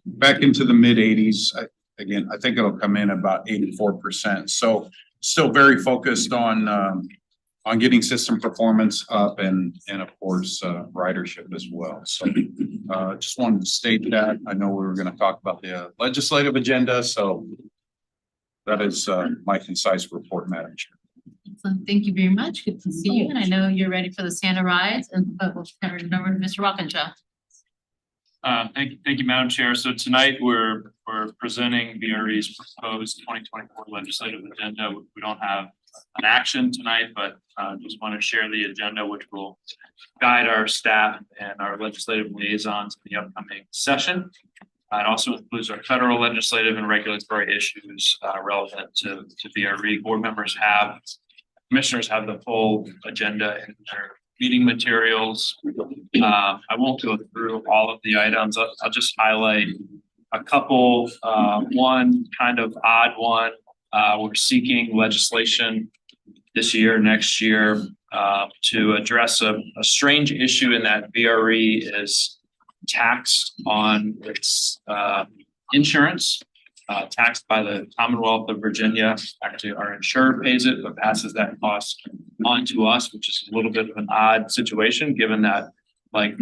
back into the mid 80s. Again, I think it'll come in about 84%. So still very focused on getting system performance up and of course ridership as well. So just wanted to state that. I know we were going to talk about the legislative agenda, so that is my concise report, Madam Chair. Excellent. Thank you very much. Good to see you. And I know you're ready for the Santa rise, and we'll turn it over to Mr. Walkinshaw. Thank you, Madam Chair. So tonight we're presenting VRE's proposed 2024 legislative agenda. We don't have an action tonight, but just want to share the agenda, which will guide our staff and our legislative liaisons in the upcoming session. It also includes our federal legislative and regulatory issues relevant to VRE. Board members have, commissioners have the full agenda in their meeting materials. I won't go through all of the items. I'll just highlight a couple. One kind of odd one. We're seeking legislation this year, next year, to address a strange issue in that VRE is taxed on its insurance, taxed by the Commonwealth of Virginia. Actually, our insurer pays it, but passes that cost on to us, which is a little bit of an odd situation, given that, like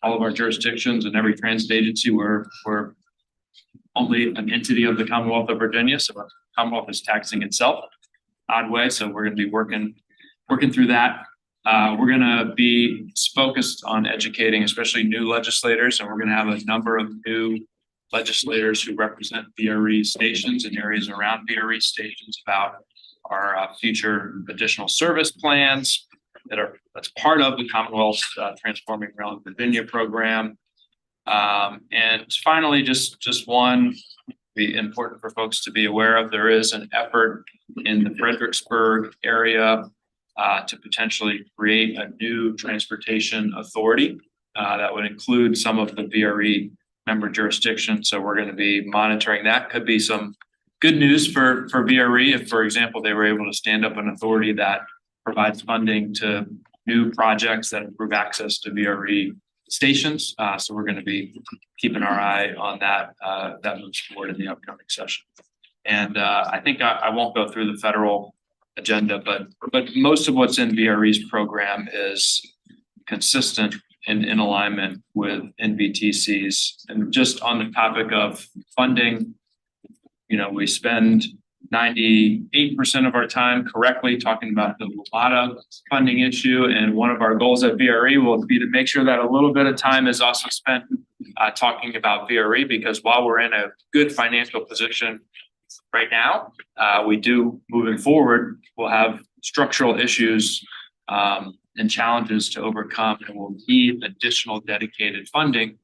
all of our jurisdictions and every transit agency, we're only an entity of the Commonwealth of Virginia. So the Commonwealth is taxing itself odd way. So we're going to be working through that. We're going to be focused on educating, especially new legislators, and we're going to have a number of new legislators who represent VRE stations and areas around VRE stations about our future additional service plans that's part of the Commonwealth's Transforming Rail in Virginia program. And finally, just one, be important for folks to be aware of, there is an effort in the Fredericksburg area to potentially create a new transportation authority that would include some of the VRE member jurisdictions. So we're going to be monitoring that. Could be some good news for VRE if, for example, they were able to stand up an authority that provides funding to new projects that improve access to VRE stations. So we're going to be keeping our eye on that moves forward in the upcoming session. And I think I won't go through the federal agenda, but most of what's in VRE's program is consistent and in alignment with NVTC's. And just on the topic of funding, we spend 98% of our time correctly talking about the WMATA funding issue. And one of our goals at VRE will be to make sure that a little bit of time is also spent talking about VRE, because while we're in a good financial position right now, we do moving forward, we'll have structural issues and challenges to overcome, and we'll need additional dedicated funding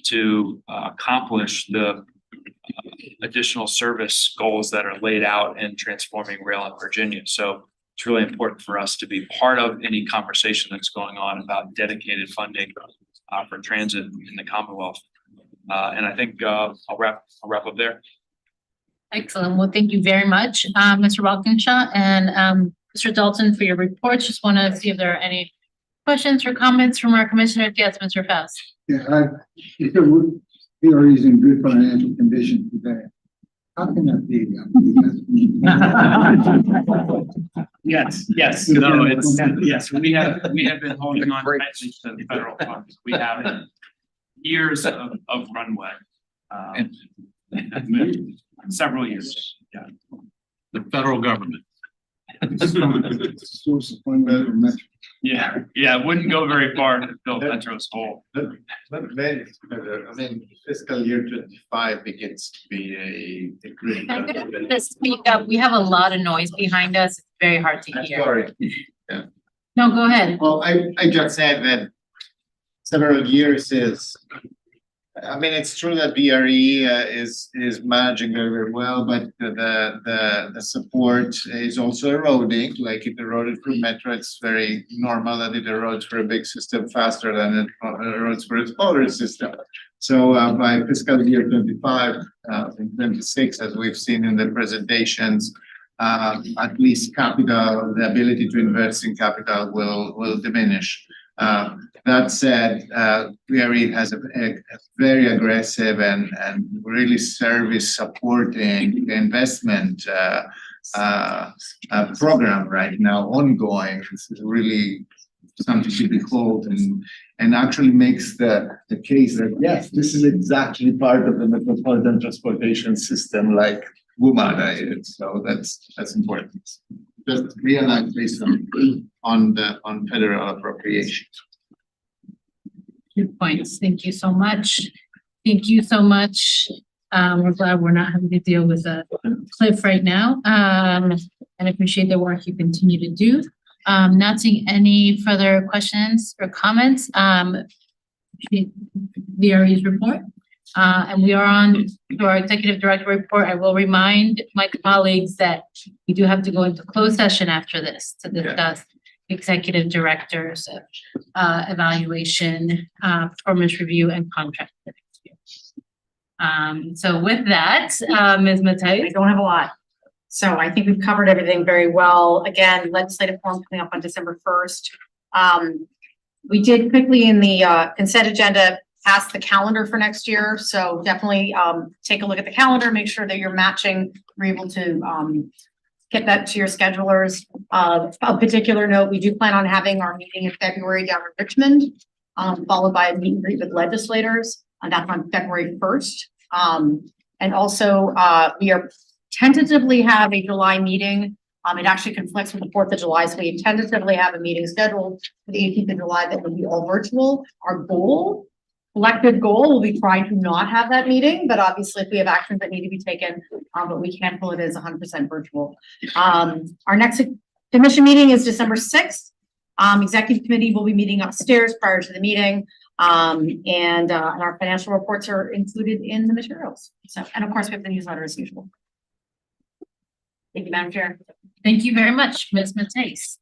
to accomplish the additional service goals that are laid out in Transforming Rail in Virginia. So it's really important for us to be part of any conversation that's going on about dedicated funding for transit in the Commonwealth. And I think I'll wrap up there. Excellent. Well, thank you very much, Mr. Walkinshaw and Mr. Dalton, for your reports. Just want to see if there are any questions or comments from our commissioners. Yes, Mr. Faust. Yeah, VRE is in good financial condition today. How can that be? Yes, no, yes, we have been holding on tightly to the federal funds. We have years of runway. Several years, yeah. The federal government. Source of funding for Metro. Yeah, it wouldn't go very far to fill Metro's hole. Fiscal year 25 begins to be a great. To speak up, we have a lot of noise behind us. It's very hard to hear. Sorry. No, go ahead. Well, I just said that several years is, it's true that VRE is managing very well, but the support is also eroding. Like it eroded for Metro, it's very normal that it erodes for a big system faster than it erodes for a smaller system. So by fiscal year 25 and 26, as we've seen in the presentations, at least capital, the ability to invest in capital will diminish. That said, VRE has a very aggressive and really service supporting investment program right now ongoing. This is really something to behold and actually makes the case that yes, this is exactly part of the metropolitan transportation system like WMATA is. So that's important. Just realize based on federal appropriations. Good points. Thank you so much. Thank you so much. We're glad we're not having to deal with a cliff right now. And appreciate the work you continue to do. Not seeing any further questions or comments. VRE's report. And we are on to our executive director report. I will remind my colleagues that we do have to go into closed session after this to discuss executive directors, evaluation, performance review, and contract. So with that, Ms. Matei. I don't have a lot. So I think we've covered everything very well. Again, legislative form coming up on December 1st. We did quickly in the consent agenda pass the calendar for next year. So definitely take a look at the calendar, make sure that you're matching, you're able to get that to your schedulers. A particular note, we do plan on having our meeting in February down in Richmond, followed by a meet and greet with legislators. And that's on February 1st. And also we are tentatively have a July meeting. It actually conflicts with the 4th of July. So we tentatively have a meeting scheduled for the 18th of July that will be all virtual. Our goal collective goal will be trying to not have that meeting, but obviously if we have actions that need to be taken, but we can't pull it as 100% virtual. Our next commission meeting is December 6th. Executive committee will be meeting upstairs prior to the meeting. And our financial reports are included in the materials. So, and of course, we have the newsletter as usual. Thank you, Madam Chair. Thank you very much, Ms. Matisse.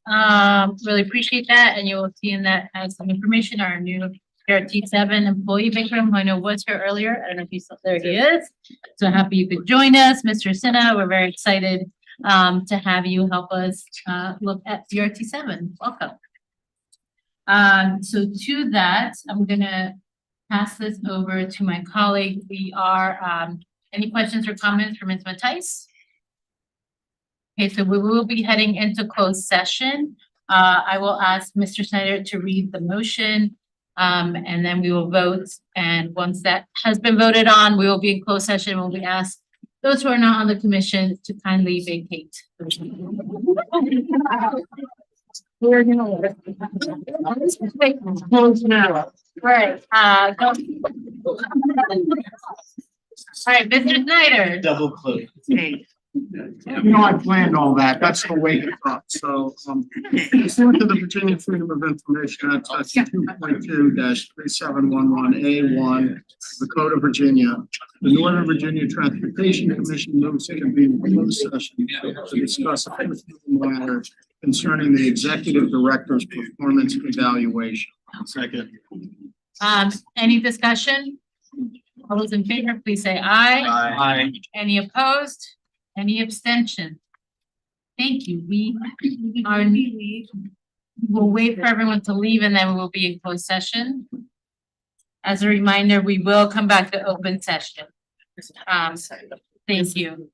Really appreciate that, and you will see in that as some information, our new T7 employee, Vikram, who I know was here earlier. I don't know if he's still there. He is. So happy you could join us, Mr. Sinha. We're very excited to have you help us look at CRT7. Welcome. So to that, I'm gonna pass this over to my colleague. We are any questions or comments for Ms. Matisse? Okay, so we will be heading into closed session. I will ask Mr. Snyder to read the motion, and then we will vote. And once that has been voted on, we will be in closed session. We'll be asked those who are not on the commission to kindly vacate. We're gonna close now. Right. All right, Mr. Snyder. Double click. You know, I planned all that. That's the way it got. So, pursuant to the Virginia Freedom of Information Act, section 2.2-3711A1, the Code of Virginia, the Northern Virginia Transportation Commission moves to convene a closed session to discuss a matter concerning the executive director's performance evaluation. Second. Any discussion? All those in favor, please say aye. Aye. Any opposed? Any abstention? Thank you. We'll wait for everyone to leave and then we will be in closed session. As a reminder, we will come back to open session. Thank you.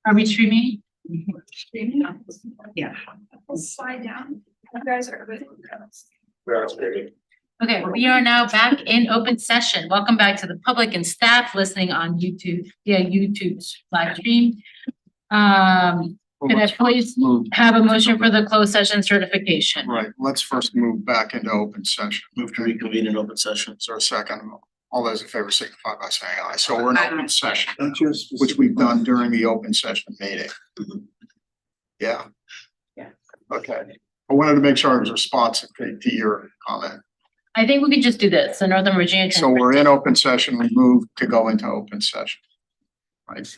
Are we streaming? Yeah. Slide down. You guys are good. Okay, we are now back in open session. Welcome back to the public and staff listening on YouTube, YouTube's live stream. Could I please have a motion for the closed session certification? Right, let's first move back into open session. Move to reconvene in open session. Is there a second? All those in favor signify by saying aye. So we're in open session, which we've done during the open session meeting. Yeah. Yeah. Okay. I wanted to make sure I was responsive to your comment. I think we could just do this, the Northern Virginia. So we're in open session, we move to go into open session. Right.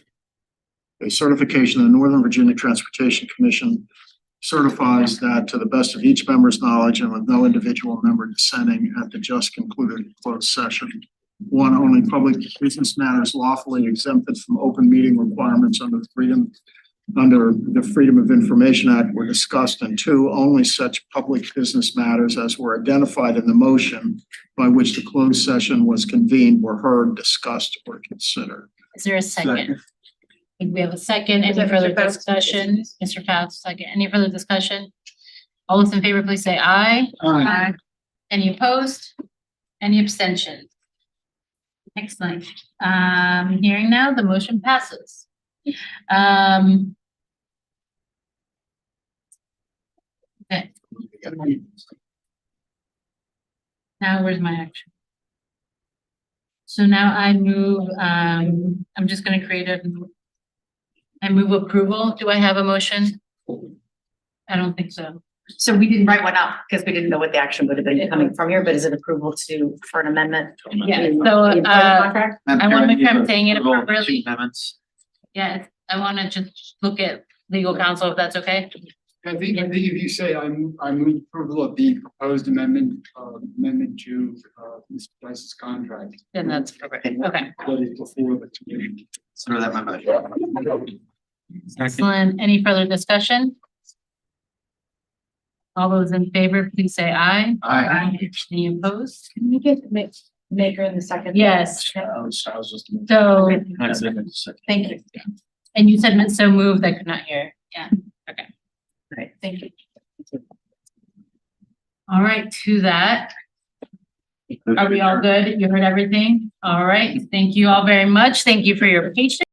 A certification, the Northern Virginia Transportation Commission certifies that to the best of each member's knowledge and with no individual member dissenting at the just concluded closed session. One, only public business matters lawfully exempted from open meeting requirements under the Freedom of Information Act were discussed, and two, only such public business matters as were identified in the motion by which the closed session was convened were heard, discussed, or considered. Is there a second? I think we have a second. Any further discussion? Mr. Faust, second. Any further discussion? All those in favor, please say aye. Aye. Any opposed? Any abstention? Excellent. Hearing now, the motion passes. Okay. Now where's my action? So now I move, I'm just gonna create I move approval. Do I have a motion? I don't think so. So we didn't write one up because we didn't know what the action would have been coming from here, but is it approval for an amendment? Yeah, to so, the employment contract? I wanna make sure I'm saying it appropriately. Amendments. Yeah, I wanna just look at legal counsel if that's okay. I think if you say I move approval of the proposed amendment to Mr. Price's contract. Then that's perfect. Okay. What is before the committee. Consider that my motion. Excellent. Any further discussion? All those in favor, please say aye. Aye. Any opposed? Can we get maker in the second? Yes. I was just. So, Thank you. and you said so moved, I could not hear. Yeah, okay. Great, thank you. All right, to that. Are we all good? You heard everything? All right. Thank you all very much. Thank you for your patience.